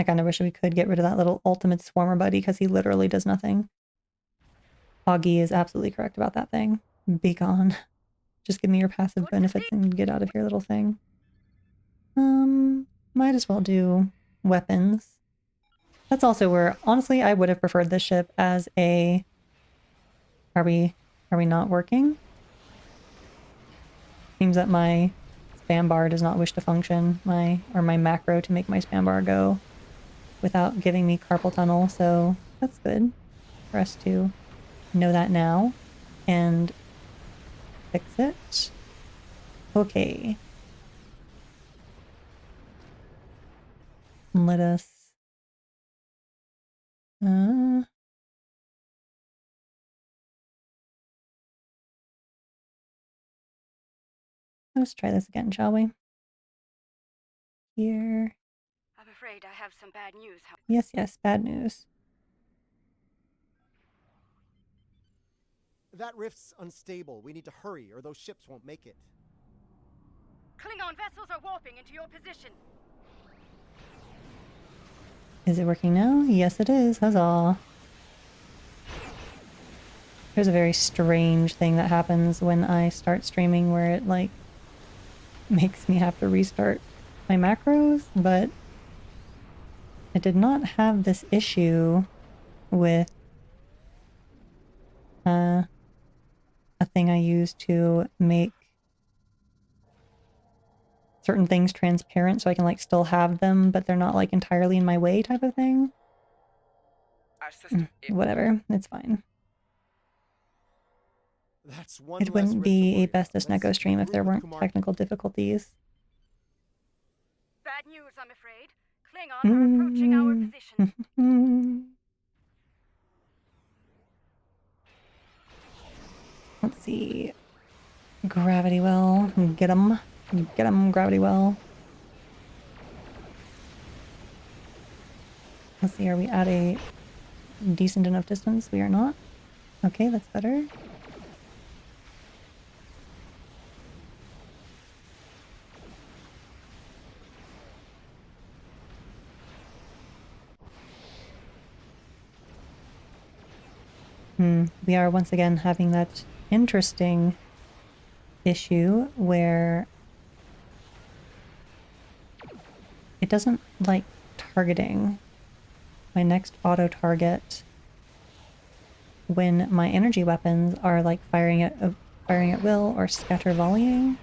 [SPEAKER 1] kind of wish we could get rid of that little ultimate swarmer buddy because he literally does nothing. Augie is absolutely correct about that thing. Be gone. Just give me your passive benefits and get out of here, little thing. Might as well do weapons. That's also where, honestly, I would have preferred this ship as a... Are we not working? Seems that my spam bar does not wish to function. My macro to make my spam bar go without giving me carpal tunnel, so that's good for us to know that now and fix it. Okay. Let us let's try this again, shall we? Here.
[SPEAKER 2] I'm afraid I have some bad news.
[SPEAKER 1] Yes, bad news.
[SPEAKER 3] That rift's unstable. We need to hurry, or those ships won't make it.
[SPEAKER 2] Klingon vessels are warping into your position.
[SPEAKER 1] Is it working now? Yes, it is. Huzzah. There's a very strange thing that happens when I start streaming where it, like, makes me have to restart my macros, but I did not have this issue with a thing I use to make certain things transparent so I can, like, still have them, but they're not, like, entirely in my way type of thing. Whatever, it's fine.
[SPEAKER 3] That's one
[SPEAKER 1] It wouldn't be a bestest Neko stream if there weren't technical difficulties.
[SPEAKER 2] news, I'm afraid. Klingon are approaching our position.
[SPEAKER 1] Let's see. Gravity well. Get him. Get him, gravity well. Let's see, are we at a decent enough distance? We are not. Okay, that's better. We are once again having that interesting issue where it doesn't like targeting my next auto target when my energy weapons are like firing at will or scatter volleying,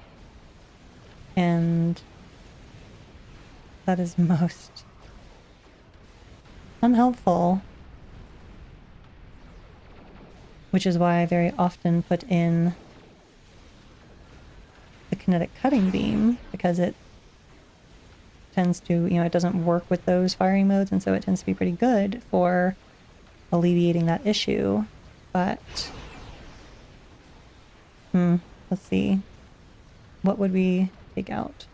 [SPEAKER 1] and that is most unhelpful. Which is why I very often put in the kinetic cutting beam, because it tends to, it doesn't work with those firing modes, and so it tends to be pretty good for alleviating that issue. But, let's see. What would we take out?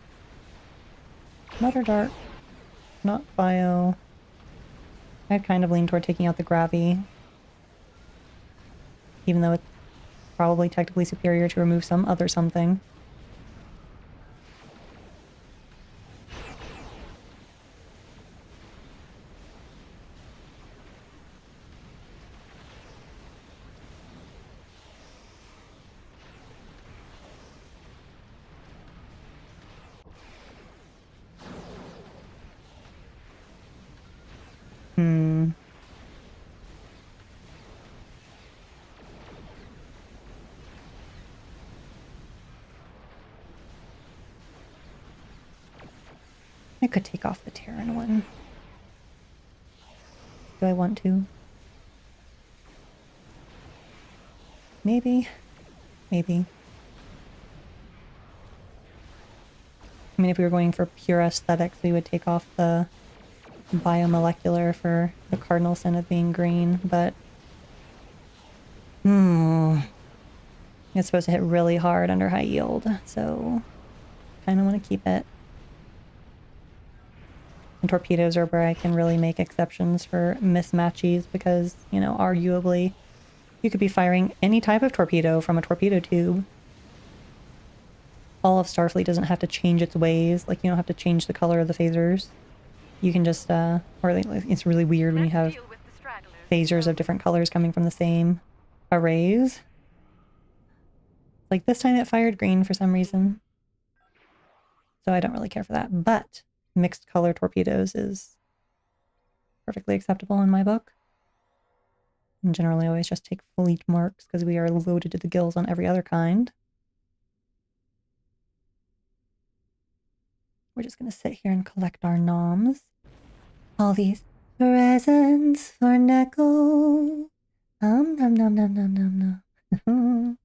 [SPEAKER 1] Matter Dark, not Bio. I'd kind of lean toward taking out the Gravy, even though it's probably technically superior to remove some other something. I could take off the Terran one. Do I want to? Maybe. Maybe. I mean, if we were going for pure aesthetics, we would take off the biomolecular for the cardinal sin of being green, but... It's supposed to hit really hard under high yield, so... kind of want to keep it. And torpedoes are where I can really make exceptions for mismatches because, arguably you could be firing any type of torpedo from a torpedo tube. All of Starfleet doesn't have to change its ways. Like, you don't have to change the color of the phasers. You can just, or it's really weird when you have phasers of different colors coming from the same arrays. Like, this time it fired green for some reason. So I don't really care for that, but mixed color torpedoes is perfectly acceptable in my book. And generally always just take fleet marks because we are loaded to the gills on every other kind. We're just going to sit here and collect our noms. All these presents for Neko. Nom nom nom nom nom nom.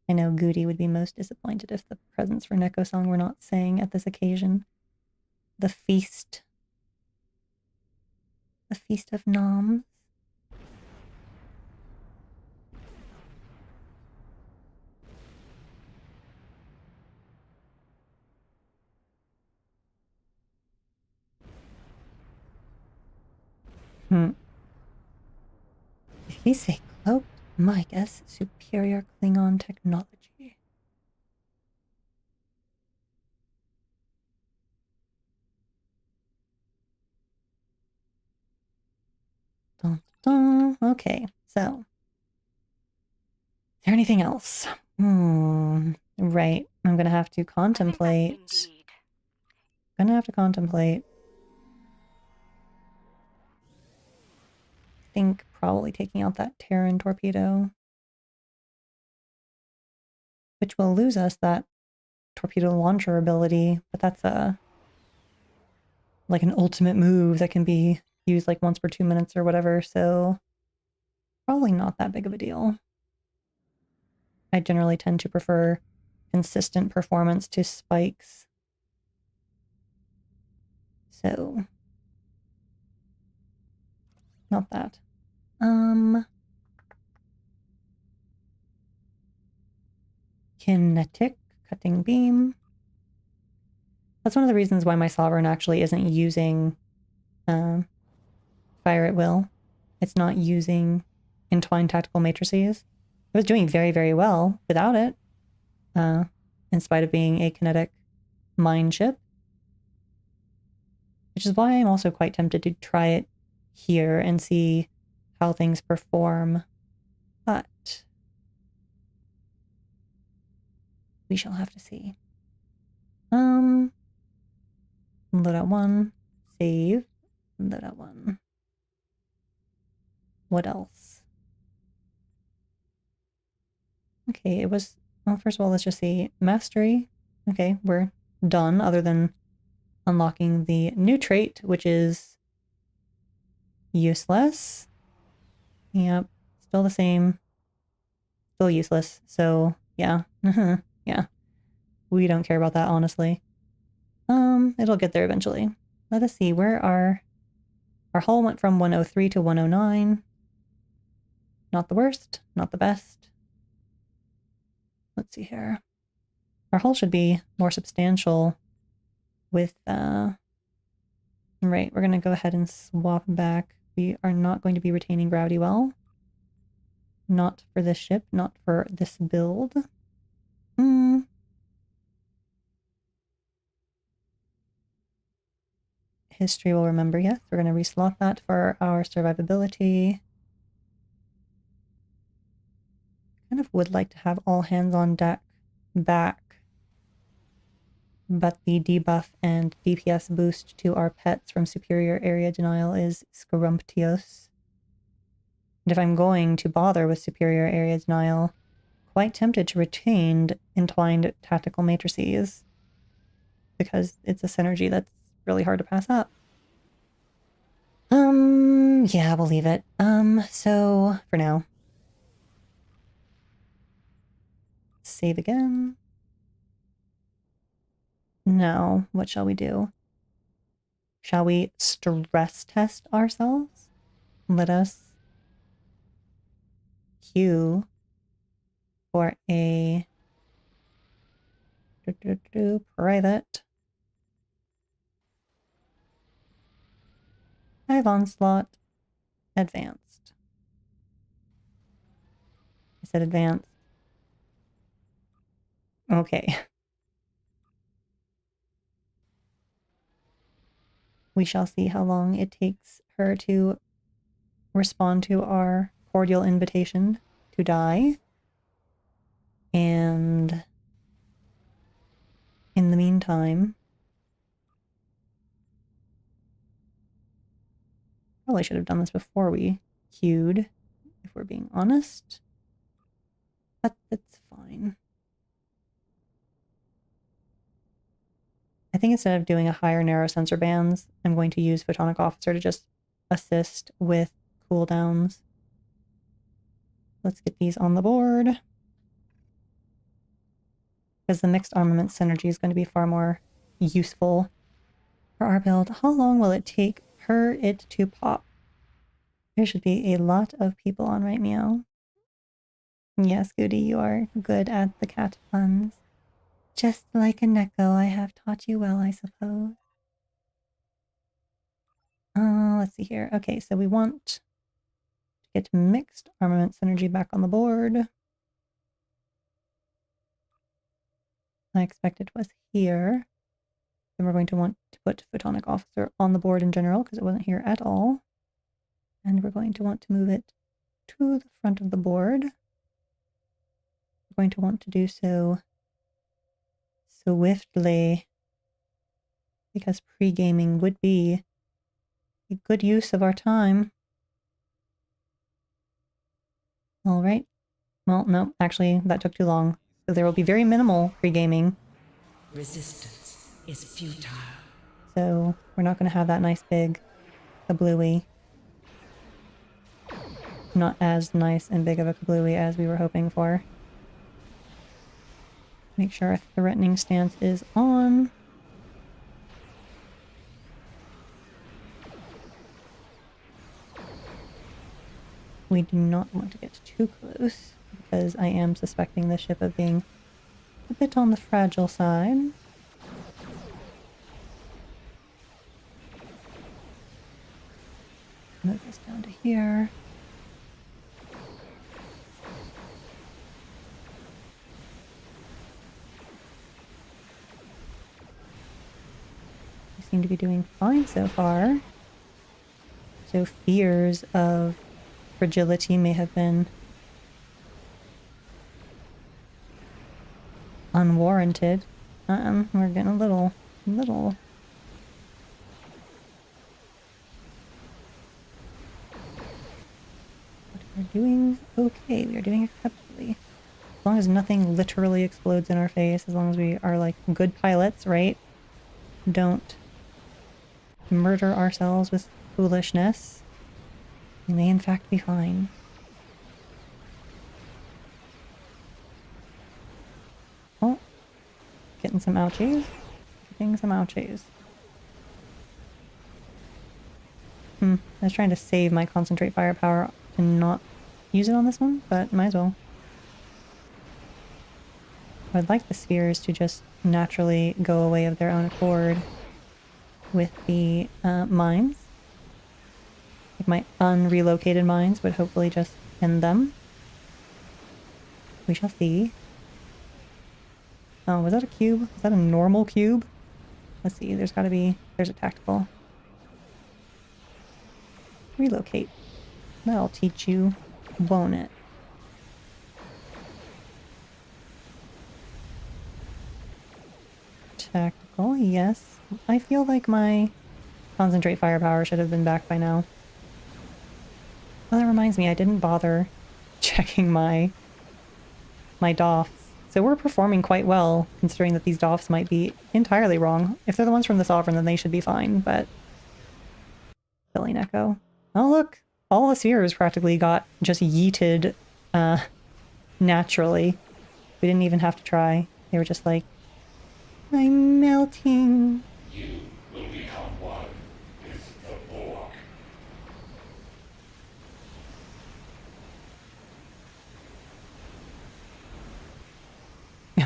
[SPEAKER 1] I know Goody would be most disappointed if the presents for Neko song were not sang at this occasion. The feast. The feast of noms. Did he say cloaked? My guess, superior Klingon technology. Dun, dun. Okay, so. Is there anything else? Right. I'm gonna have to contemplate. I think probably taking out that Terran torpedo. Which will lose us that torpedo launcher ability, but that's like an ultimate move that can be used like once per 2 minutes or whatever, so probably not that big of a deal. I generally tend to prefer consistent performance to spikes So, not that. Kinetic cutting beam. That's one of the reasons why my Sovereign actually isn't using Fire at Will. It's not using Entwined Tactical Matrices. It was doing very, very well without it, in spite of being a kinetic mine ship. Which is why I'm also quite tempted to try it here and see how things perform. But we shall have to see. Loadout 1, save, loadout 1. What else? Okay, it was, well, first of all, let's just see. Mastery. Okay, we're done, other than unlocking the new trait, which is useless. Yep, still the same. Still useless, so yeah. Yeah. We don't care about that, honestly. It'll get there eventually. Let us see, where our hull went from 103 to 109. Not the worst, not the best. Let's see here. Our hull should be more substantial with, right, we're going to go ahead and swap back. We are not going to be retaining gravity well. Not for this ship, not for this build. History will remember, yes. We're going to reslot that for our survivability. Kind of would like to have all hands on deck back, but the debuff and DPS boost to our pets from superior area denial is scrumptious. And if I'm going to bother with superior area denial, quite tempted to retain entwined tactical matrices, because it's a synergy that's really hard to pass up. Yeah, we'll leave it. So for now. Save again. Now, what shall we do? Shall we stress test ourselves? Let us queue for a private Hive Onslaught Advanced. I said advanced. Okay. We shall see how long it takes her to respond to our cordial invitation to die. And in the meantime, probably should have done this before we queued, if we're being honest. But that's fine. I think instead of doing a higher narrow sensor bands, I'm going to use Photonic Officer to just assist with cooldowns. Let's get these on the board. Because the mixed armament synergy is going to be far more useful for our build. How long will it take for it to pop? There should be a lot of people on right meow. Yes, Goody, you are good at the cat puns. Just like a Neko, I have taught you well, I suppose. Let's see here. Okay, so we want to get mixed armament synergy back on the board. I expect it was here. Then we're going to want to put Photonic Officer on the board in general because it wasn't here at all. And we're going to want to move it to the front of the board. We're going to want to do so swiftly because pre-gaming would be a good use of our time. All right. Well, no, actually, that took too long. So there will be very minimal pre-gaming.
[SPEAKER 4] Resistance is futile.
[SPEAKER 1] So we're not going to have that nice big kablooey. Not as nice and big of a kablooey as we were hoping for. Make sure our threatening stance is on. we do not want to get too close because I am suspecting the ship of being a bit on the fragile side. Move this down to here. We seem to be doing fine so far. So fears of fragility may have been unwarranted. We're getting a little. But we're doing okay. We are doing acceptably. As long as nothing literally explodes in our face, as long as we are like good pilots, right? Don't murder ourselves with foolishness. We may in fact be fine. Oh, getting some ouchies. Getting some ouchies. I was trying to save my concentrate firepower and not use it on this one, but might as well. I'd like the spheres to just naturally go away of their own accord with the mines. Like my unrelocated mines would hopefully just end them. We shall see. Oh, was that a cube? Is that a normal cube? Let's see, there's gotta be... There's a tactical. Relocate. That'll teach you, won't it? Tactical, yes. I feel like my concentrate firepower should have been back by now. Well, that reminds me, I didn't bother checking my DOFs. So we're performing quite well, considering that these DOFs might be entirely wrong. If they're the ones from the Sovereign, then they should be fine, but... Silly Neko. Oh look! All the spheres practically got just yeeted, naturally. We didn't even have to try. They were just like, I'm melting.
[SPEAKER 5] You will become one with the Borg.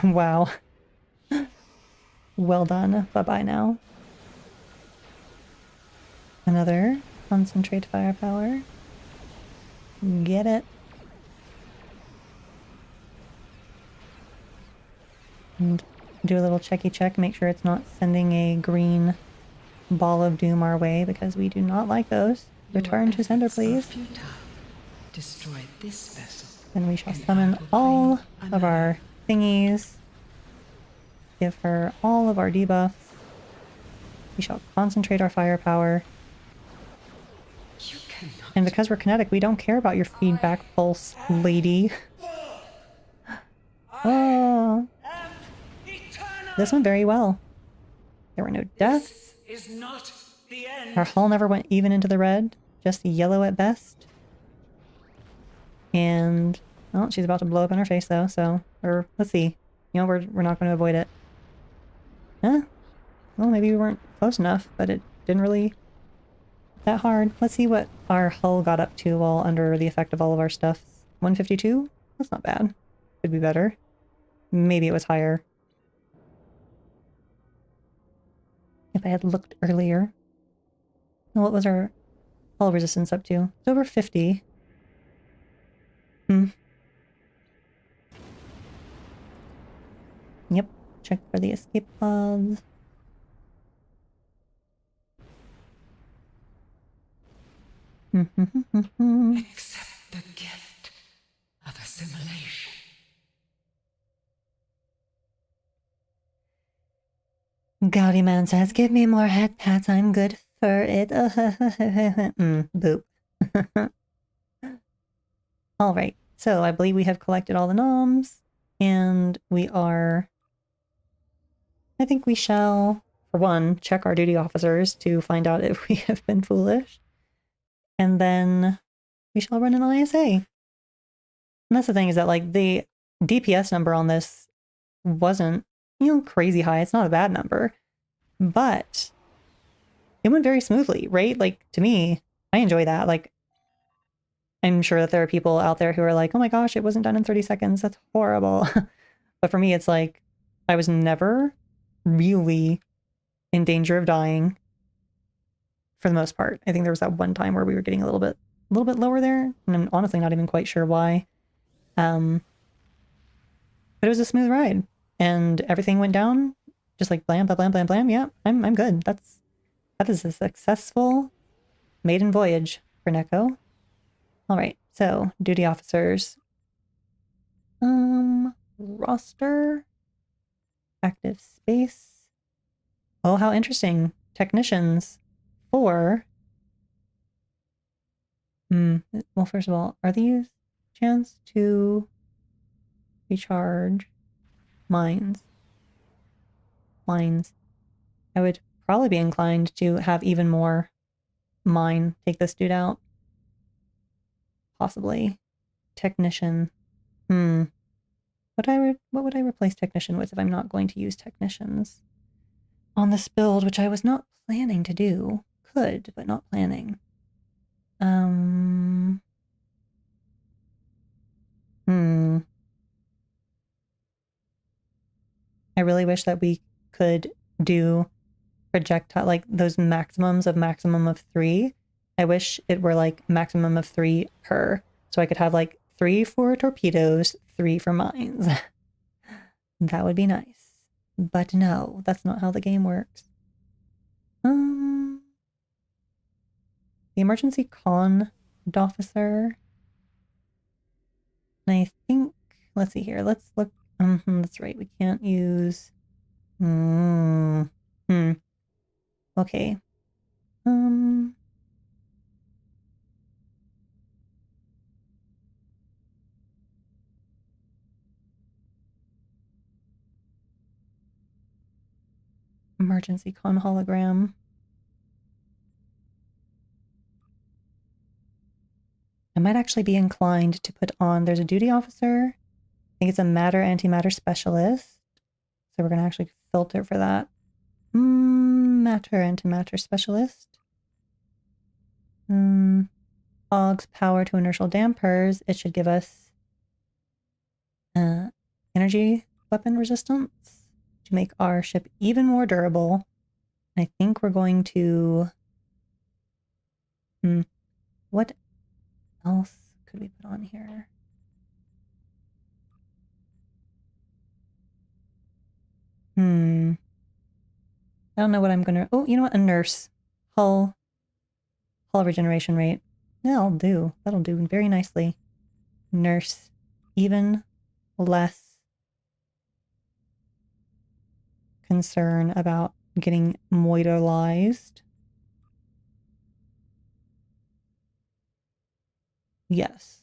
[SPEAKER 1] Wow. Well done. Bye-bye now. Another concentrate firepower. Get it. And do a little checky check, make sure it's not sending a green ball of doom our way, because we do not like those. Return to sender, please.
[SPEAKER 4] Destroy this vessel.
[SPEAKER 1] Then we shall summon all of our thingies. Give her all of our debuffs. We shall concentrate our firepower. And because we're kinetic, we don't care about your feedback pulse, lady. Oh. This went very well. There were no deaths.
[SPEAKER 4] Is not the end.
[SPEAKER 1] Our hull never went even into the red, just yellow at best. And, well, she's about to blow up in her face though, so, or, let's see. You know, we're not going to avoid it. Huh? Well, maybe we weren't close enough, but it didn't really that hard. Let's see what our hull got up to while under the effect of all of our stuff. 152? That's not bad. Could be better. Maybe it was higher. If I had looked earlier. What was our hull resistance up to? It's over 50. Yep. Check for the escape pods.
[SPEAKER 4] Accept the gift of assimilation.
[SPEAKER 1] Gouty Man says, give me more head pats, I'm good for it. Boop. Alright, so I believe we have collected all the noms, and we are... I think we shall, for one, check our duty officers to find out if we have been foolish. And then we shall run an ISA. And that's the thing, is that like the DPS number on this wasn't, you know, crazy high. It's not a bad number, but it went very smoothly, right? Like, to me, I enjoy that. Like, I'm sure that there are people out there who are like, oh my gosh, it wasn't done in 30 seconds. That's horrible. But for me, it's like, I was never really in danger of dying for the most part. I think there was that one time where we were getting a little bit lower there, and I'm honestly not even quite sure why. But it was a smooth ride, and everything went down just like blam, blam, blam, blam, blam. Yeah, I'm good. That is a successful maiden voyage for Neko. All right, so duty officers. Roster. Active space. Oh, how interesting. Technicians. 4. Well, first of all, are these chance to recharge mines? Mines. I would probably be inclined to have even more mine take this dude out. Possibly. Technician. What would I replace technician with if I'm not going to use technicians on this build, which I was not planning to do? Could, but not planning. I really wish that we could do projectile, like those maximums of maximum of 3. I wish it were like maximum of 3 per. So I could have like 3 for torpedoes, 3 for mines. That would be nice. But no, that's not how the game works. The emergency con officer. And I think, let's see here. Let's look. That's right. We can't use. Okay. Emergency con hologram. I might actually be inclined to put on, there's a duty officer. I think it's a matter antimatter specialist. So we're going to actually filter for that. Matter antimatter specialist. Og's power to inertial dampers. It should give us energy weapon resistance to make our ship even more durable. I think we're going to... what else could we put on here? I don't know what I'm gonna... Oh, you know what? A nurse. Hull regeneration rate. That'll do. That'll do very nicely. Nurse. Even less concern about getting moidalized. Yes.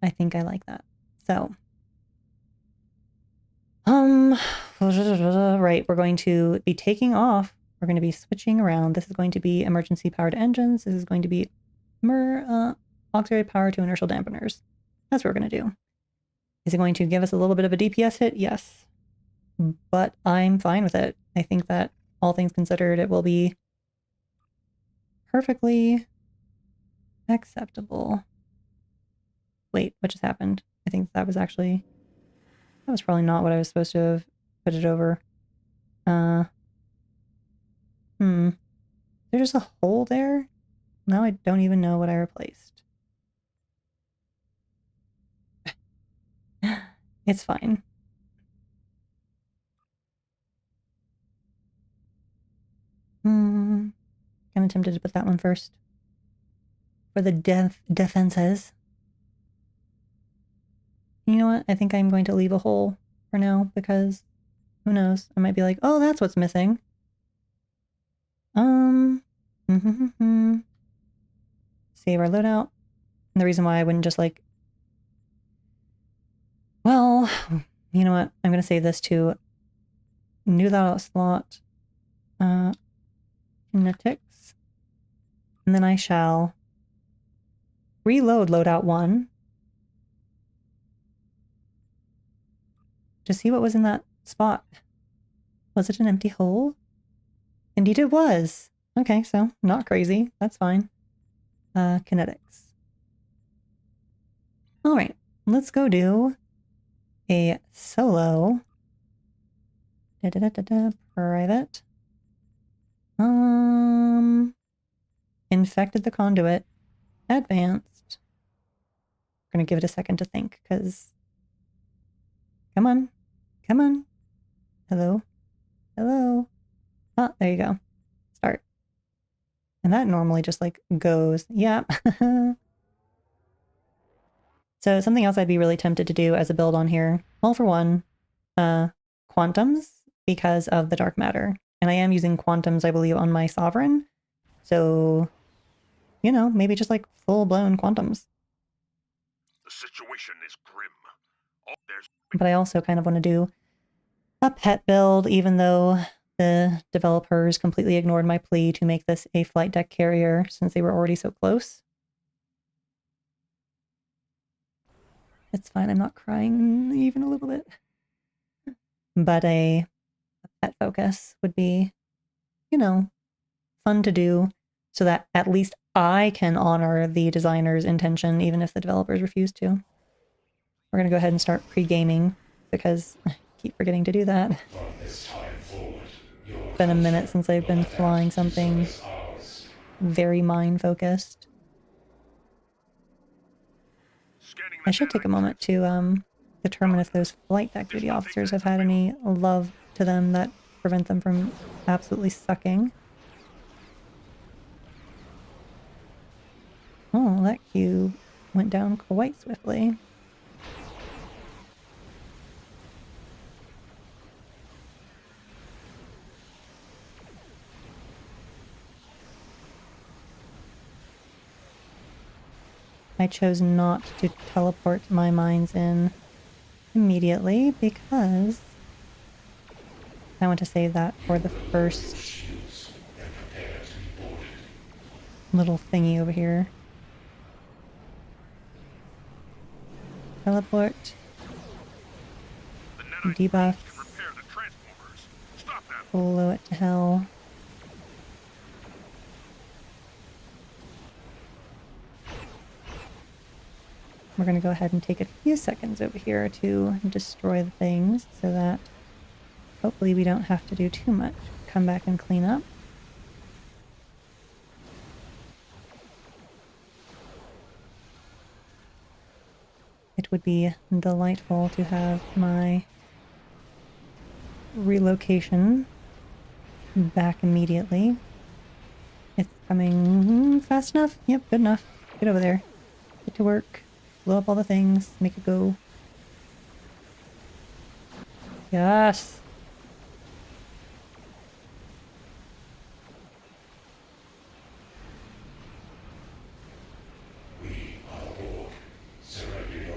[SPEAKER 1] I think I like that. So. Right, we're going to be taking off. We're going to be switching around. This is going to be emergency powered engines. This is going to be auxiliary power to inertial dampeners. That's what we're going to do. Is it going to give us a little bit of a DPS hit? Yes. But I'm fine with it. I think that all things considered, it will be perfectly acceptable. Wait, what just happened? I think that was probably not what I was supposed to have put it over. There's just a hole there? Now I don't even know what I replaced. It's fine. Kind of tempted to put that one first. For the defenses. You know what? I think I'm going to leave a hole for now because who knows? I might be like, oh, that's what's missing. Save our loadout. And the reason why I wouldn't just like, well, you know what? I'm going to save this to new loadout slot, kinetics, and then I shall reload loadout 1 to see what was in that spot. Was it an empty hole? Indeed it was. Okay, so not crazy. That's fine. kinetics. All right, let's go do a solo private. Infected the conduit. Advanced. I'm gonna give it a second to think, because come on. Come on. Hello. Hello. Ah, there you go. Start. And that normally just like goes, yeah. So something else I'd be really tempted to do as a build on here, well, for one, quantums, because of the dark matter. And I am using quantums, I believe, on my sovereign. So, you know, maybe just like full-blown quantums.
[SPEAKER 5] The situation is grim.
[SPEAKER 1] But I also kind of want to do a pet build, even though the developers completely ignored my plea to make this a flight deck carrier since they were already so close. It's fine, I'm not crying even a little bit. But a pet focus would be, you know, fun to do so that at least I can honor the designer's intention, even if the developers refuse to. We're going to go ahead and start pre-gaming because I keep forgetting to do that.
[SPEAKER 5] From this time forward,
[SPEAKER 1] It's been a minute since I've been flying something very mind-focused. I should take a moment to determine if those flight deck duty officers have had any love to them that prevent them from absolutely sucking. Oh, that cube went down quite swiftly. I chose not to teleport my mines in immediately because I want to save that for the first little thingy over here. Teleport. Debuffs. Blow it to hell. We're going to go ahead and take a few seconds over here to destroy the things so that hopefully we don't have to do too much. Come back and clean up. It would be delightful to have my relocation back immediately. It's coming fast enough? Yep, good enough. Get over there. Get to work. Blow up all the things. Make it go. Yes!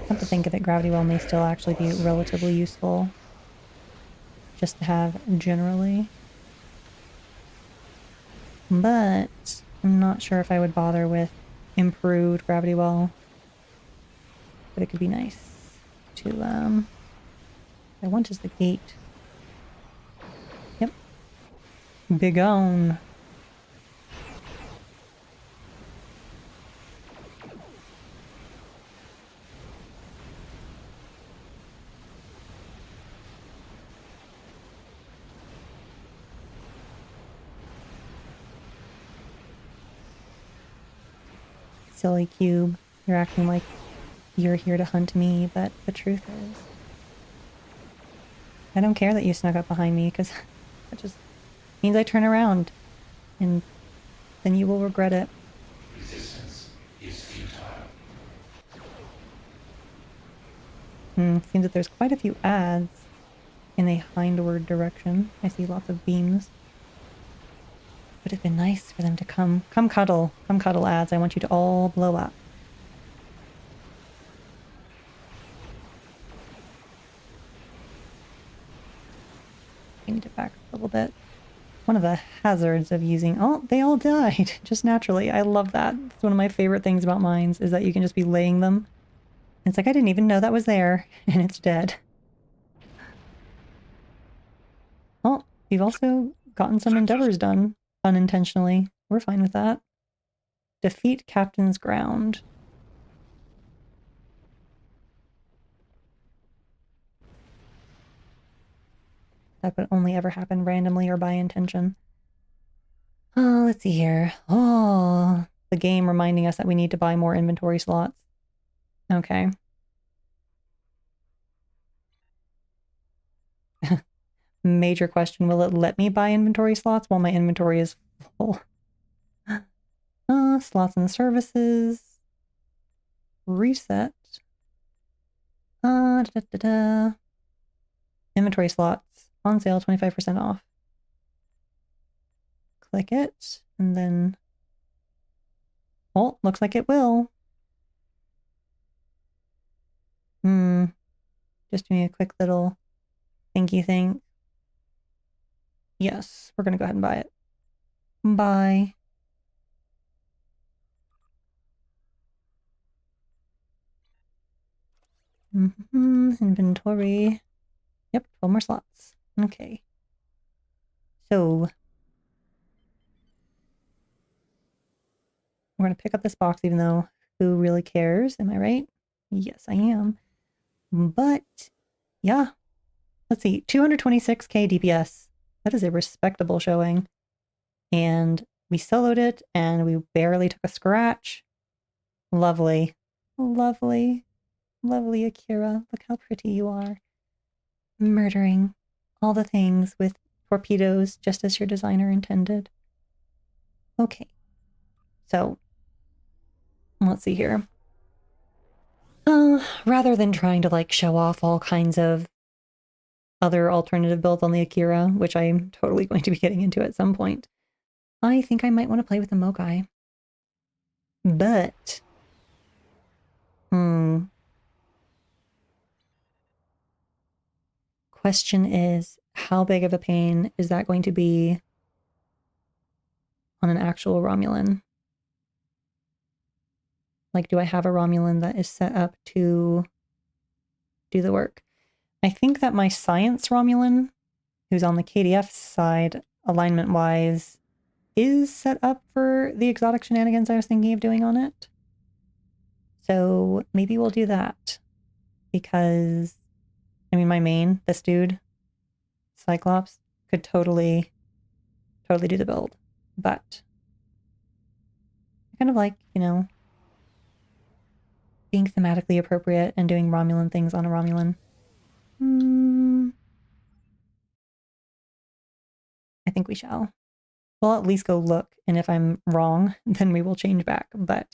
[SPEAKER 1] Come to think of it, gravity well may still actually be relatively useful. Just to have generally. But I'm not sure if I would bother with improved gravity well. But it could be nice to, I want is the gate. Yep. Big on. Silly cube. You're acting like you're here to hunt me, but the truth is, I don't care that you snuck up behind me, because that just means I turn around, and then you will regret it.
[SPEAKER 5] resistance is futile.
[SPEAKER 1] Seems that there's quite a few ads in a hindward direction. I see lots of beams. Would have been nice for them to come cuddle ads. I want you to all blow up. I need to back up a little bit. One of the hazards of using... Oh, they all died. Just naturally. I love that. It's one of my favorite things about mines, is that you can just be laying them. It's like, I didn't even know that was there, and it's dead. Oh, we've also gotten some endeavors done unintentionally. We're fine with that. defeat Captain's Ground. That would only ever happen randomly or by intention. Oh, let's see here. Oh, the game reminding us that we need to buy more inventory slots. Okay. Major question, will it let me buy inventory slots while my inventory is full? Slots and services. Reset. Da, da, da, da. Inventory slots. On sale, 25% off. Click it, and then... Oh, looks like it will. Just doing a quick little thinky thing. Yes, we're gonna go ahead and buy it. Buy. Inventory. Yep, 12 more slots. Okay. So we're gonna pick up this box even though who really cares? Am I right? Yes, I am. But yeah. Let's see, 226k DPS. That is a respectable showing. And we soloed it and we barely took a scratch. Lovely. Lovely. Lovely Akira. Look how pretty you are. Murdering all the things with torpedoes just as your designer intended. Okay. So, let's see here. Rather than trying to like show off all kinds of other alternative builds on the Akira, which I'm totally going to be getting into at some point, I think I might want to play with the Mogai. But, question is, how big of a pain is that going to be on an actual Romulan? Like, do I have a Romulan that is set up to do the work? I think that my science Romulan, who's on the KDF side, alignment-wise, is set up for the exotic shenanigans I was thinking of doing on it. So maybe we'll do that. Because, I mean, my main, this dude, Cyclops, could totally do the build. But I kind of like, you know, being thematically appropriate and doing Romulan things on a Romulan. I think we shall. We'll at least go look, and if I'm wrong, then we will change back. But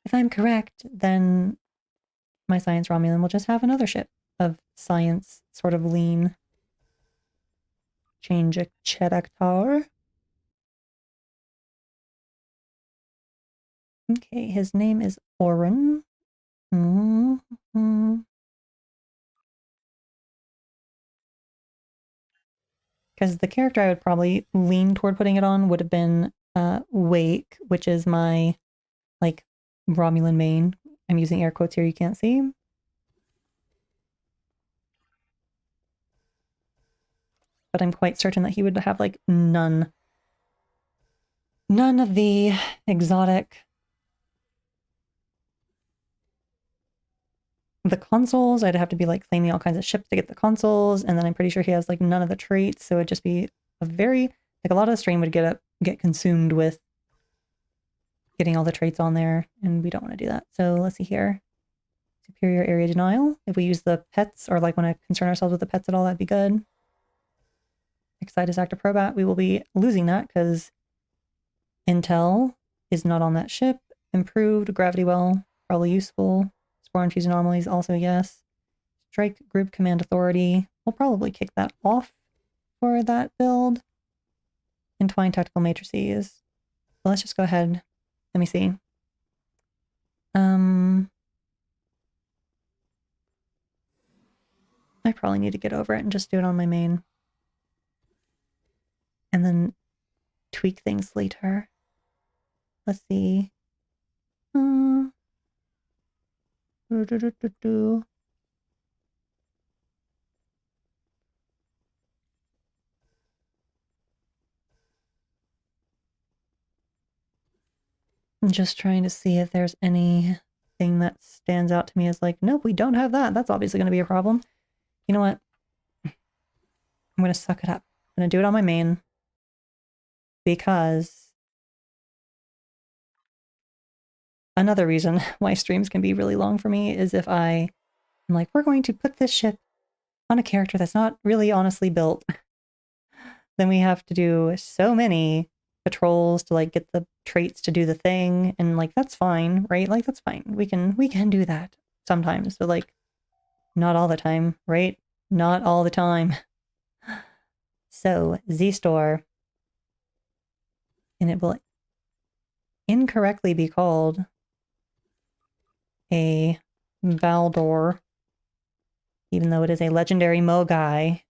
[SPEAKER 1] if I'm correct, then my science Romulan will just have another ship of science sort of lean. Change a Chedaktar. Okay, his name is Orin. Because the character I would probably lean toward putting it on would have been Wake, which is my, like, Romulan main. I'm using air quotes here, you can't see. But I'm quite certain that he would have, like, none of the exotic... The consoles, I'd have to be, like, claiming all kinds of ships to get the consoles, and then I'm pretty sure he has, like, none of the traits, so it'd just be a very... Like, a lot of the stream would get consumed with getting all the traits on there, and we don't want to do that. So let's see here. Superior area denial. If we use the pets, or like want to concern ourselves with the pets at all, that'd be good. Excitus Actor Probat, we will be losing that because Intel is not on that ship. Improved Gravity Well, probably useful. Spore and Fuse Anomalies, also yes. Strike Group Command Authority, we'll probably kick that off for that build. Entwine Tactical Matrices. Well, let's just go ahead. Let me see. I probably need to get over it and just do it on my main. And then tweak things later. Let's see. I'm just trying to see if there's anything that stands out to me as like, nope, we don't have that. That's obviously going to be a problem. You know what? I'm going to suck it up. I'm going to do it on my main because another reason why streams can be really long for me is if I'm like, we're going to put this ship on a character that's not really honestly built, then we have to do so many patrols to like get the traits to do the thing, and like that's fine, right? Like that's fine. We can do that sometimes, but like not all the time, right? Not all the time. So Z-Store, and it will incorrectly be called a Valdor, even though it is a legendary Mogai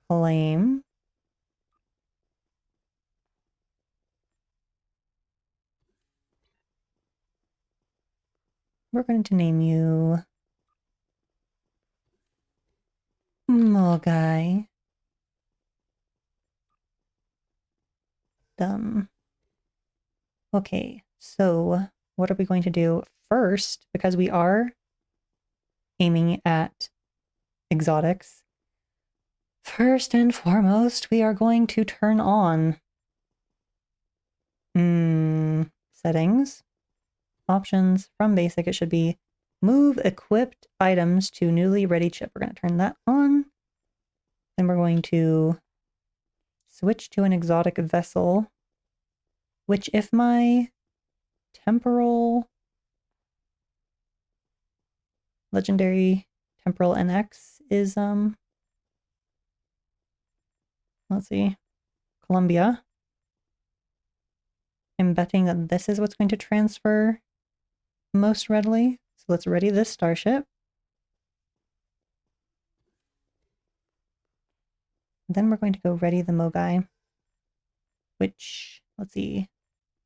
[SPEAKER 1] claim. We're going to name you Mogai. Done. Okay, so what are we going to do first? Because we are aiming at exotics. First and foremost, we are going to turn on settings, options, from basic. It should be move equipped items to newly ready chip. We're going to turn that on. Then we're going to switch to an exotic vessel, which if my temporal legendary temporal NX is let's see, Columbia. I'm betting that this is what's going to transfer most readily. So let's ready this starship. Then we're going to go ready the Mogai, which, let's see,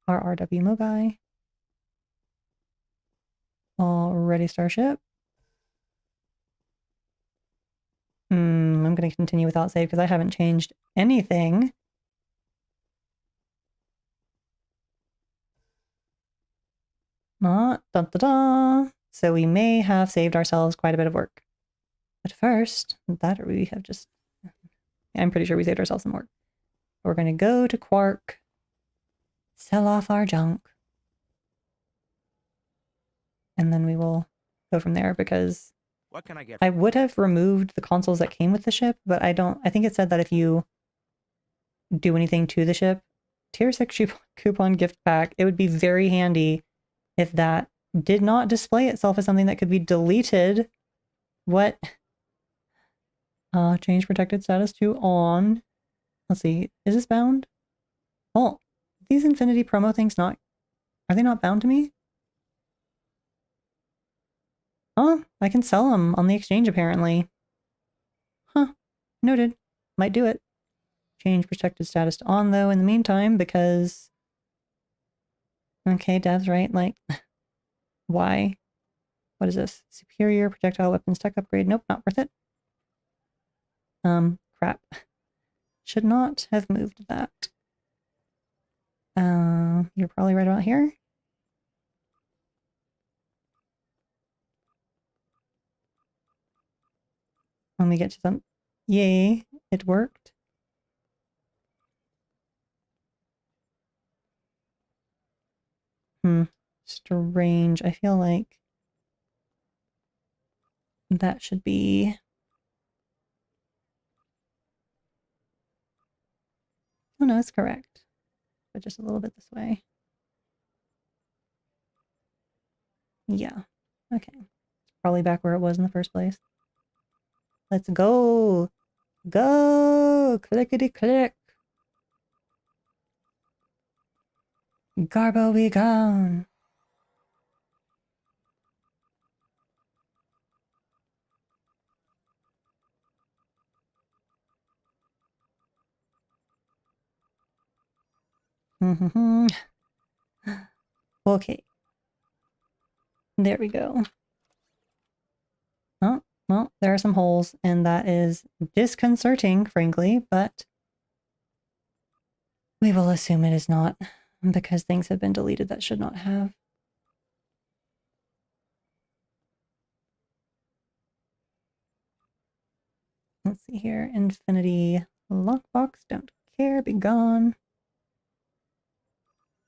[SPEAKER 1] RRW Mogai. Ready starship. I'm going to continue without save because I haven't changed anything. Dun, dun, dun. So we may have saved ourselves quite a bit of work. But first, that we have just... I'm pretty sure we saved ourselves some work. We're going to go to Quark, sell off our junk, and then we will go from there because
[SPEAKER 3] What can I get?
[SPEAKER 1] I would have removed the consoles that came with the ship, but I think it said that if you do anything to the ship, tier 6 coupon gift pack, it would be very handy if that did not display itself as something that could be deleted. What? Change protected status to on. Let's see, is this bound? Oh, these Infinity promo things are they not bound to me? Oh, I can sell them on the exchange apparently. Huh, noted. Might do it. Change protected status to on though in the meantime because... Okay, Dev's right, like... Why? What is this? Superior projectile weapons tech upgrade. Nope, not worth it. Crap. Should not have moved that. You're probably right about here. When we get to some... Yay, it worked. Strange. I feel like that should be... Oh no, it's correct. But just a little bit this way. Yeah. Okay. It's probably back where it was in the first place. Let's go! Go! Clickety click! Garbo be gone! Okay. There we go. Oh, well, there are some holes, and that is disconcerting, frankly, but we will assume it is not because things have been deleted that should not have. Let's see here. Infinity lockbox. Don't care. Be gone.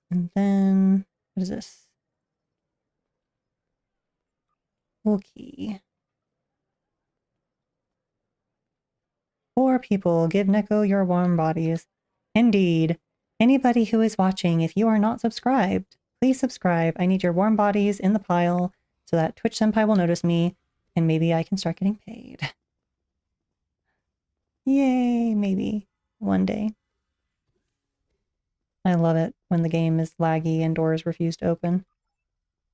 [SPEAKER 1] And then, what is this? Key. 4 people. Give Neko your warm bodies. Indeed. Anybody who is watching, if you are not subscribed, please subscribe. I need your warm bodies in the pile so that Twitch Senpai will notice me and maybe I can start getting paid. Yay, maybe. One day. I love it when the game is laggy and doors refuse to open.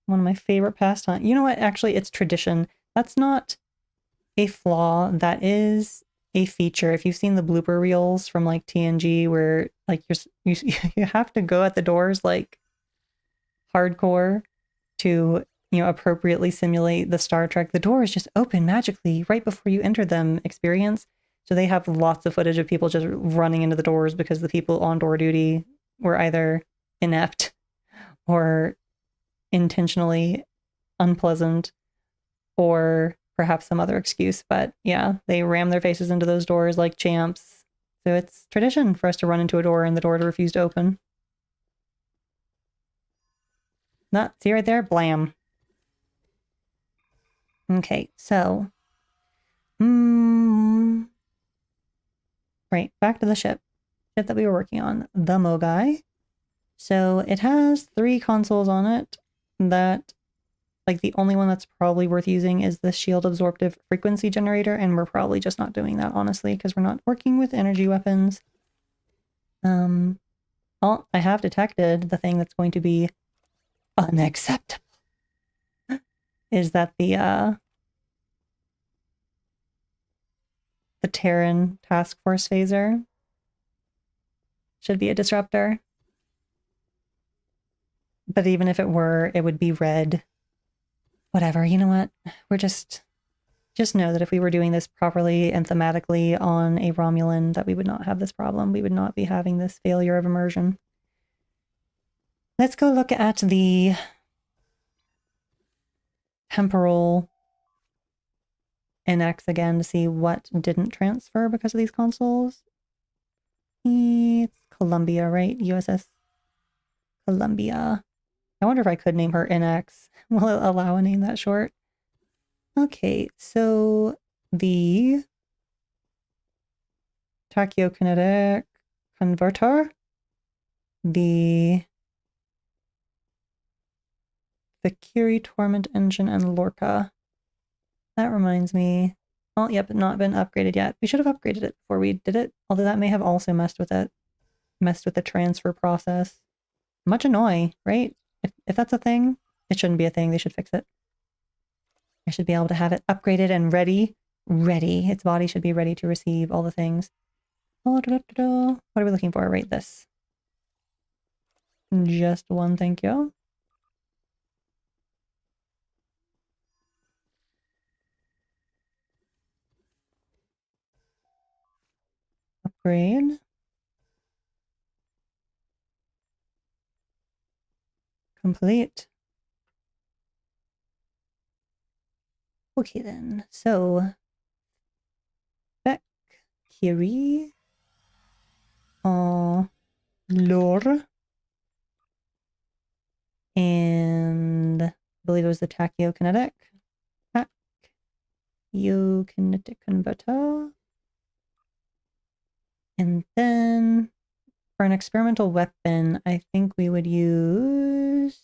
[SPEAKER 1] One of my favorite pastimes. You know what? Actually, it's tradition. That's not a flaw. That is a feature. If you've seen the blooper reels from like TNG where like you have to go at the doors like hardcore to, you know, appropriately simulate the Star Trek. The doors just open magically right before you enter them experience. So they have lots of footage of people just running into the doors because the people on door duty were either inept or intentionally unpleasant or perhaps some other excuse. But yeah, they ram their faces into those doors like champs. So it's tradition for us to run into a door and the door to refuse to open. Not see right there? Blam. Okay, so right, back to the ship that we were working on, the Mogai. So it has 3 consoles on it. That, like, the only one that's probably worth using is the shield absorptive frequency generator, and we're probably just not doing that, honestly, because we're not working with energy weapons. Oh, I have detected the thing that's going to be unacceptable. Is that the Terran task force phaser should be a disruptor. But even if it were, it would be red. Whatever, you know what? We're just know that if we were doing this properly and thematically on a Romulan, that we would not have this problem. We would not be having this failure of immersion. Let's go look at the temporal NX again to see what didn't transfer because of these consoles. It's Columbia, right? USS Columbia. I wonder if I could name her NX. Will it allow a name that short? Okay, so the tachyokinetic converter, the Valkyrie Torment Engine, and Lorca. That reminds me. Oh, yep, not been upgraded yet. We should have upgraded it before we did it, although that may have also messed with it. Messed with the transfer process. Much annoy, right? If that's a thing, it shouldn't be a thing. They should fix it. I should be able to have it upgraded and ready. Ready. Its body should be ready to receive all the things. What are we looking for? Right, this. Just one, thank you. Upgrade. Complete. Okay then, so Valkyrie, lore, and I believe it was the tachyokinetic converter. And then for an experimental weapon, I think we would use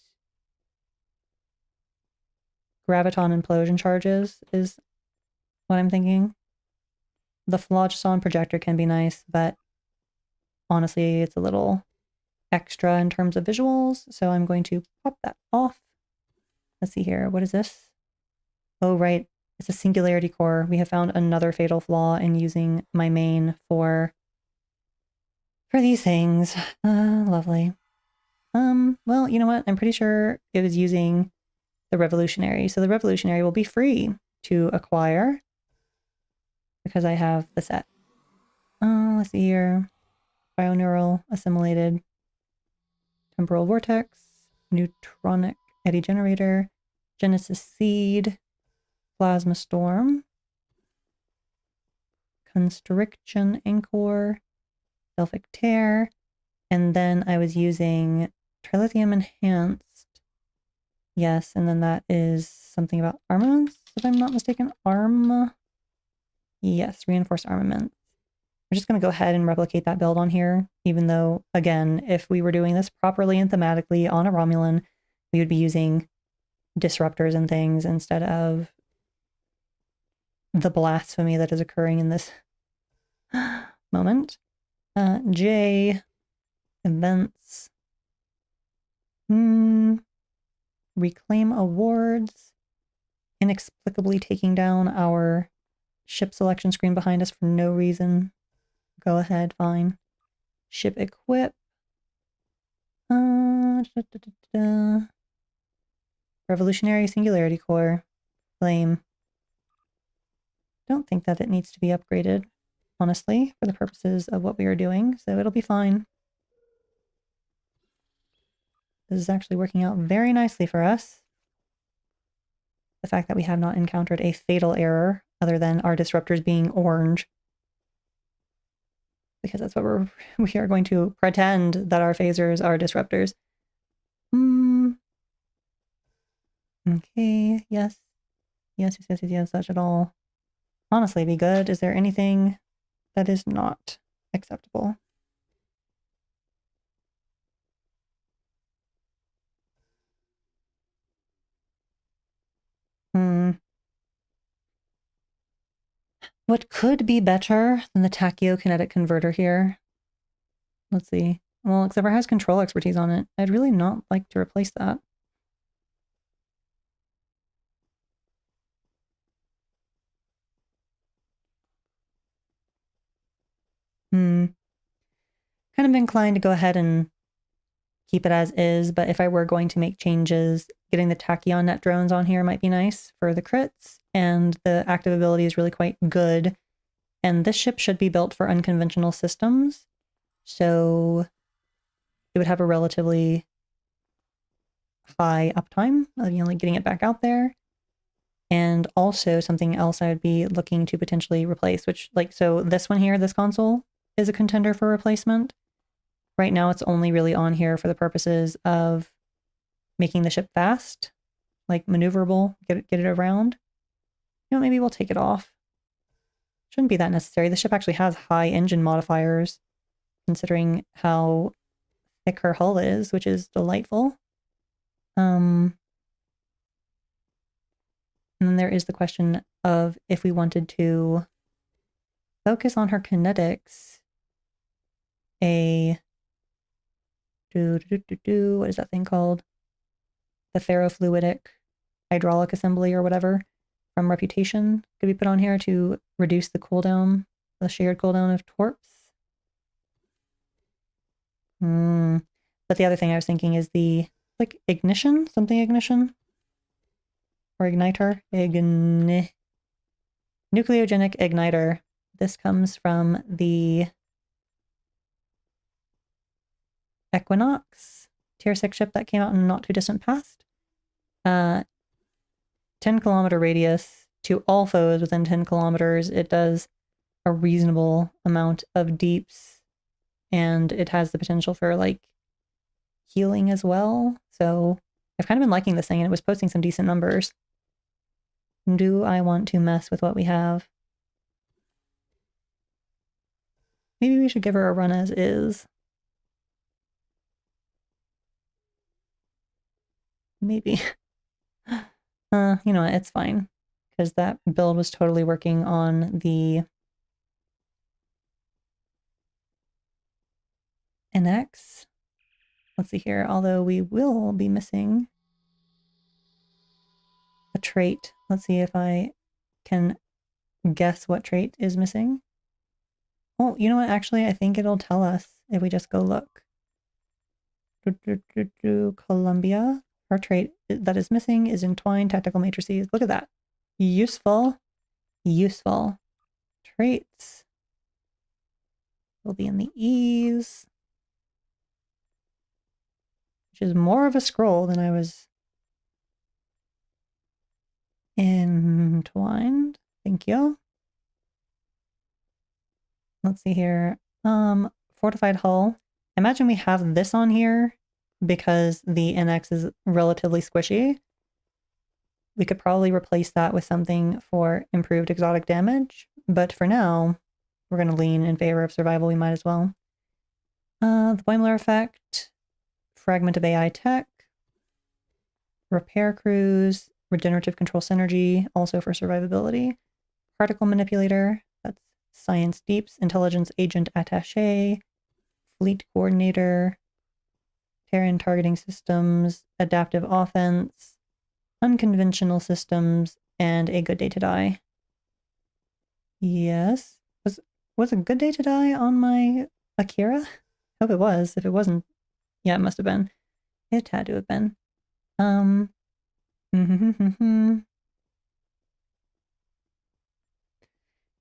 [SPEAKER 1] graviton implosion charges is what I'm thinking. The phlogiston projector can be nice, but honestly, it's a little extra in terms of visuals, so I'm going to pop that off. Let's see here. What is this? Oh, right. It's a singularity core. We have found another fatal flaw in using my main for these things. Lovely. Well, you know what? I'm pretty sure it was using the revolutionary. So the revolutionary will be free to acquire because I have the set. Let's see here. Bioneural assimilated Temporal Vortex, Neutronic Eddy Generator, Genesis Seed, Plasma Storm, Constriction Anchor, Delphic Tear, and then I was using Trilithium Enhanced. Yes, and then that is something about armaments, if I'm not mistaken. Yes, reinforced armaments. We're just going to go ahead and replicate that build on here, even though, again, if we were doing this properly and thematically on a Romulan, we would be using disruptors and things instead of the blasphemy that is occurring in this moment. J, events. Reclaim awards. Inexplicably taking down our ship selection screen behind us for no reason. Go ahead, fine. Ship equip. Revolutionary Singularity Core. Flame. Don't think that it needs to be upgraded, honestly, for the purposes of what we are doing, so it'll be fine. This is actually working out very nicely for us. The fact that we have not encountered a fatal error other than our disruptors being orange. Because that's what we are going to pretend that our phasers are disruptors. Okay, yes. Yes, that should all honestly be good. Is there anything that is not acceptable? What could be better than the tachyokinetic converter here? Let's see. Well, except for it has control expertise on it. I'd really not like to replace that. Kind of inclined to go ahead and keep it as is, but if I were going to make changes, getting the Tachyon net drones on here might be nice for the crits, and the active ability is really quite good. And this ship should be built for unconventional systems, so it would have a relatively high uptime, like getting it back out there. And also something else I would be looking to potentially replace, which, like, so this one here, this console, is a contender for replacement. Right now it's only really on here for the purposes of making the ship fast, like maneuverable, get it around. You know, maybe we'll take it off. Shouldn't be that necessary. The ship actually has high engine modifiers, considering how thick her hull is, which is delightful. And then there is the question of if we wanted to focus on her kinetics, what is that thing called? The ferrofluidic hydraulic assembly or whatever from Reputation could be put on here to reduce the cooldown, the shared cooldown of torps. But the other thing I was thinking is the, like, ignition? Something ignition? Or igniter? Nucleogenic igniter. This comes from the Equinox tier 6 ship that came out in a not too distant past. 10-kilometer radius to all foes within 10 kilometers. It does a reasonable amount of deeps, and it has the potential for, like, healing as well. So I've kind of been liking this thing, and it was posting some decent numbers. Do I want to mess with what we have? Maybe we should give her a run as is. Maybe. You know what? It's fine. Because that build was totally working on the NX. Let's see here. Although we will be missing a trait. Let's see if I can guess what trait is missing. Oh, you know what? Actually, I think it'll tell us if we just go look. Columbia. Our trait that is missing is entwined tactical matrices. Look at that. Useful. Useful. Traits will be in the E's. which is more of a scroll than I was entwined. Thank you. Let's see here. Fortified hull. I imagine we have this on here because the NX is relatively squishy. We could probably replace that with something for improved exotic damage, but for now, we're going to lean in favor of survival. We might as well. The Boimler effect, fragment of AI tech, repair cruise, regenerative control synergy, also for survivability, particle manipulator, that's science deeps, intelligence agent attaché, fleet coordinator, Terran targeting systems, adaptive offense, unconventional systems, and a good day to die. Yes. Was a good day to die on my Akira? Hope it was. If it wasn't, yeah, it must have been. It had to have been.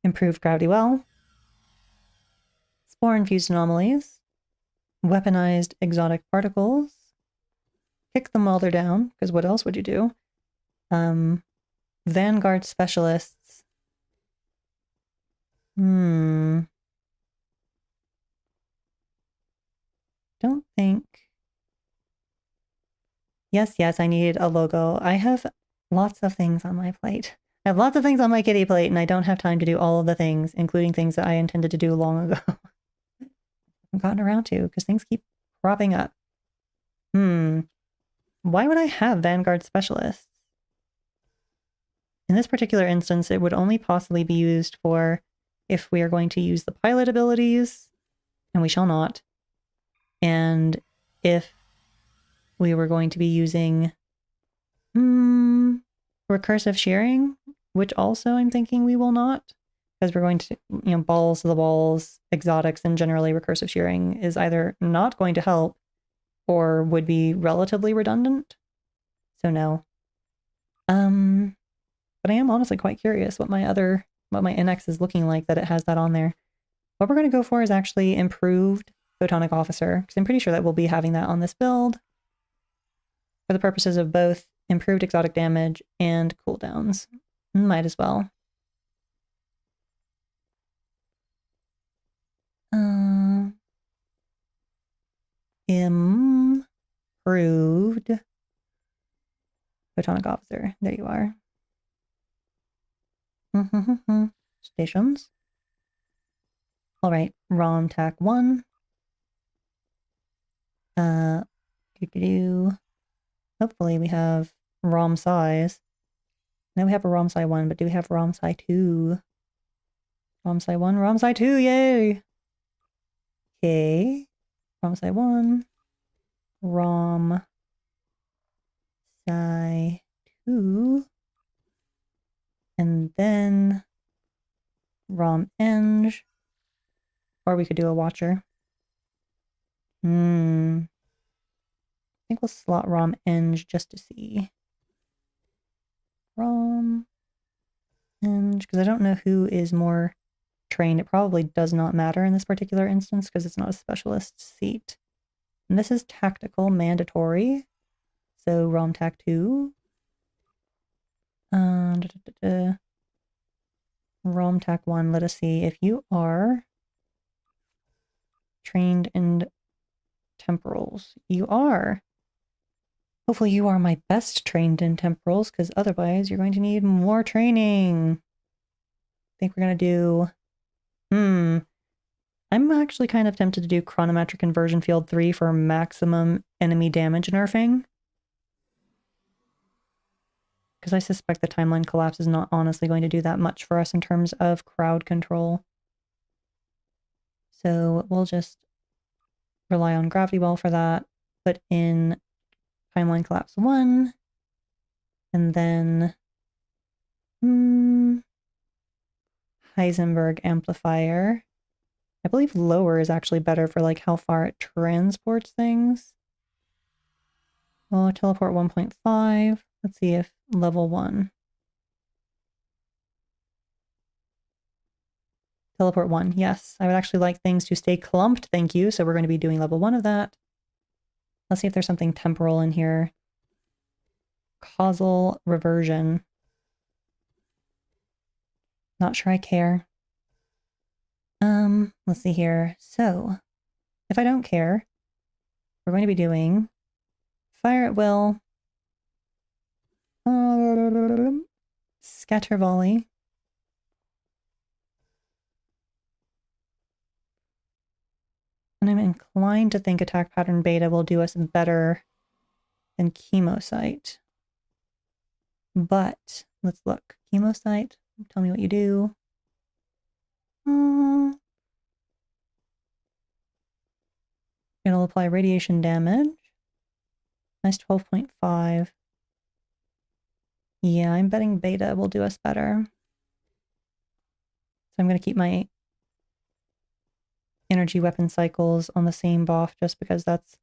[SPEAKER 1] Improved gravity well. Spore-infused anomalies. Weaponized exotic particles. Kick them while they're down, because what else would you do? Vanguard specialists. Don't think. Yes, I needed a logo. I have lots of things on my plate. I have lots of things on my kitty plate, and I don't have time to do all of the things, including things that I intended to do long ago. I've gotten around to, because things keep cropping up. Why would I have Vanguard specialists? In this particular instance, it would only possibly be used for if we are going to use the pilot abilities, and we shall not. And if we were going to be using recursive shearing, which also I'm thinking we will not, because we're going to, balls to the walls, exotics, and generally recursive shearing is either not going to help or would be relatively redundant. So no. But I am honestly quite curious what my NX is looking like that it has that on there. What we're going to go for is actually improved photonic officer, because I'm pretty sure that we'll be having that on this build for the purposes of both improved exotic damage and cooldowns. Might as well. Improved photonic officer. There you are. Stations. All right, ROM TAC 1. Hopefully we have ROM size. Now we have a ROM size 1, but do we have ROM size 2? ROM size 1, ROM size 2, yay! Okay. ROM size 1. ROM size 2. And then ROM eng. Or we could do a watcher. I think we'll slot ROM eng just to see. ROM eng, because I don't know who is more trained. It probably does not matter in this particular instance because it's not a specialist seat. And this is tactical mandatory. So ROM TAC 2. ROM TAC 1, let us see if you are trained in temporals. You are. Hopefully you are my best trained in temporals, because otherwise you're going to need more training. I think we're going to do... I'm actually kind of tempted to do chronometric inversion field 3 for maximum enemy damage nerfing. Because I suspect the timeline collapse is not honestly going to do that much for us in terms of crowd control. So we'll just rely on gravity well for that. Put in timeline collapse 1. And then Heisenberg amplifier. I believe lower is actually better for like how far it transports things. Well, teleport 1.5. Let's see if level 1. Teleport 1, yes. I would actually like things to stay clumped, thank you. So we're going to be doing level 1 of that. Let's see if there's something temporal in here. Causal reversion. Not sure I care. Let's see here. So, if I don't care, we're going to be doing fire at will, scatter volley, and I'm inclined to think attack pattern beta will do us better than chemosite. But let's look. Chemosite, tell me what you do. It'll apply radiation damage. Nice 12.5. Yeah, I'm betting beta will do us better. So I'm going to keep my energy weapon cycles on the same buff just because that's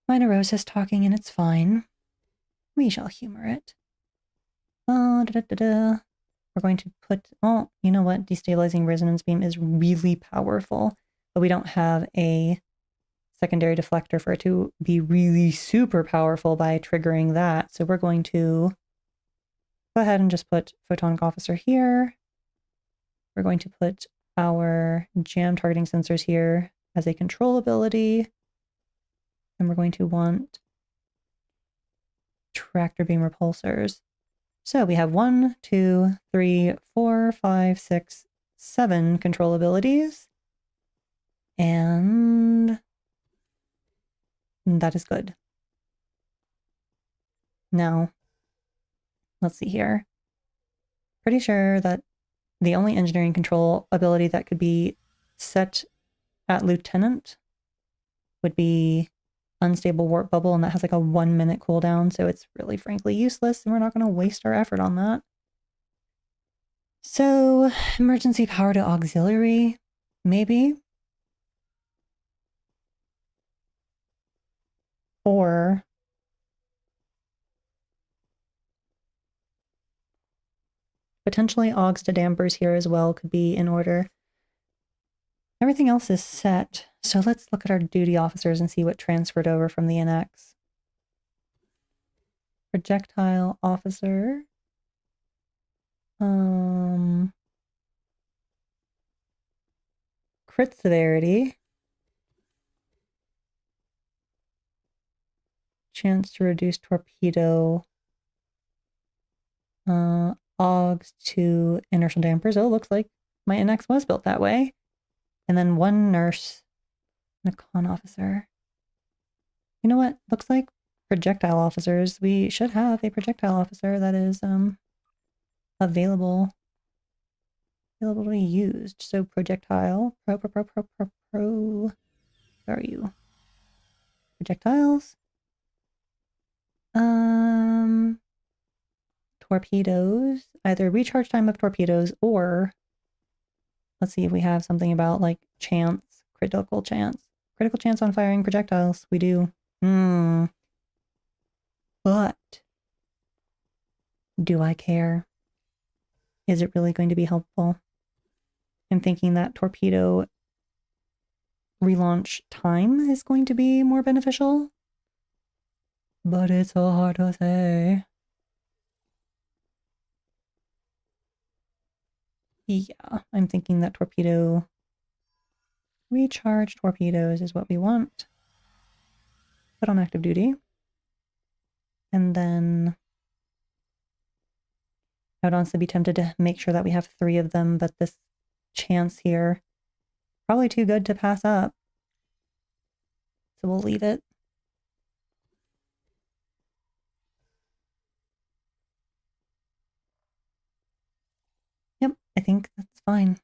[SPEAKER 1] my neurosis talking and it's fine. We shall humor it. We're going to put, oh, you know what? Destabilizing resonance beam is really powerful, but we don't have a secondary deflector for it to be really super powerful by triggering that. So we're going to go ahead and just put photonic officer here. We're going to put our jam targeting sensors here as a control ability. And we're going to want tractor beam repulsors. So we have 1, 2, 3, 4, 5, 6, 7 control abilities. And that is good. Now, let's see here. Pretty sure that the only engineering control ability that could be set at Lieutenant would be Unstable Warp Bubble, and that has like a 1-minute cooldown, so it's really frankly useless, and we're not going to waste our effort on that. So, emergency power to auxiliary, maybe? Or potentially augs to dampers here as well could be in order. Everything else is set, so let's look at our duty officers and see what transferred over from the NX. Projectile officer. Crit severity. Chance to reduce torpedo. Augs to inertial dampers. Oh, looks like my NX was built that way. And then 1 nurse and a con officer. You know what? Looks like projectile officers. We should have a projectile officer that is available to be used. So projectile, pro. Where are you? Projectiles. Torpedoes. Either recharge time of torpedoes or let's see if we have something about like chance, critical chance on firing projectiles. We do. But do I care? Is it really going to be helpful? I'm thinking that torpedo relaunch time is going to be more beneficial. But it's so hard to say. Yeah, I'm thinking that torpedo recharge torpedoes is what we want. Put on active duty. And then I would honestly be tempted to make sure that we have 3 of them, but this chance here, probably too good to pass up. So we'll leave it. Yep, I think that's fine.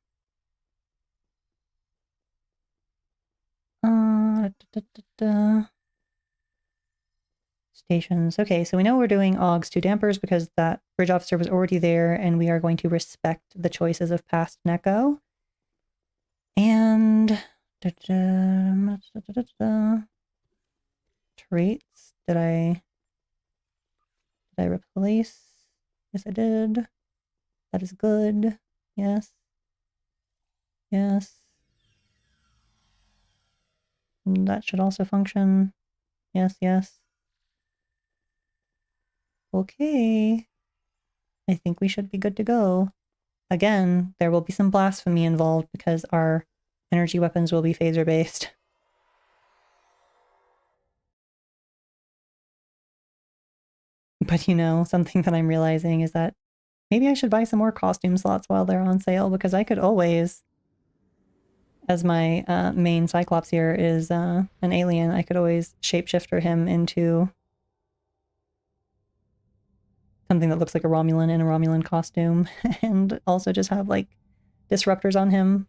[SPEAKER 1] Stations. Okay, so we know we're doing augs to dampers because that bridge officer was already there, and we are going to respect the choices of past Neko. And traits. Did I replace? Yes, I did. That is good. Yes. Yes. That should also function. Yes, yes. Okay. I think we should be good to go. Again, there will be some blasphemy involved because our energy weapons will be phaser-based. But you know, something that I'm realizing is that maybe I should buy some more costume slots while they're on sale, because I could always, as my main Cyclops here is an alien, I could always shapeshifter him into something that looks like a Romulan in a Romulan costume, and also just have like disruptors on him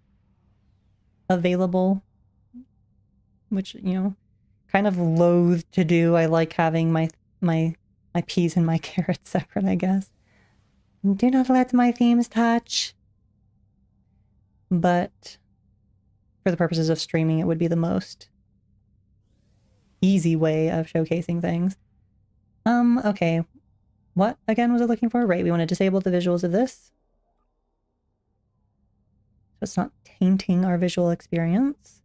[SPEAKER 1] available, which, you know, kind of loath to do. I like having my peas and my carrots separate, I guess. Do not let my themes touch. But for the purposes of streaming, it would be the most easy way of showcasing things. Okay. What again was I looking for? Right, we want to disable the visuals of this, so it's not tainting our visual experience.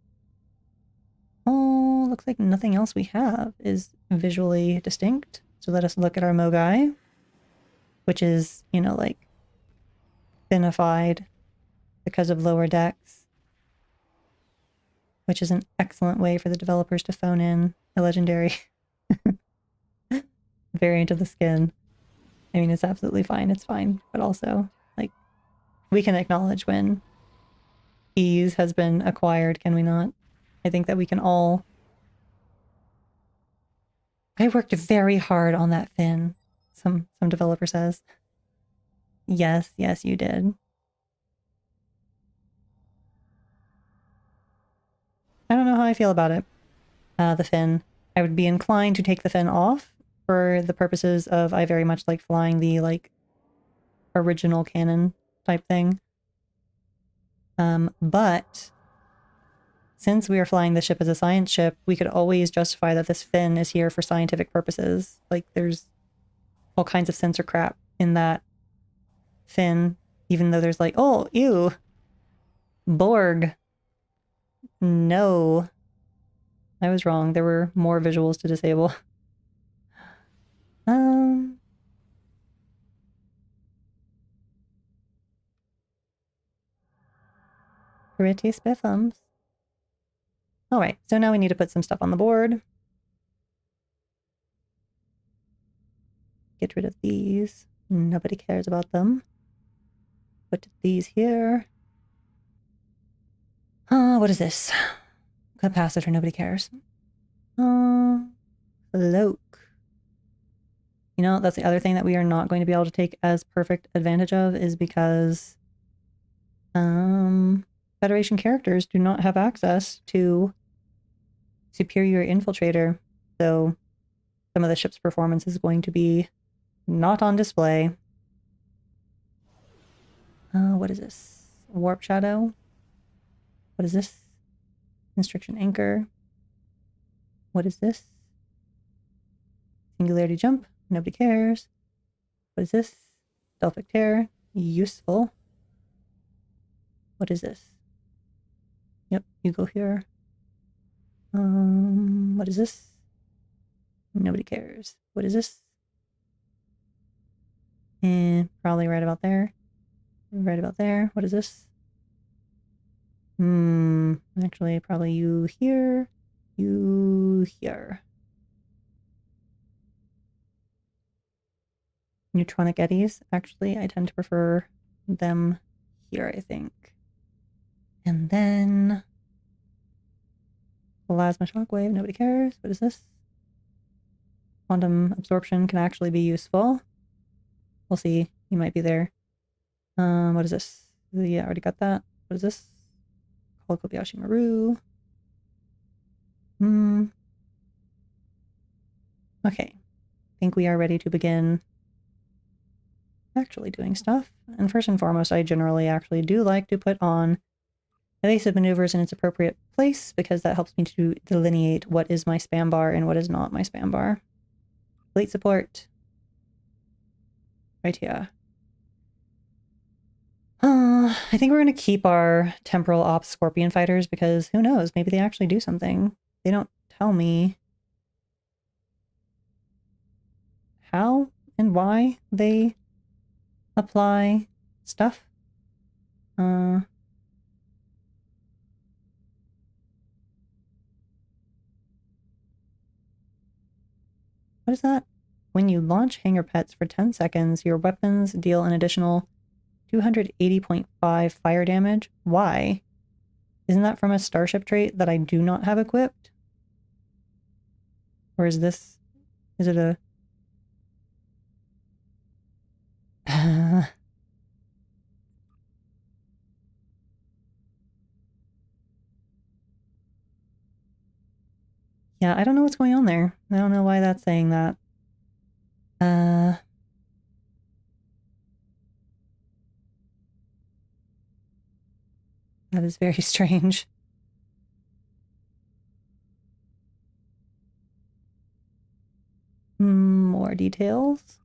[SPEAKER 1] Oh, looks like nothing else we have is visually distinct. So let us look at our Mogai, which is, you know, like thinnified because of lower decks, which is an excellent way for the developers to phone in a legendary variant of the skin. I mean, it's absolutely fine. It's fine. But also, like, we can acknowledge when ease has been acquired, can we not? I think that we can all... I worked very hard on that fin, some developer says. Yes, yes, you did. I don't know how I feel about it. The fin. I would be inclined to take the fin off for the purposes of I very much like flying the, like, original canon type thing. But since we are flying the ship as a science ship, we could always justify that this fin is here for scientific purposes. Like, there's all kinds of sensor crap in that fin, even though there's like, oh, ew, Borg. No. I was wrong. There were more visuals to disable. Pretty spiffums. Alright, so now we need to put some stuff on the board. Get rid of these. Nobody cares about them. Put these here. What is this? Capacitor, nobody cares. Cloak. You know, that's the other thing that we are not going to be able to take as perfect advantage of, is because Federation characters do not have access to Superior Infiltrator. So some of the ship's performance is going to be not on display. What is this? Warp Shadow? What is this? Constriction Anchor. What is this? Singularity Jump. Nobody cares. What is this? Delphic Tear. Useful. What is this? Yep, you go here. What is this? Nobody cares. What is this? Probably right about there. Right about there. What is this? Actually, probably you here. You here. Neutronic eddies. Actually, I tend to prefer them here, I think. And then plasma shockwave. Nobody cares. What is this? Quantum absorption can actually be useful. We'll see. You might be there. What is this? Yeah, I already got that. What is this? Call Kobayashi Maru. Okay. I think we are ready to begin actually doing stuff. And first and foremost, I generally actually do like to put on evasive maneuvers in its appropriate place, because that helps me to delineate what is my spam bar and what is not my spam bar. Fleet support. Right here. I think we're going to keep our temporal ops scorpion fighters, because who knows, maybe they actually do something. They don't tell me how and why they apply stuff. What is that? When you launch Hanger Pets for 10 seconds, your weapons deal an additional 280.5 fire damage. Why? Isn't that from a starship trait that I do not have equipped? Or is this... is it a... yeah, I don't know what's going on there. I don't know why that's saying that. That is very strange. More details.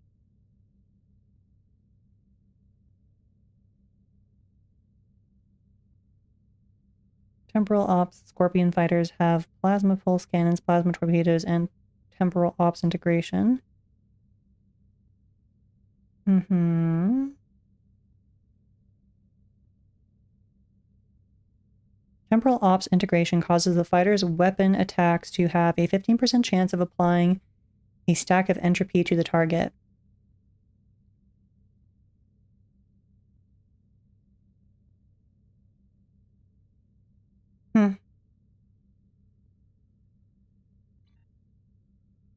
[SPEAKER 1] Temporal Ops Scorpion fighters have plasma pulse cannons, plasma torpedoes, and temporal ops integration. Temporal ops integration causes the fighter's weapon attacks to have a 15% chance of applying a stack of entropy to the target.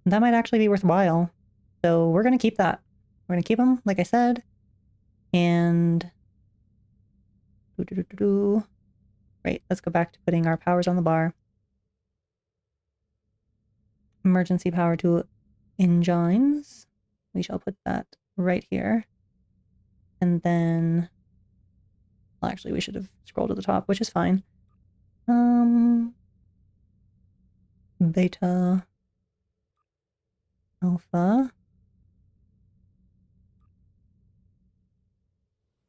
[SPEAKER 1] That might actually be worthwhile. So we're going to keep that. We're going to keep them, like I said. And... right, let's go back to putting our powers on the bar. Emergency power to engines. We shall put that right here. And then... well, actually, we should have scrolled to the top, which is fine. Beta... Alpha.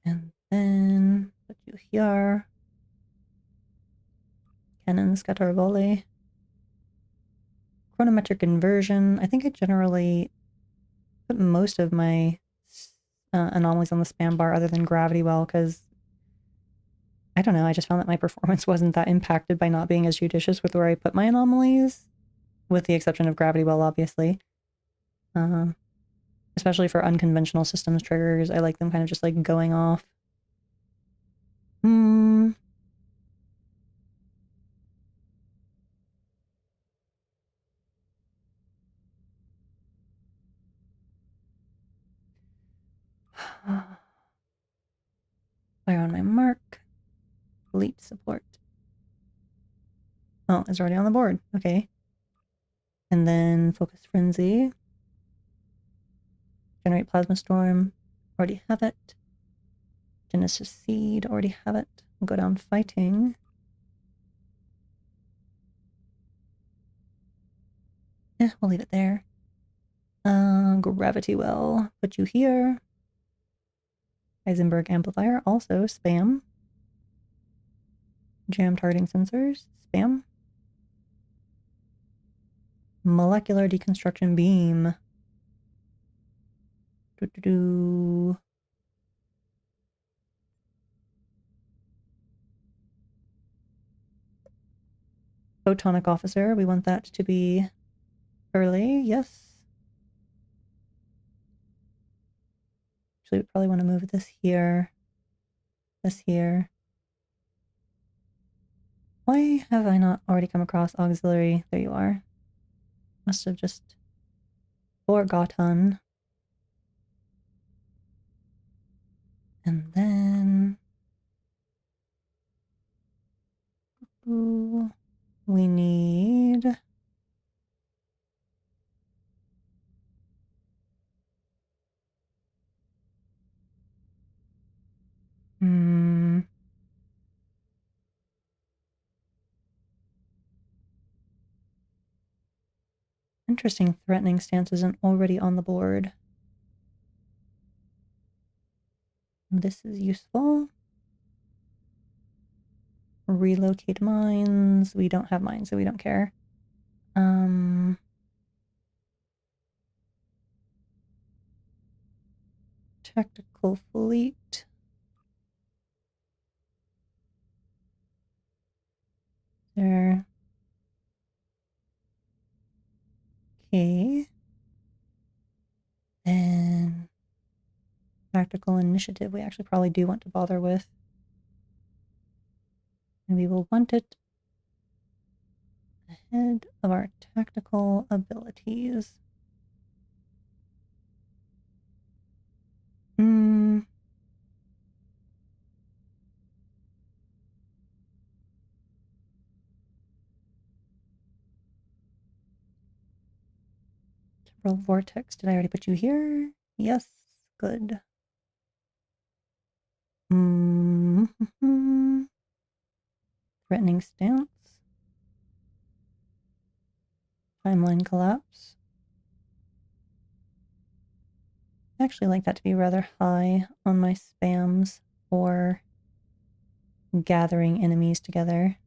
[SPEAKER 1] And then put you here. Cannon, scatter, volley. Chronometric inversion. I think I generally put most of my anomalies on the spam bar other than gravity well, because I don't know, I just found that my performance wasn't that impacted by not being as judicious with where I put my anomalies, with the exception of gravity well, obviously. Especially for unconventional systems triggers, I like them kind of just like going off. Fire on my mark. Elite support. Oh, it's already on the board. Okay. And then Focus Frenzy. Generate Plasma Storm. Already have it. Genesis Seed. Already have it. We'll go down fighting. We'll leave it there. Gravity Well. Put you here. Heisenberg Amplifier. Also spam. Jam Targeting Sensors. Spam. Molecular Deconstruction Beam. Photonic Officer. We want that to be early. Yes. Actually, we probably want to move this here. This here. Why have I not already come across auxiliary? There you are. Must have just forgotten. And then... ooh, we need... interesting, threatening stance isn't already on the board. This is useful. Relocate mines. We don't have mines, so we don't care. tactical fleet. There. Okay. And tactical initiative we actually probably do want to bother with. And we will want it ahead of our tactical abilities. Temporal vortex. Did I already put you here? Yes. Good. Threatening stance. Timeline collapse. I actually like that to be rather high on my spams for gathering enemies together.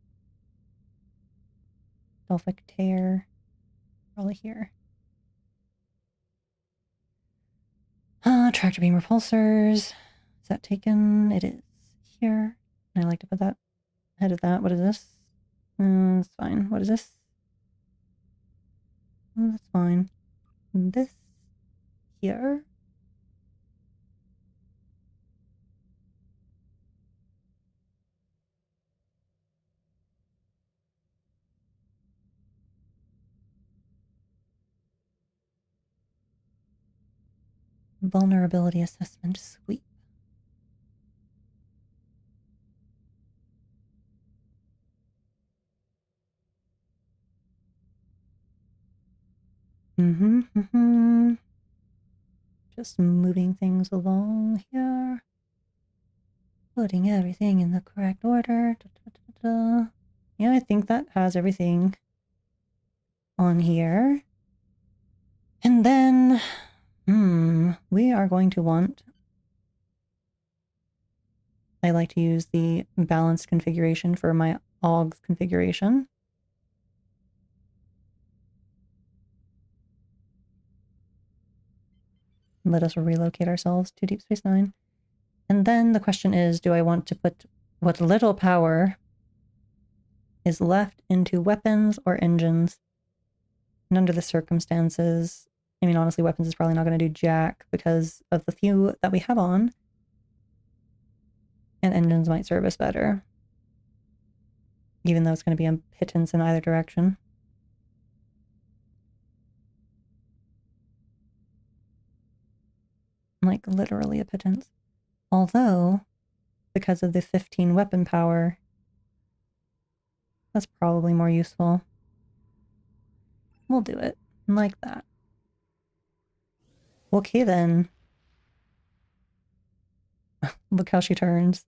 [SPEAKER 1] Delphic Tear. Probably here. Tractor beam repulsors. Is that taken? It is here. I like to put that ahead of that. What is this? It's fine. What is this? That's fine. This here. Vulnerability assessment sweep. Just moving things along here. Putting everything in the correct order. Yeah, I think that has everything on here. And then, we are going to want... I like to use the balanced configuration for my AUG's configuration. Let us relocate ourselves to Deep Space Nine. And then the question is, do I want to put what little power is left into weapons or engines? And under the circumstances, I mean, honestly, weapons is probably not going to do jack because of the few that we have on. And engines might serve us better. Even though it's going to be a pittance in either direction. Like, literally a pittance. Although, because of the 15 weapon power, that's probably more useful. We'll do it. Like that. Okay, then. Look how she turns.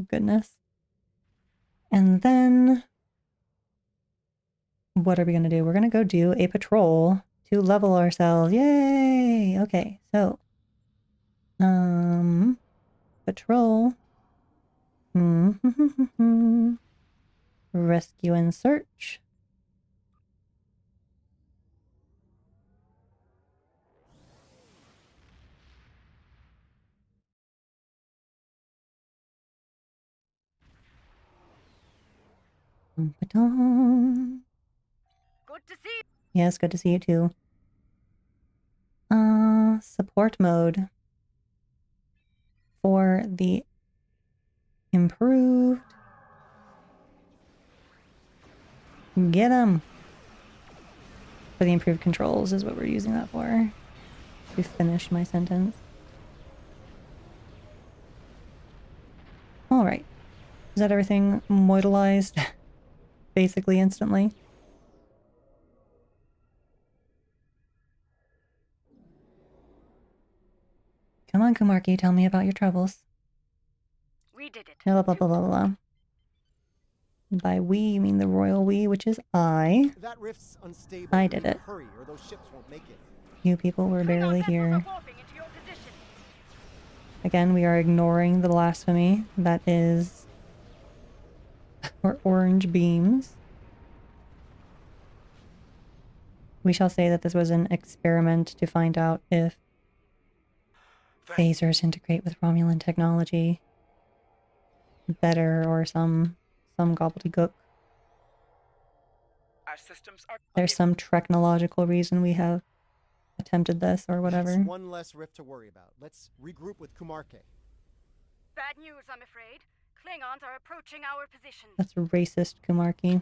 [SPEAKER 1] Goodness. And then... what are we going to do? We're going to go do a patrol to level ourselves. Yay! Okay, so... patrol. Rescue and search.
[SPEAKER 2] Good to see you.
[SPEAKER 1] Yes, good to see you too. Support mode. For the improved... Get 'em! For the improved controls is what we're using that for. To finish my sentence. Alright. Is that everything modalized? Basically instantly. Come on, Kumarki, tell me about your troubles.
[SPEAKER 2] We did it.
[SPEAKER 1] Blah, blah, blah, blah, blah. By we, you mean the royal we, which is I.
[SPEAKER 3] That rift's unstable.
[SPEAKER 1] I
[SPEAKER 3] We
[SPEAKER 1] did
[SPEAKER 3] need to
[SPEAKER 1] it.
[SPEAKER 3] hurry, or those ships won't make it.
[SPEAKER 1] You people were barely here.
[SPEAKER 2] Morphing into your position.
[SPEAKER 1] Again, we are ignoring the blasphemy that is... or orange beams. We shall say that this was an experiment to find out if phasers integrate with Romulan technology better, or some gobbledygook.
[SPEAKER 6] Our systems are
[SPEAKER 1] There's some technological reason we have attempted this or whatever.
[SPEAKER 3] That's one less rift to worry about. Let's regroup with Kumarke.
[SPEAKER 2] Bad news, I'm afraid. Klingons are approaching our position.
[SPEAKER 1] That's racist, Kumarki.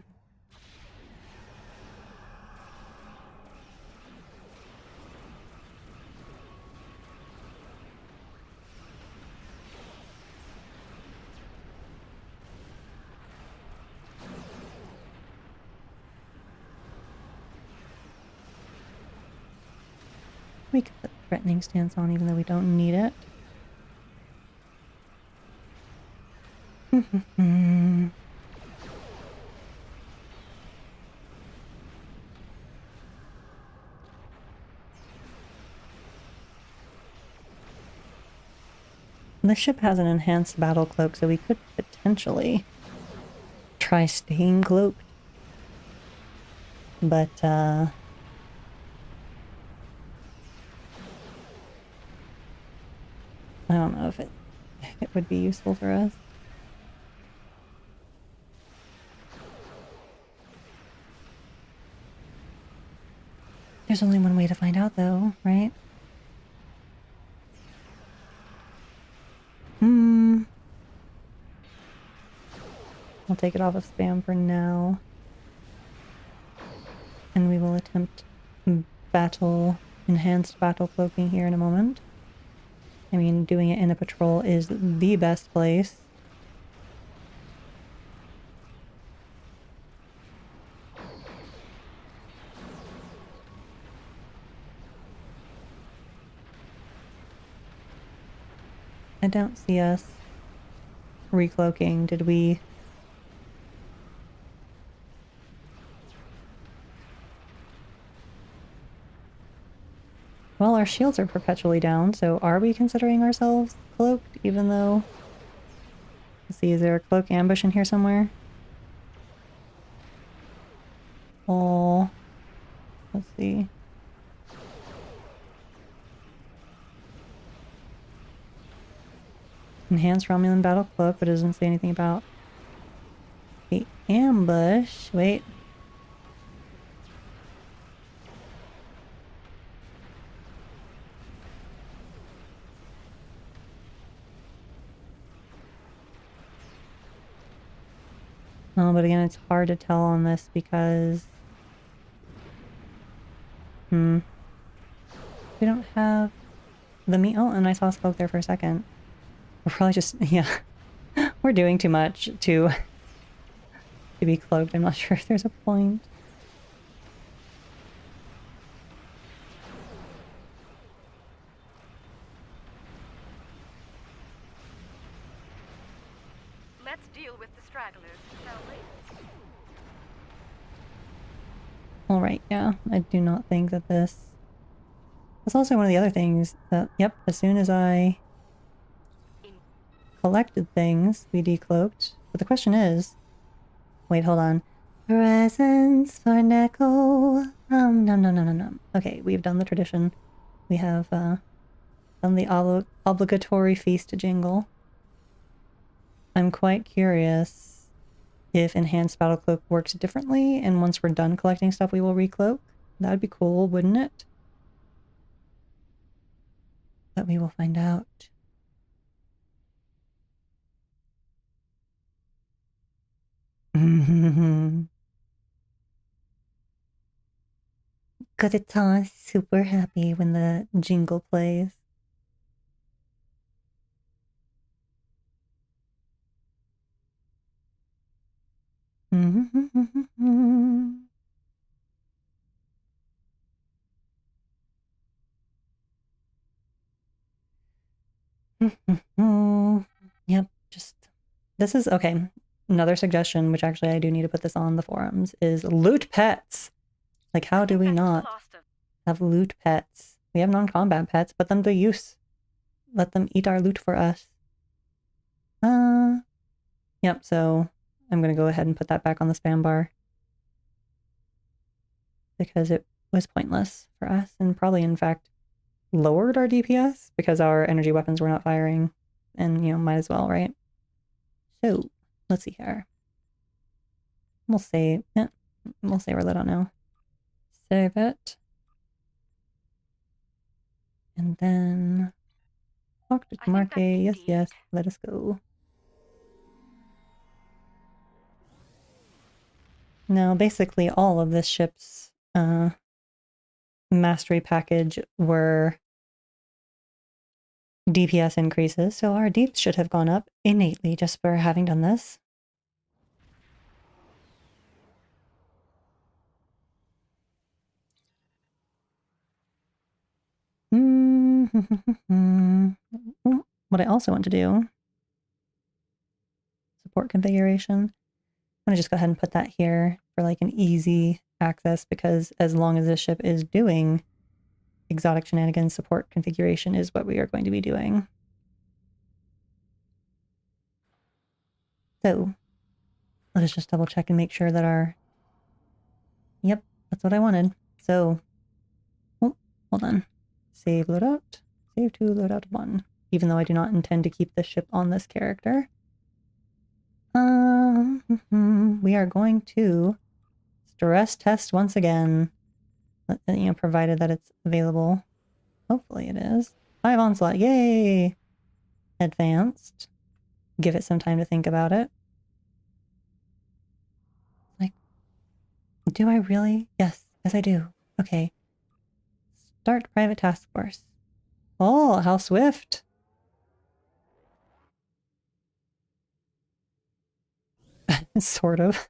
[SPEAKER 1] We could put threatening stance on even though we don't need it. The ship has an enhanced battle cloak, so we could potentially try staying cloaked. But, I don't know if it would be useful for us. There's only one way to find out, though, right? I'll take it off of spam for now. And we will attempt enhanced battle cloaking here in a moment. I mean, doing it in a patrol is the best place. I don't see us recloaking. Did we? Well, our shields are perpetually down, so are we considering ourselves cloaked, even though... Let's see, is there a cloak ambush in here somewhere? Oh, let's see. Enhanced Romulan battle cloak, but it doesn't say anything about the ambush. Wait. Oh, but again, it's hard to tell on this because... We don't have the meat. Oh, and I saw smoke there for a second. We're probably just... Yeah. We're doing too much to be cloaked. I'm not sure if there's a point.
[SPEAKER 2] Let's deal with the stragglers, shall we?
[SPEAKER 1] Alright, yeah. I do not think that this... That's also one of the other things that... Yep, as soon as I collected things, we decloaked. But the question is... Wait, hold on. Presents for Neko. No. Okay, we've done the tradition. We have, done the obligatory feast jingle. I'm quite curious if Enhanced Battle Cloak works differently, and once we're done collecting stuff, we will recloak. That'd be cool, wouldn't it? But we will find out. Cause super happy when the jingle plays. Yep, just... This is... Okay, another suggestion, which actually I do need to put this on the forums, is loot pets! Like, how do we not have loot pets? We have non-combat pets, put them to use. Let them eat our loot for us. Yep, so I'm gonna go ahead and put that back on the spam bar. Because it was pointless for us, and probably, in fact, lowered our DPS because our energy weapons were not firing. And, you know, might as well, right? So, let's see here. We'll save it. We'll save our loadout now. Save it. And then talk to
[SPEAKER 2] I think that's
[SPEAKER 1] Marke. Yes,
[SPEAKER 2] indeed
[SPEAKER 1] yes.
[SPEAKER 2] it.
[SPEAKER 1] Let us go. Now, basically, all of this ship's mastery package were DPS increases, so our deeps should have gone up innately just for having done this. What I also want to do, support configuration. I'm going to just go ahead and put that here for like an easy access, because as long as this ship is doing exotic shenanigans, support configuration is what we are going to be doing. So let us just double check and make sure that our... Yep, that's what I wanted. So, oh, hold on. Save loadout. Save to loadout 1. Even though I do not intend to keep this ship on this character. We are going to stress test once again. You know, provided that it's available. Hopefully it is. 5 onslaught, yay! Advanced. Give it some time to think about it. Like, do I really? Yes, I do. Okay. Start private task force. Oh, how swift! Sort of.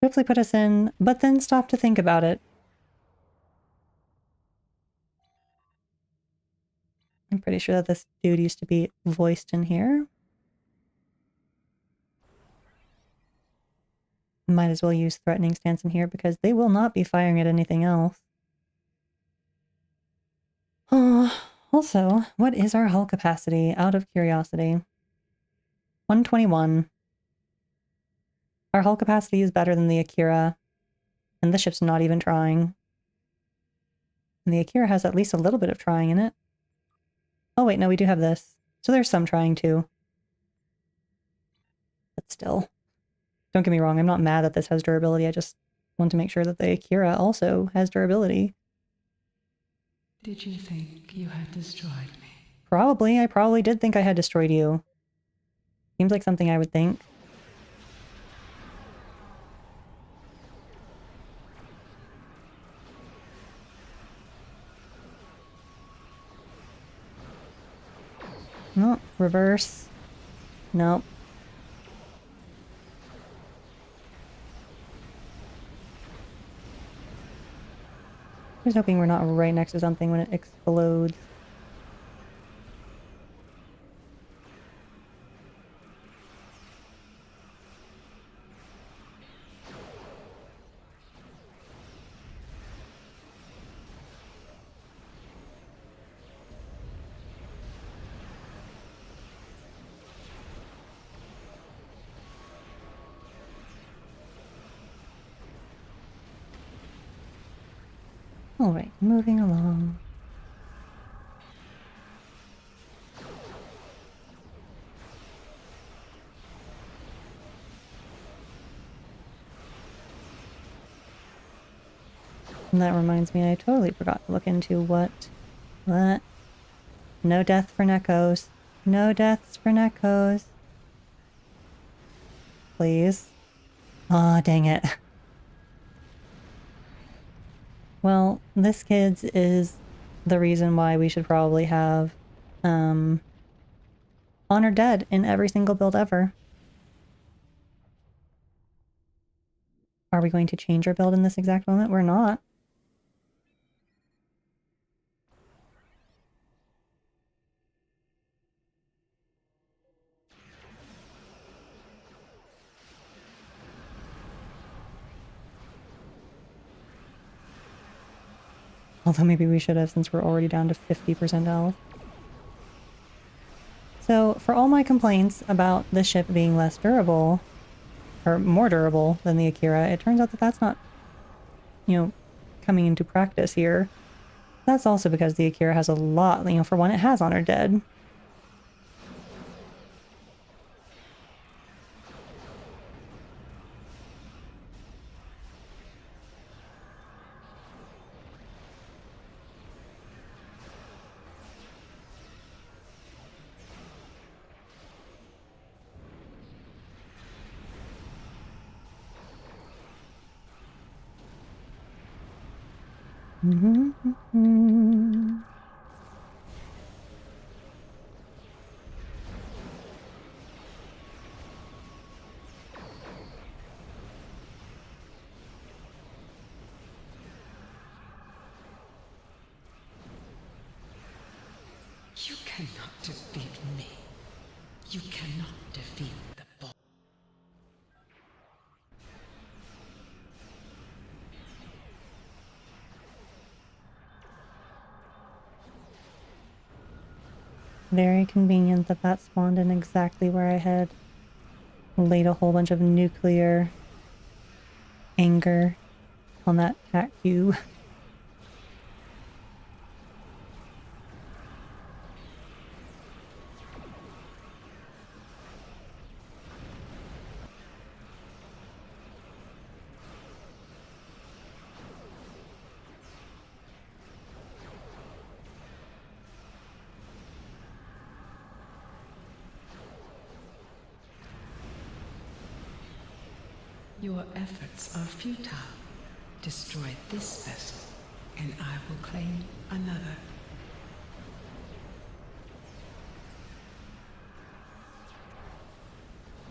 [SPEAKER 1] Hopefully put us in, but then stop to think about it. I'm pretty sure that this dude used to be voiced in here. Might as well use threatening stance in here because they will not be firing at anything else. Also, what is our hull capacity out of curiosity? 121. Our hull capacity is better than the Akira, and the ship's not even trying. And the Akira has at least a little bit of trying in it. Oh wait, no, we do have this. So there's some trying too. But still. Don't get me wrong, I'm not mad that this has durability, I just want to make sure that the Akira also has durability.
[SPEAKER 4] Did you think you had destroyed me?
[SPEAKER 1] Probably, I probably did think I had destroyed you. Seems like something I would think. No, reverse. Nope. Just hoping we're not right next to something when it explodes. Alright, moving along. And that reminds me, I totally forgot to look into what? No death for Nekos. No deaths for Nekos. Please. Aw, dang it. Well, this kids is the reason why we should probably have Honor Dead in every single build ever. Are we going to change our build in this exact moment? We're not. Although maybe we should have, since we're already down to 50% health. So, for all my complaints about the ship being less durable, or more durable than the Akira, it turns out that that's not, you know, coming into practice here. That's also because the Akira has a lot, you know, for one, it has Honor Dead.
[SPEAKER 4] You cannot defeat me. You cannot defeat the boss.
[SPEAKER 1] Very convenient that that spawned in exactly where I had laid a whole bunch of nuclear anger on that cat cube.
[SPEAKER 4] Your efforts are futile. Destroy this vessel, and I will claim another.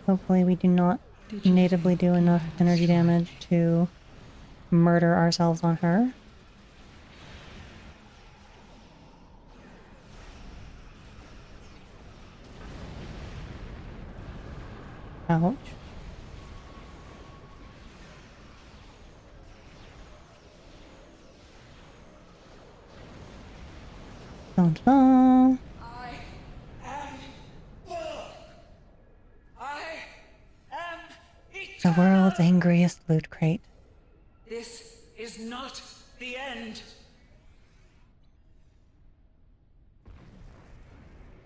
[SPEAKER 1] Hopefully we do not natively do enough energy damage to murder ourselves on her. Ouch. Dun, dun, dun. The world's angriest loot crate.
[SPEAKER 4] This is not the end.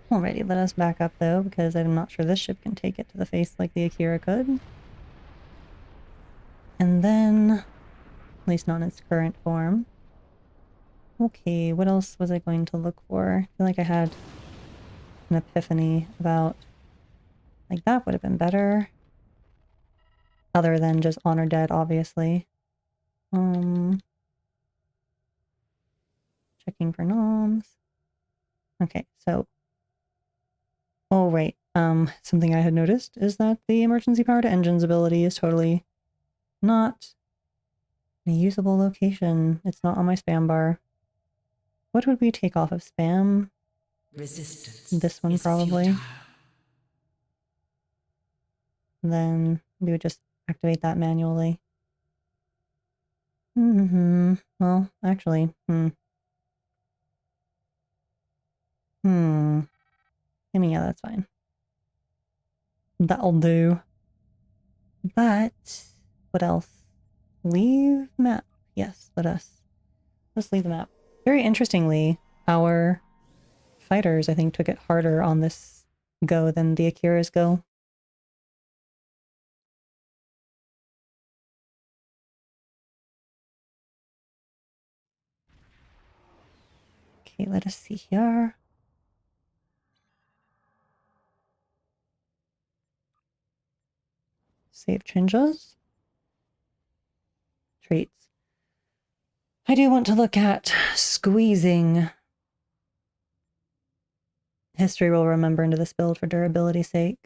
[SPEAKER 1] Alrighty, let us back up though, because I'm not sure this ship can take it to the face like the Akira could. And then, at least not in its current form. Okay, what else was I going to look for? I feel like I had an epiphany about, like, that would have been better. Other than just Honor Dead, obviously. Checking for noms. Okay, so. Oh, right. Something I had noticed is that the emergency power to engines ability is totally not a usable location. It's not on my spam bar. What would we take off of spam?
[SPEAKER 4] Resistance.
[SPEAKER 1] This one,
[SPEAKER 4] is
[SPEAKER 1] probably.
[SPEAKER 4] futile.
[SPEAKER 1] Then we would just activate that manually. Well, actually, I mean, yeah, that's fine. That'll do. But what else? Leave map. Yes, let's leave the map. Very interestingly, our fighters, I think, took it harder on this go than the Akira's go. Okay, let us see here. Save changes. Traits. I do want to look at squeezing History will remember into this build for durability's sake.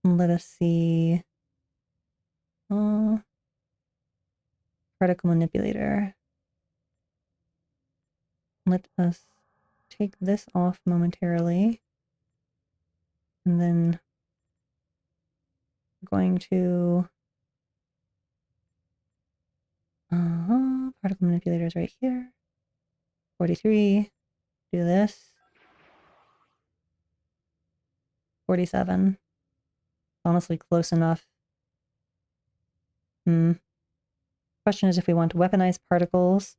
[SPEAKER 1] Let us see. Particle manipulator. Let us take this off momentarily. And then we're going to particle manipulator is right here. 43. Do this. 47. Honestly, close enough. Question is if we want weaponized particles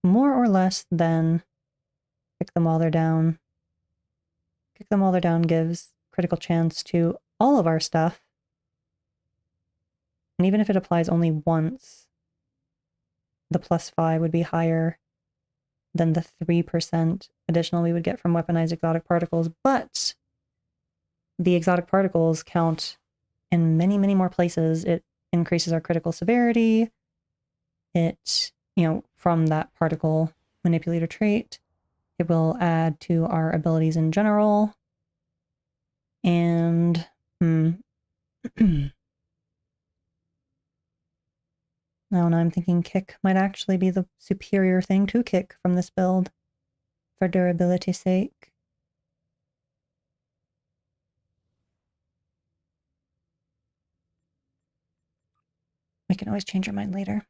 [SPEAKER 1] more or less than kick them while they're down. Kick them while they're down gives critical chance to all of our stuff. And even if it applies only once, the +5 would be higher than the 3% additional we would get from weaponized exotic particles. But the exotic particles count in many, many more places. It increases our critical severity. It, from that particle manipulator trait, it will add to our abilities in general. And now I'm thinking kick might actually be the superior thing to kick from this build for durability's sake. We can always change our mind later.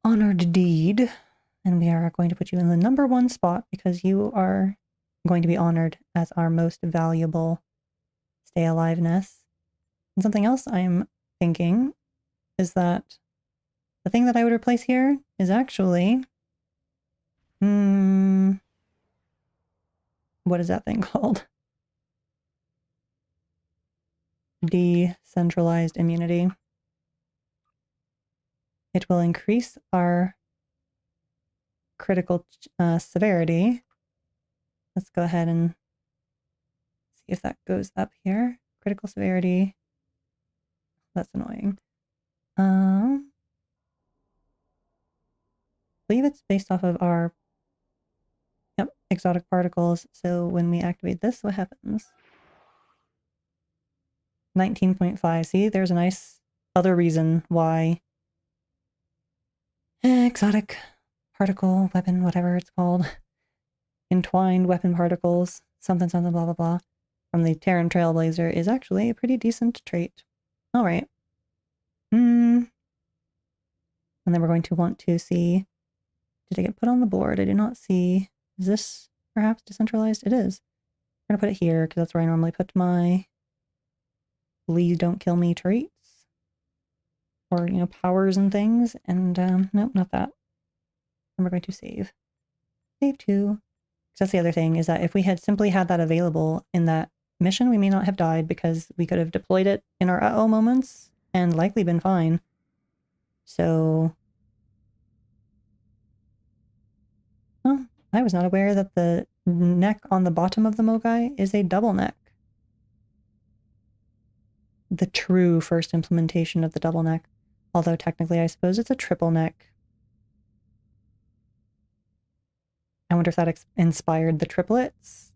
[SPEAKER 1] Honored deed. And we are going to put you in the #1 spot because you are going to be honored as our most valuable stay aliveness. And something else I'm thinking is that the thing that I would replace here is actually... what is that thing called? Decentralized immunity. It will increase our critical severity. Let's go ahead and see if that goes up here. Critical severity. That's annoying. I believe it's based off of our exotic particles. So when we activate this, what happens? 19.5. See, there's a nice other reason why exotic particle, weapon, whatever it's called, entwined weapon particles, something, something, blah, blah, blah, from the Terran Trailblazer is actually a pretty decent trait. All right. And then we're going to want to see, did it get put on the board? I do not see. Is this perhaps decentralized? It is. I'm going to put it here because that's where I normally put my please don't kill me traits. Or, powers and things. And, nope, not that. And we're going to save. Save to. Because that's the other thing, is that if we had simply had that available in that mission, we may not have died because we could have deployed it in our uh-oh moments and likely been fine. So... oh, I was not aware that the neck on the bottom of the Mogai is a double neck. The true first implementation of the double neck. Although technically I suppose it's a triple neck. I wonder if that inspired the triplets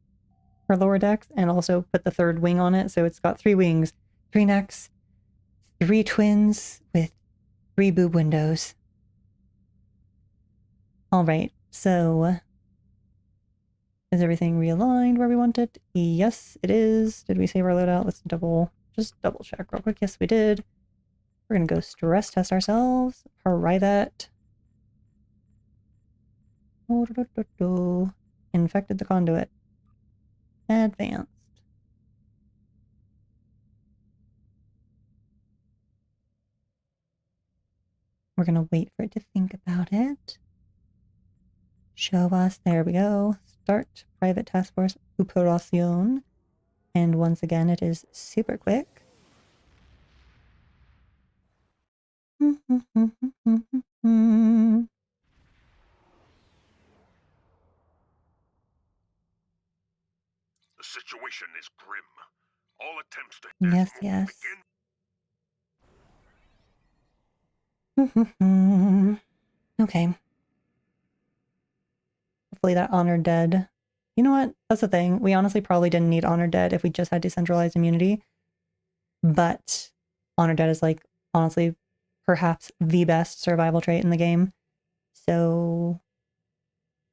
[SPEAKER 1] for lower decks and also put the third wing on it. So it's got 3 wings, 3 necks, 3 twins with 3 boob windows. All right, so is everything realigned where we want it? Yes, it is. Did we save our loadout? Let's just double check real quick. Yes, we did. We're going to go stress test ourselves. Private. Infected the conduit. Advanced. We're going to wait for it to think about it. Show us. There we go. Start private task force operación. And once again, it is super quick.
[SPEAKER 5] The situation is grim. All attempts to
[SPEAKER 1] Yes. Okay. Hopefully that honored dead. You know what? That's the thing. We honestly probably didn't need honored dead if we just had decentralized immunity. But honored dead is like, honestly, perhaps the best survival trait in the game. So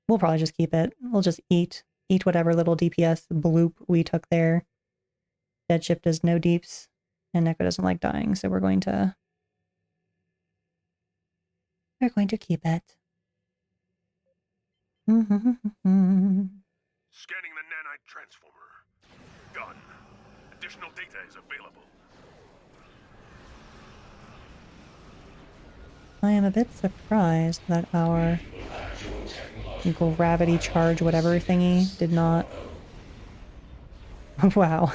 [SPEAKER 1] we'll probably just keep it. We'll just eat whatever little DPS bloop we took there. Dead ship does no deeps, and Neko doesn't like dying, so we're going to keep it.
[SPEAKER 5] Scanning the nanite transformer. Done. Additional data is available.
[SPEAKER 1] I am a bit surprised that our gravity charge whatever thingy did not... Wow.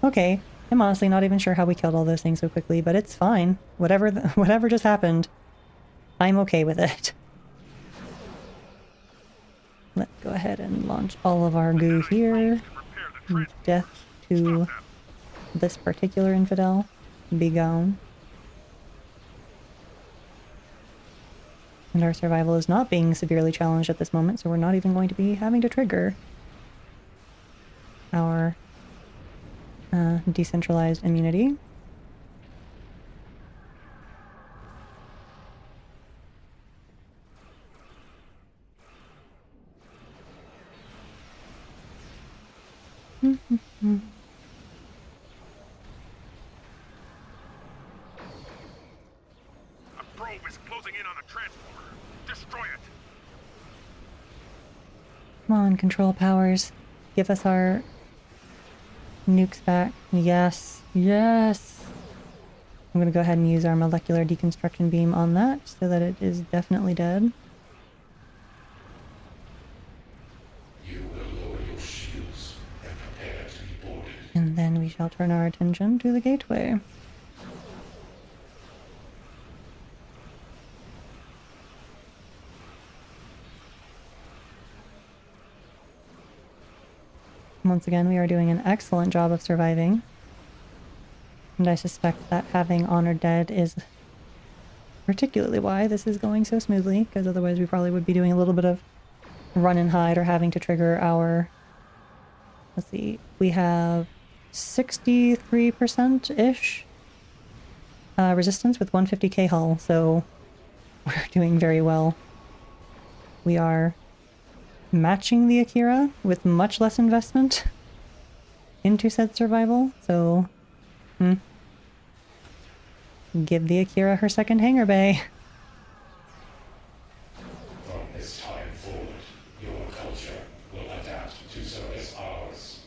[SPEAKER 1] Okay. I'm honestly not even sure how we killed all those things so quickly, but it's fine. Whatever whatever just happened, I'm okay with it. Let's go ahead and launch all of our goo here. Death to this particular infidel. Be gone. And our survival is not being severely challenged at this moment, so we're not even going to be having to trigger our decentralized immunity.
[SPEAKER 5] A probe is closing in on a transformer. Destroy it.
[SPEAKER 1] Come on, control powers. Give us our nukes back. Yes. Yes! I'm gonna go ahead and use our molecular deconstruction beam on that so that it is definitely dead.
[SPEAKER 5] You will lower your shields and prepare to be boarded.
[SPEAKER 1] And then we shall turn our attention to the gateway. Once again, we are doing an excellent job of surviving. And I suspect that having Honored Dead is particularly why this is going so smoothly, because otherwise we probably would be doing a little bit of run and hide or having to trigger our... Let's see, we have 63%-ish resistance with 150k hull, so we're doing very well. We are matching the Akira with much less investment into said survival, so give the Akira her second hangar bay.
[SPEAKER 5] From this time forward, your culture will adapt to service ours.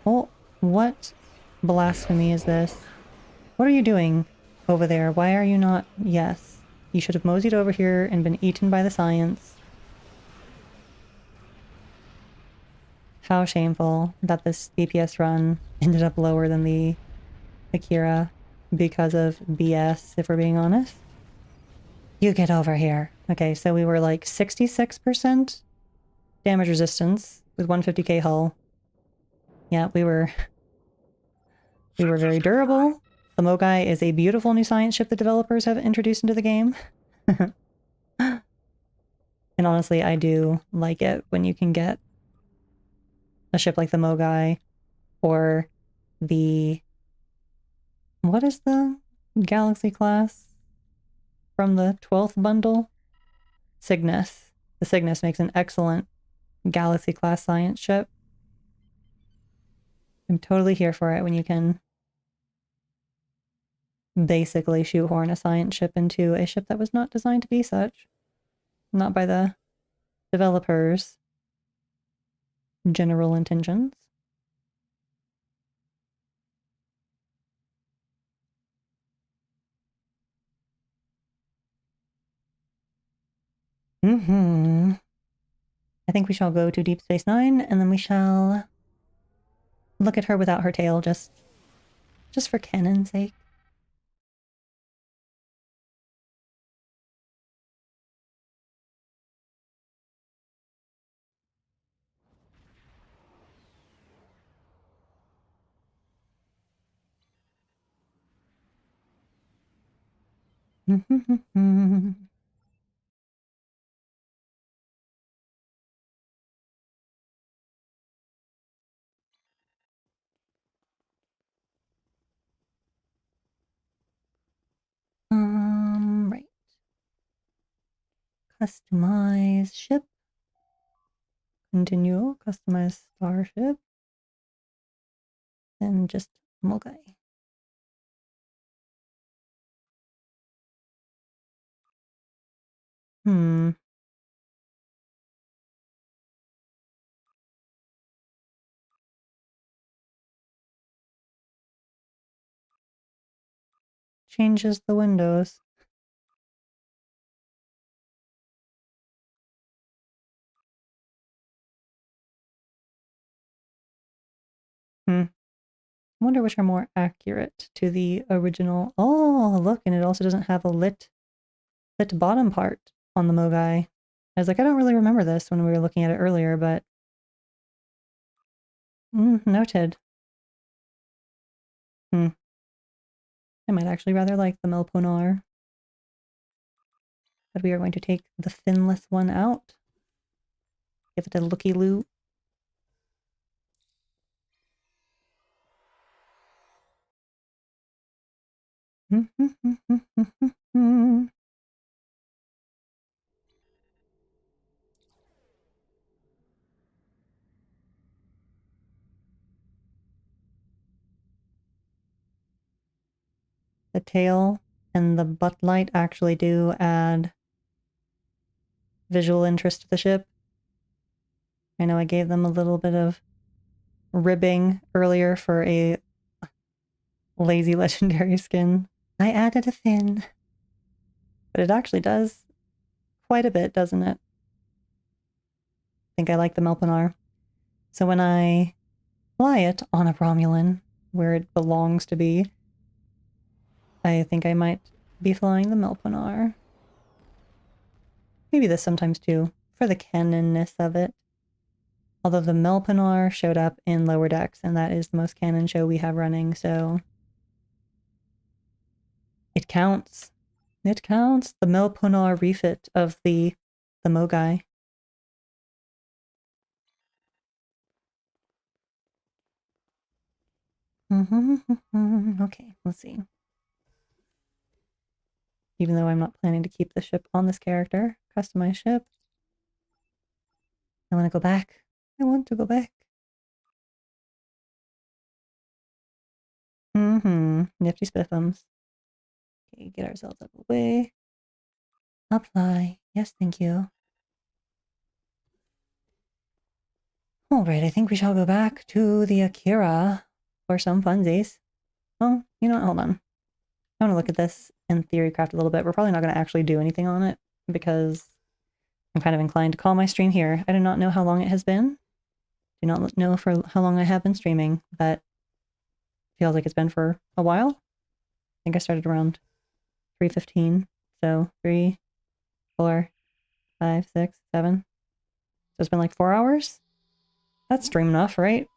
[SPEAKER 1] Oh, what blasphemy is this? What are you doing over there? Why are you not... Yes. You should have moseyed over here and been eaten by the science. How shameful that this DPS run ended up lower than the Akira because of BS, if we're being honest. You get over here. Okay, so we were like 66% damage resistance with 150k hull. Yeah, we were very durable. The Mogai is a beautiful new science ship the developers have introduced into the game. And honestly, I do like it when you can get a ship like the Mogai or the... What is the Galaxy class from the 12th bundle? Cygnus. The Cygnus makes an excellent Galaxy class science ship. I'm totally here for it when you can basically shoehorn a science ship into a ship that was not designed to be such. Not by the developers' general intentions. I think we shall go to Deep Space Nine, and then we shall look at her without her tail, just for canon's sake. Right. Customize ship. Continue. Customize starship. And just Mogai. Hmm. Changes the windows. I wonder which are more accurate to the original. Oh, look, and it also doesn't have a lit bottom part on the Mogai. I was like, I don't really remember this when we were looking at it earlier, but noted. I might actually rather like the Melponar. But we are going to take the finless one out. Give it a looky-loo. The tail and the butt light actually do add visual interest to the ship. I know I gave them a little bit of ribbing earlier for a lazy legendary skin. I added a fin. But it actually does quite a bit, doesn't it? I think I like the Melpinar. So when I fly it on a Romulan, where it belongs to be, I think I might be flying the Melpinar. Maybe this sometimes too, for the canonness of it. Although the Melpinar showed up in Lower Decks, and that is the most canon show we have running, so it counts. It counts. The Melpinar refit of the Mogai. Okay, let's see. Even though I'm not planning to keep the ship on this character. Customize ship. I want to go back. I want to go back. Nifty spiffums. Okay, get ourselves out of the way. Apply. Yes, thank you. Alright, I think we shall go back to the Akira for some funsies. Oh, you know what? Hold on. I want to look at this in theorycraft a little bit. We're probably not going to actually do anything on it because I'm kind of inclined to call my stream here. I do not know how long it has been. Do not know for how long I have been streaming, but feels like it's been for a while. I think I started around 3:15. So 3, 4, 5, 6, 7. So it's been like 4 hours. That's stream enough, right?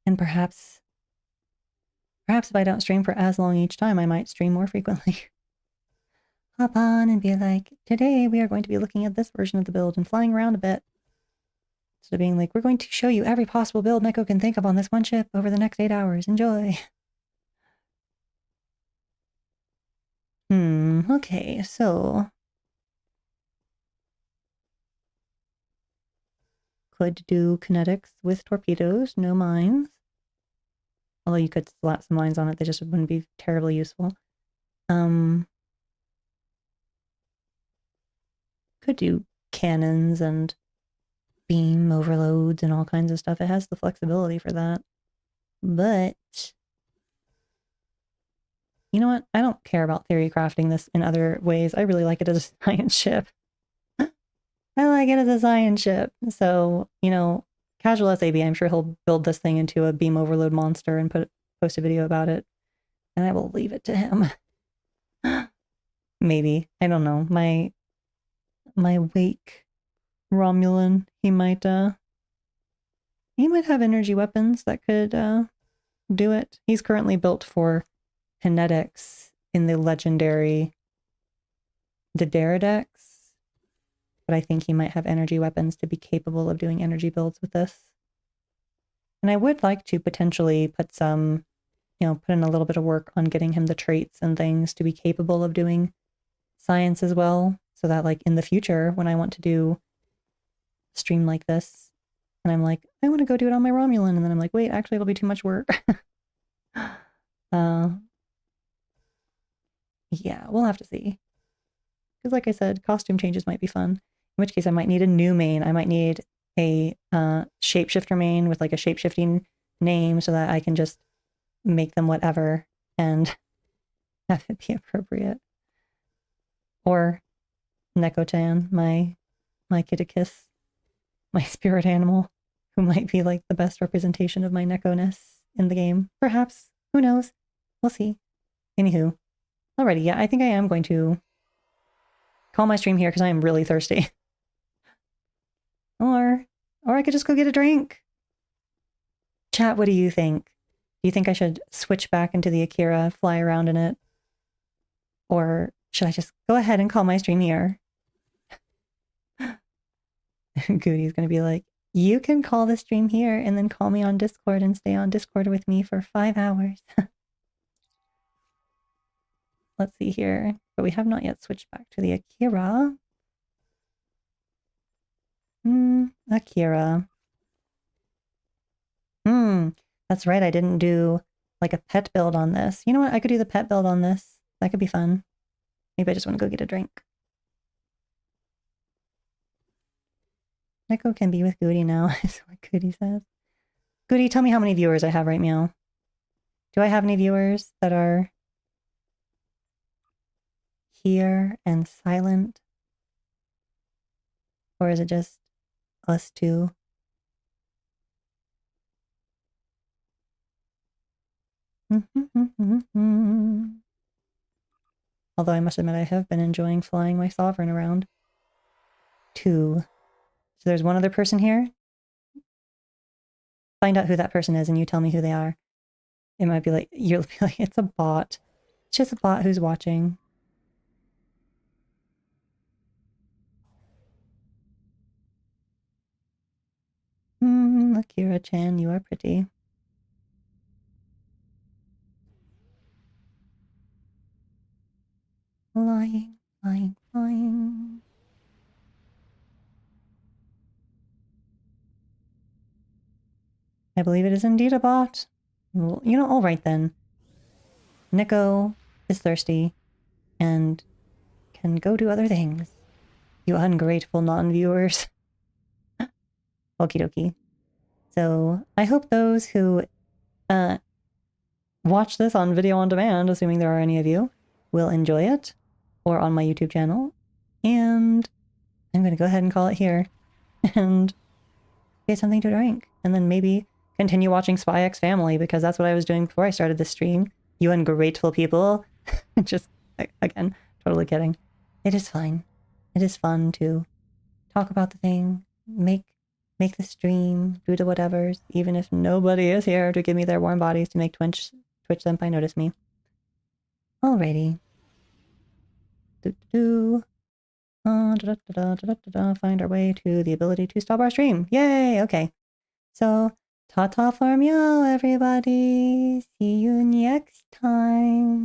[SPEAKER 1] And perhaps if I don't stream for as long each time, I might stream more frequently. Hop on and be like, today we are going to be looking at this version of the build and flying around a bit. Instead of being like, we're going to show you every possible build Neko can think of on this one ship over the next 8 hours. Enjoy. Okay, so could do kinetics with torpedoes, no mines. Although you could slap some mines on it, they just wouldn't be terribly useful. Could do cannons and beam overloads and all kinds of stuff. It has the flexibility for that. But you know what? I don't care about theory crafting this in other ways. I really like it as a science ship. I like it as a science ship. So, you know, casual SAB, I'm sure he'll build this thing into a beam overload monster and post a video about it. And I will leave it to him. Maybe. I don't know. My Wake Romulan, he might have energy weapons that could do it. He's currently built for kinetics in the legendary Dederadex, but I think he might have energy weapons to be capable of doing energy builds with this. And I would like to potentially put some put in a little bit of work on getting him the traits and things to be capable of doing science as well, so that like in the future when I want to do a stream like this and I'm like, I want to go do it on my Romulan, and then I'm like, wait, actually it'll be too much work. Yeah, we'll have to see. Because like I said, costume changes might be fun. In which case I might need a new main. I might need a shapeshifter main with like a shapeshifting name so that I can just make them whatever and have it be appropriate. Or Neko-chan, my Kittikis, my spirit animal, who might be like the best representation of my Neko-ness in the game. Perhaps. Who knows? We'll see. Anywho. Alrighty, yeah, I think I am going to call my stream here because I am really thirsty. Or I could just go get a drink. Chat, what do you think? Do you think I should switch back into the Akira, fly around in it? Or should I just go ahead and call my stream here? Goody's gonna be like, you can call the stream here and then call me on Discord and stay on Discord with me for 5 hours. Let's see here. But we have not yet switched back to the Akira. Akira. That's right, I didn't do like a pet build on this. You know what? I could do the pet build on this. That could be fun. Maybe I just want to go get a drink. Neko can be with Goody now, is what Goody says. Goody, tell me how many viewers I have right now. Do I have any viewers that are here and silent? Or is it just us two? Although I must admit I have been enjoying flying my sovereign around. 2. So there's one other person here. Find out who that person is and you tell me who they are. It might be like, you'll be like, it's a bot. It's just a bot who's watching. Akira-chan, you are pretty. Flying, flying, flying. I believe it is indeed a bot. Well, all right then. Neko is thirsty and can go do other things. You ungrateful non-viewers. Okie dokie. So I hope those who watch this on video on demand, assuming there are any of you, will enjoy it, or on my YouTube channel. And I'm going to go ahead and call it here and get something to drink. And then maybe continue watching Spy X Family, because that's what I was doing before I started this stream. You ungrateful people. Just, again, totally kidding. It is fine. It is fun to talk about the thing, make the stream, do the whatevers, even if nobody is here to give me their warm bodies to make Twitch Senpai notice me. Alrighty. Find our way to the ability to stop our stream. Yay! Okay. So, ta-ta for meow, everybody. See you next time.